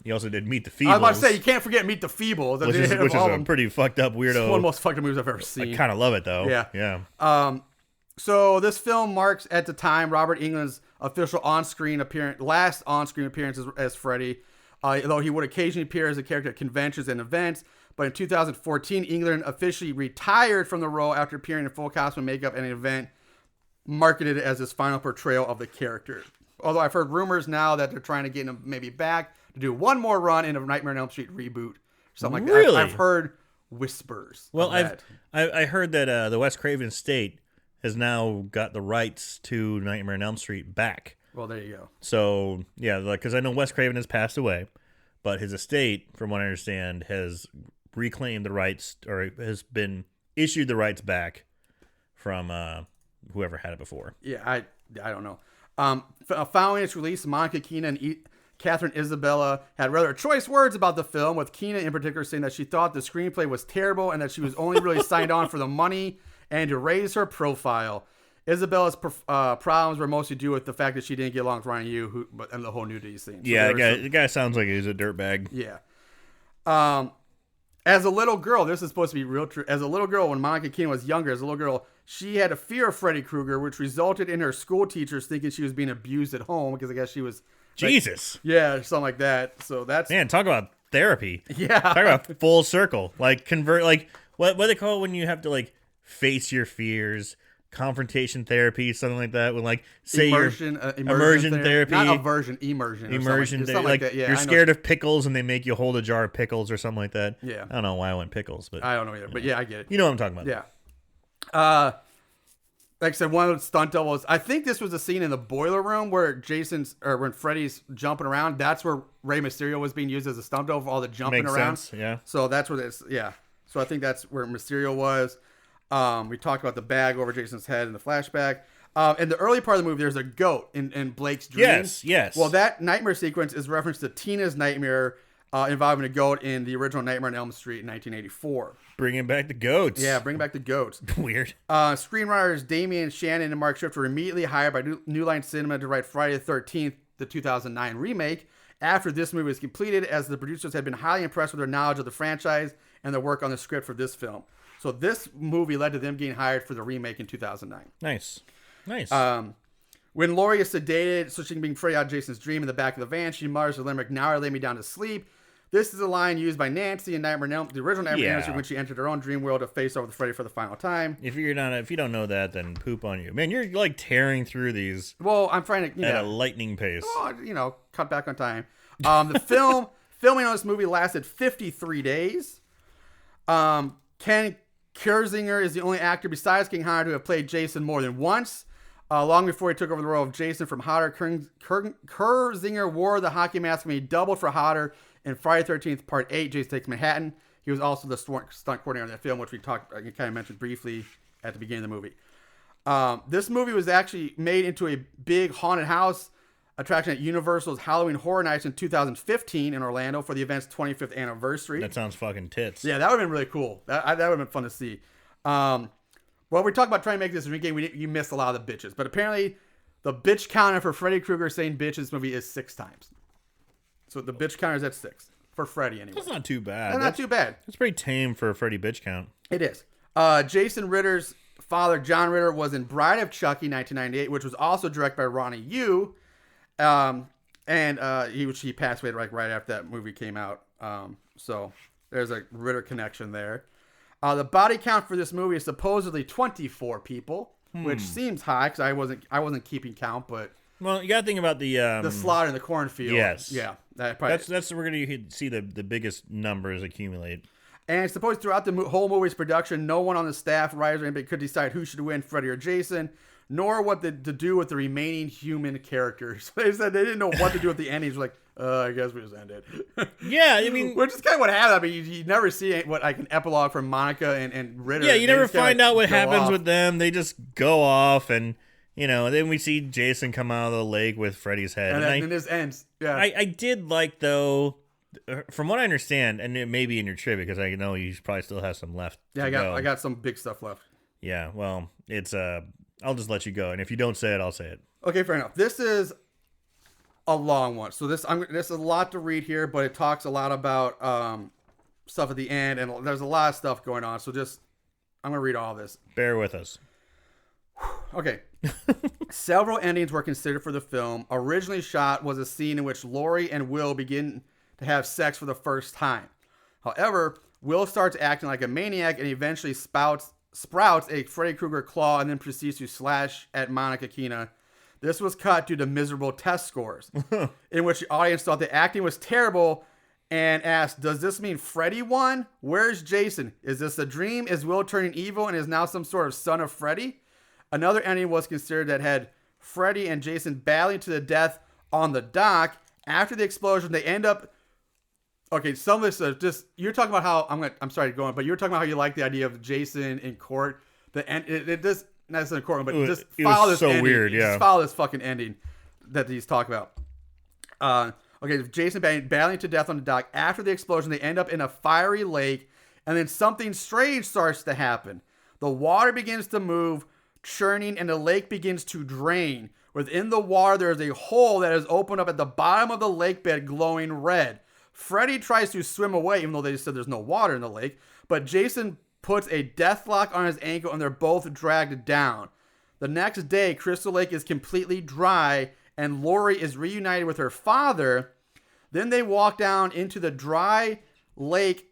He also did Meet the Feebles. I was about to say, you can't forget Meet the Feebles. Which is a pretty fucked up weirdo. It's one of the most fucked up movies I've ever seen. I kind of love it, though. Yeah. So this film marks, at the time, Robert Englund's official last on-screen appearance as Freddy, though he would occasionally appear as a character at conventions and events. But in 2014, Englund officially retired from the role after appearing in full costume and makeup at an event marketed as his final portrayal of the character. Although I've heard rumors now that they're trying to get him maybe back to do one more run in a Nightmare on Elm Street reboot, something like that. I've heard whispers. Well, I heard that the Wes Craven estate has now got the rights to Nightmare on Elm Street back. Well, there you go. So yeah, because I know Wes Craven has passed away, but his estate, from what I understand, has reclaimed the rights, or has been issued the rights back from whoever had it before. Yeah, I don't know. Following its release, Monica Keena and Catherine Isabella had rather choice words about the film, with Keena in particular saying that she thought the screenplay was terrible and that she was only really signed on for the money and to raise her profile. Isabella's problems were mostly due with the fact that she didn't get along with Ryan Yu and the whole nudity scene. So yeah, the guy sounds like he's a dirtbag. Yeah. As a little girl, this is supposed to be real true. As a little girl, when Monica Keena was younger, as a little girl, she had a fear of Freddy Krueger, which resulted in her school teachers thinking she was being abused at home, because I guess she was... Jesus. Yeah, something like that. So that's... Man, talk about therapy. Yeah. Talk about full circle. Like, convert... Like, what do they call it when you have to, like, face your fears? Confrontation therapy, something like that. When, like, say immersion therapy. Not aversion, immersion. Immersion therapy. Like that. Yeah, you're scared of pickles and they make you hold a jar of pickles or something like that. Yeah. I don't know why I went pickles, but... I don't know either, but yeah, I get it. You know what I'm talking about. Yeah. Like I said, one of the stunt doubles, I think this was a scene in the boiler room where when Freddy's jumping around. That's where Rey Mysterio was being used as a stunt double for all the jumping Makes around. Sense, yeah. So that's where this, yeah. So I think that's where Mysterio was. We talked about the bag over Jason's head in the flashback. In the early part of the movie, there's a goat in Blake's dream. Yes. Well, that nightmare sequence is reference to Tina's nightmare involving a goat in the original Nightmare on Elm Street in 1984. Bringing back the goats. Yeah, bring back the goats. Weird. Screenwriters Damian Shannon and Mark Schiff were immediately hired by New Line Cinema to write Friday the 13th, the 2009 remake, after this movie was completed, as the producers had been highly impressed with their knowledge of the franchise and their work on the script for this film. So this movie led to them getting hired for the remake in 2009. Nice. When Laurie is sedated so she can bring Freddy out of Jason's dream in the back of the van, she mutters the limerick, "Now lay me down to sleep." This is a line used by Nancy in the original Nightmare on Elm Street when she entered her own dream world to face off with Freddy for the final time. If you don't know that, then poop on you, man. You're like tearing through these. Well, I'm trying to at a lightning pace. Well, cut back on time. The filming on this movie lasted 53 days. Ken Kersinger is the only actor besides King Hodder to have played Jason more than once. Long before he took over the role of Jason from Hodder, Kersinger wore the hockey mask when he doubled for Hodder in Friday the 13th, Part 8, Jason Takes Manhattan. He was also the stunt coordinator on that film, which you kind of mentioned briefly at the beginning of the movie. This movie was actually made into a big haunted house attraction at Universal's Halloween Horror Nights in 2015 in Orlando for the event's 25th anniversary. That sounds fucking tits. Yeah, that would have been really cool. That would have been fun to see. Well, we talked about trying to make this a dream game. You missed a lot of the bitches. But apparently, the bitch counter for Freddy Krueger saying bitch in this movie is 6 times. So the bitch counter is at 6. For Freddy, anyway. That's not too bad. That's not too bad. That's pretty tame for a Freddy bitch count. It is. Jason Ritter's father, John Ritter, was in Bride of Chucky 1998, which was also directed by Ronnie Yu. He passed away right after that movie came out. So there's a Ritter connection there. The body count for this movie is supposedly 24 people, which seems high because I wasn't keeping count, but well, you gotta think about the slaughter in the cornfield. Yes, yeah, that's we're gonna see the biggest numbers accumulate. And suppose throughout the whole movie's production, no one on the staff, writers, or anybody could decide who should win, Freddy or Jason, nor what to do with the remaining human characters. They said they didn't know what to do with the endings. Like, I guess we just ended. Yeah, I mean, which is kind of what happened. I mean, you never see an epilogue from Monica and Ritter. Yeah, you never find out what happens off. with them. They just go off, and then we see Jason come out of the lake with Freddy's head, and this ends. Yeah, I did like though. From what I understand, and it may be in your trivia because I know you probably still have some left. Yeah, I got some big stuff left. Yeah, well, it's I'll just let you go, and if you don't say it, I'll say it. Okay, fair enough. This is a long one, so this is a lot to read here, but it talks a lot about stuff at the end, and there's a lot of stuff going on. So I'm gonna read all this. Bear with us. Okay. Several endings were considered for the film. Originally shot was a scene in which Laurie and Will begin to have sex for the first time. However, Will starts acting like a maniac and eventually sprouts a Freddy Krueger claw and then proceeds to slash at Monica Keena. This was cut due to miserable test scores, in which the audience thought the acting was terrible and asked, does this mean Freddy won? Where's Jason? Is this a dream? Is Will turning evil and is now some sort of son of Freddy? Another ending was considered that had Freddy and Jason battling to the death on the dock. After the explosion, they end up... Okay, some of this you're talking about how I'm sorry to go on, but you're talking about how you like the idea of Jason in court. The end, not in court, but just follow this. So ending. Weird, yeah. Just follow this fucking ending that he's talking about. Okay, Jason battling to death on the dock. After the explosion, they end up in a fiery lake, and then something strange starts to happen. The water begins to move, churning, and the lake begins to drain. Within the water, there is a hole that is opened up at the bottom of the lake bed, glowing red. Freddy tries to swim away, even though they said there's no water in the lake. But Jason puts a death lock on his ankle, and they're both dragged down. The next day, Crystal Lake is completely dry, and Laurie is reunited with her father. Then they walk down into the dry lake.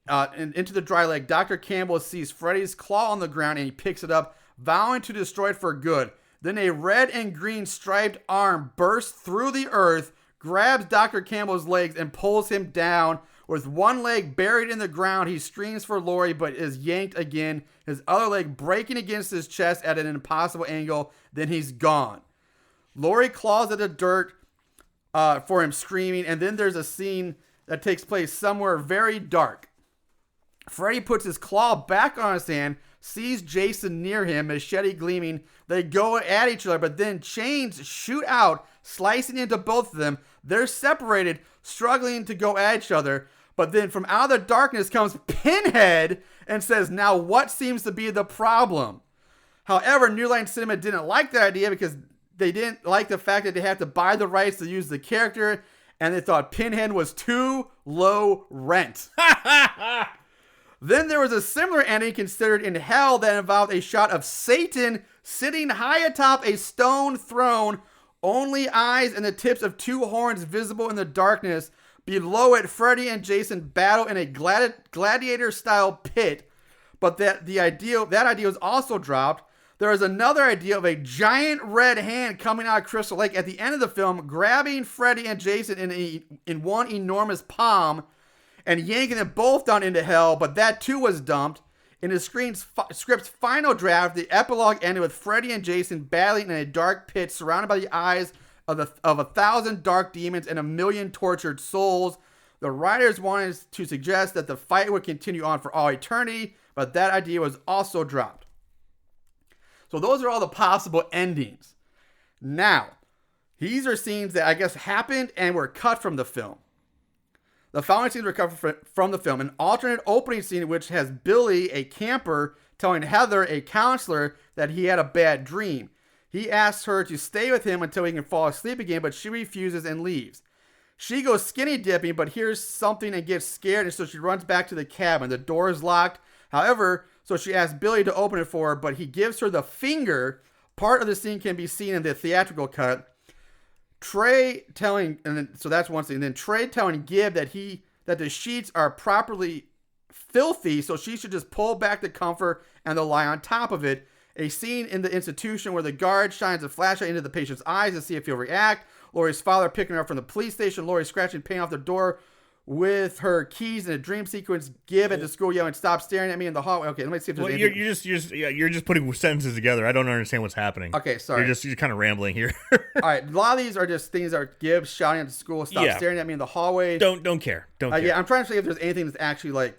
Dr. Campbell sees Freddy's claw on the ground, and he picks it up, vowing to destroy it for good. Then a red and green striped arm bursts through the earth, grabs Dr. Campbell's legs and pulls him down. With one leg buried in the ground, he screams for Laurie, but is yanked again, his other leg breaking against his chest at an impossible angle. Then he's gone. Laurie claws at the dirt for him screaming, and then there's a scene that takes place somewhere very dark. Freddy puts his claw back on his hand, sees Jason near him, machete gleaming. They go at each other, but then chains shoot out, slicing into both of them. They're separated, struggling to go at each other. But then from out of the darkness comes Pinhead and says, now what seems to be the problem? However, New Line Cinema didn't like that idea because they didn't like the fact that they had to buy the rights to use the character, and they thought Pinhead was too low rent. Then there was a similar ending considered in Hell that involved a shot of Satan sitting high atop a stone throne, only eyes and the tips of 2 horns visible in the darkness. Below it, Freddy and Jason battle in a gladiator-style pit, but that idea was also dropped. There is another idea of a giant red hand coming out of Crystal Lake at the end of the film, grabbing Freddy and Jason in one enormous palm and yanking them both down into hell, but that too was dumped. In the script's final draft, the epilogue ended with Freddy and Jason battling in a dark pit surrounded by the eyes of 1,000 dark demons and 1,000,000 tortured souls. The writers wanted to suggest that the fight would continue on for all eternity, but that idea was also dropped. So those are all the possible endings. Now, These are scenes that I guess happened and were cut from the film. The following scenes were cut from the film. An alternate opening scene which has Billy, a camper, telling Heather, a counselor, that he had a bad dream. He asks her to stay with him until he can fall asleep again, but she refuses and leaves. She goes skinny dipping, but hears something and gets scared, and so she runs back to the cabin. The door is locked. However, so she asks Billy to open it for her, but he gives her the finger. Part of the scene can be seen in the theatrical cut. Trey telling, and then, so that's one scene. And then Trey telling Gibb that the sheets are properly filthy, so she should just pull back the comfort and they'll lie on top of it. A scene in the institution where the guard shines a flashlight into the patient's eyes to see if he'll react. Lori's father picking her up from the police station. Lori scratching paint off the door with her keys in a dream sequence. Gibb at the school yelling, "Stop staring at me" in the hallway. Okay, let me see if there's anything. You're just putting sentences together. I don't understand what's happening. Okay, sorry. You're kind of rambling here. All right, a lot of these are just things that are Gibb shouting at the school, "Stop staring at me" in the hallway. Don't care. Don't care. Yeah, I'm trying to see if there's anything that's actually like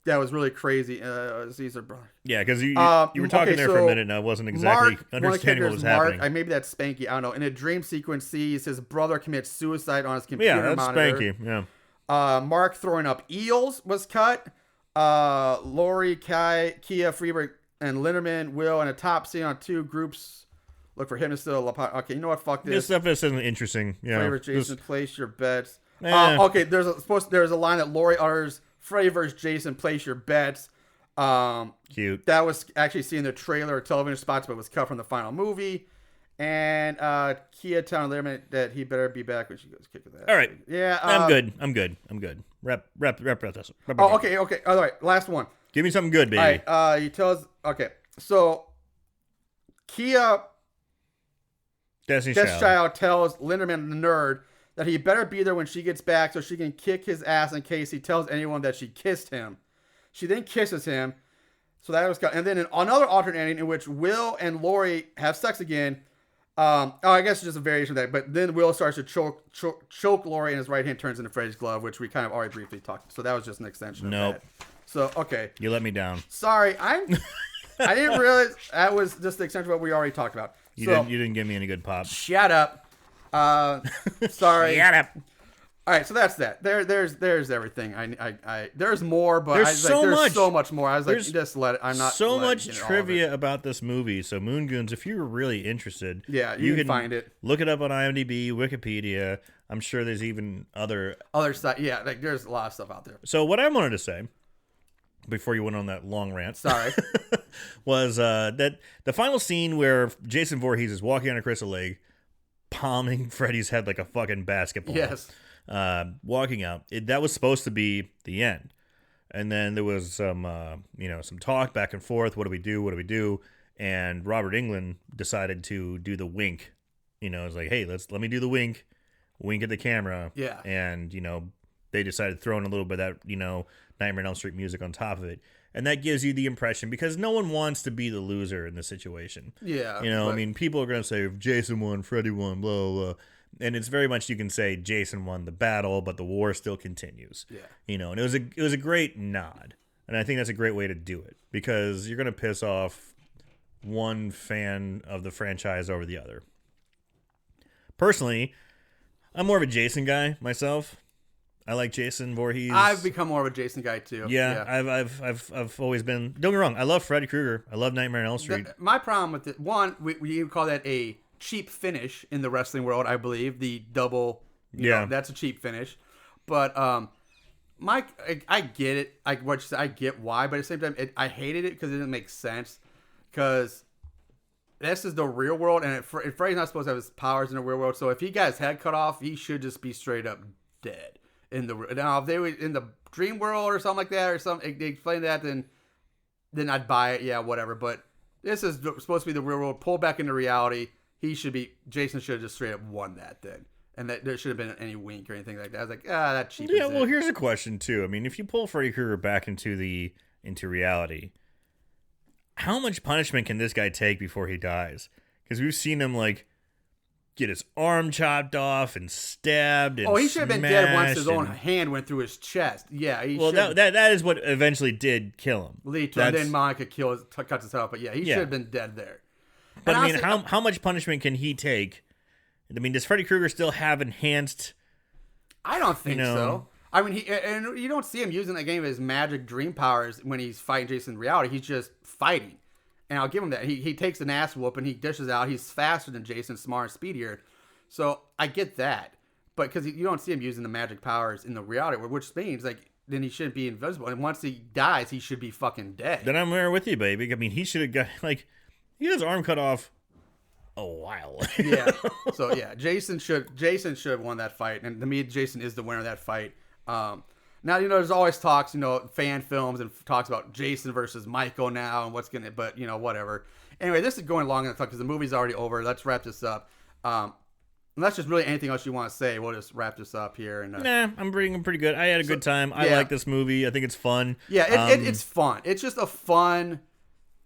that was really crazy. These are yeah, because you were talking there for a minute and I wasn't exactly understanding what was happening. Maybe that's Spanky. I don't know. In a dream sequence, sees his brother commit suicide on his computer monitor. Yeah, that's Spanky. Yeah. Mark throwing up eels was cut. Lori, Kia, Freeberg, and Linderman will in a top scene on two groups. Look for him to still. Okay, you know what? Fuck this. This stuff isn't interesting. Yeah. Favorite Jason, place your bets. Okay, there's a line that Lori utters. Freddy vs. Jason, place your bets. Cute. That was actually seen in the trailer or television spots, but was cut from the final movie. And Kia telling Learman that he better be back when she goes kick his ass. All right. Yeah. I'm good. Rep this. Oh, okay. All right. Last one. Give me something good, baby. All right. He tells. Okay. So Kia, Destiny's Child tells Linderman the nerd that he better be there when she gets back so she can kick his ass in case he tells anyone that she kissed him. She then kisses him. So that was cut. And then in another alternate ending in which Will and Lori have sex again. I guess it's just a variation of that. But then Will starts to choke Lori and his right hand turns into Freddy's glove, which we kind of already briefly talked. So that was just an extension of that. So, okay. You let me down. Sorry. I didn't realize that was just the extension of what we already talked about. You didn't give me any good pop. Shut up. Sorry. Shut up. All right, so that's that. There's everything. I there's more, but there's so much more. I was like, just let it. I'm not so much trivia about this movie. So Moon Goons, if you're really interested, you can find it. Look it up on IMDb, Wikipedia. I'm sure there's even other stuff. Yeah, like there's a lot of stuff out there. So what I wanted to say before you went on that long rant, sorry, was that the final scene where Jason Voorhees is walking on a crystal lake, palming Freddy's head like a fucking basketball. Yes. Walking out. That was supposed to be the end. And then there was some talk back and forth. What do we do? And Robert Englund decided to do the wink. It's like, hey, let me do the wink at the camera. Yeah. And, they decided to throw in a little bit of that, Nightmare on Elm Street music on top of it. And that gives you the impression, because no one wants to be the loser in this situation. Yeah. People are going to say, if Jason won, Freddy won, blah, blah, blah. And it's very much, you can say Jason won the battle, but the war still continues. Yeah. And it was a great nod. And I think that's a great way to do it, because you're going to piss off one fan of the franchise over the other. Personally, I'm more of a Jason guy myself. I like Jason Voorhees. I've become more of a Jason guy too. Yeah. I've always been. Don't get me wrong. I love Freddy Krueger. I love Nightmare on Elm Street. My problem with it, one, we call that a cheap finish in the wrestling world. I believe the double. That's a cheap finish. But Mike, I get it. I get why, but at the same time, I hated it because it didn't make sense. Because this is the real world, and Freddy's not supposed to have his powers in the real world. So if he got his head cut off, he should just be straight up dead. Now if they were in the dream world or something like that, or something they explain that, then I'd buy it. Yeah, whatever. But this is supposed to be the real world. Pull back into reality. Jason should have just straight up won that then. And that there should have been any wink or anything like that. I was like, that cheap. Yeah, well, here's a question too. I mean, if you pull Freddy Krueger back into reality, how much punishment can this guy take before he dies? Because we've seen him get his arm chopped off and stabbed and he should have been dead once his own hand went through his chest. Yeah, that is what eventually did kill him. And then Monica cuts his head off. But yeah, he should have been dead there. But I mean, how much punishment can he take I mean, does Freddy Krueger still have enhanced? I don't think You know. so. I mean, and you don't see him using that game of his magic dream powers when he's fighting Jason in reality. He's just fighting. And I'll give him that. He takes an ass whoop and he dishes out. He's faster than Jason, smarter, speedier. So I get that. But because you don't see him using the magic powers in the reality, which means like then he shouldn't be invisible. And once he dies, he should be fucking dead. Then I'm there with you, baby. I mean, he should have got he got his arm cut off a while. Yeah. So yeah, Jason should have won that fight, and to me, Jason is the winner of that fight. Now there's always talks, fan films and talks about Jason versus Michael now and but whatever. Anyway, this is going long enough because the movie's already over. Let's wrap this up. Unless there's really anything else you want to say, we'll just wrap this up here. And Nah, I'm pretty good. I had a good time. I like this movie. I think it's fun. Yeah, it's fun. It's just a fun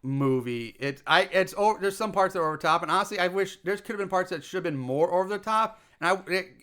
movie. There's some parts that are over the top, and honestly, I wish there could have been parts that should have been more over the top. And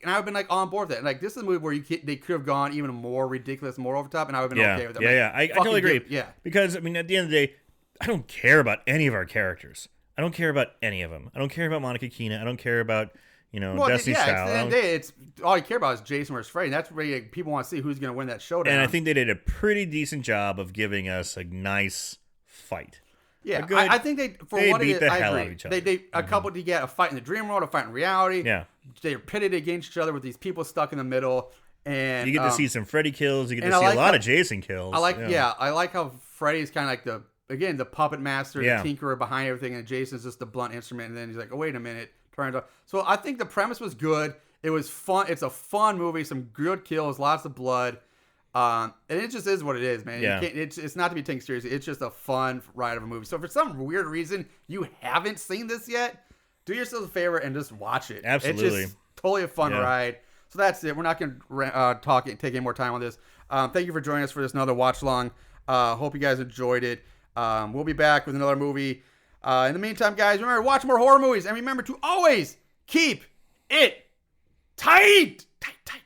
I've been on board with that. Like this is a movie where they could have gone even more ridiculous, more over the top, and I would have been okay with it. Yeah. I totally agree. Yeah, because I mean, at the end of the day, I don't care about any of our characters. I don't care about any of them. I don't care about Monica Keena. I don't care about Destiny's Child. At the end of the day, it's all you care about is Jason versus Freddy. That's where people want to see who's going to win that showdown. And I think they did a pretty decent job of giving us a nice fight. Yeah, I think they beat the hell out of each other. They a couple to get a fight in the dream world, a fight in reality. Yeah, they're pitted against each other with these people stuck in the middle, and you get to see some Freddy kills. You get to see a lot of Jason kills. I like how Freddy's kind of like the puppet master, the tinkerer behind everything, and Jason's just the blunt instrument. And then he's like, oh wait a minute, turns out. So I think the premise was good. It was fun. It's a fun movie. Some good kills, lots of blood. And it just is what it is, man. Yeah. It's not to be taken seriously. It's just a fun ride of a movie. So for some weird reason you haven't seen this yet, do yourself a favor and just watch it. Absolutely. It's just totally a fun ride. So that's it. We're not going to take any more time on this. Thank you for joining us for this another watch long. Hope you guys enjoyed it. We'll be back with another movie. In the meantime, guys, remember to watch more horror movies and remember to always keep it tight. Tight.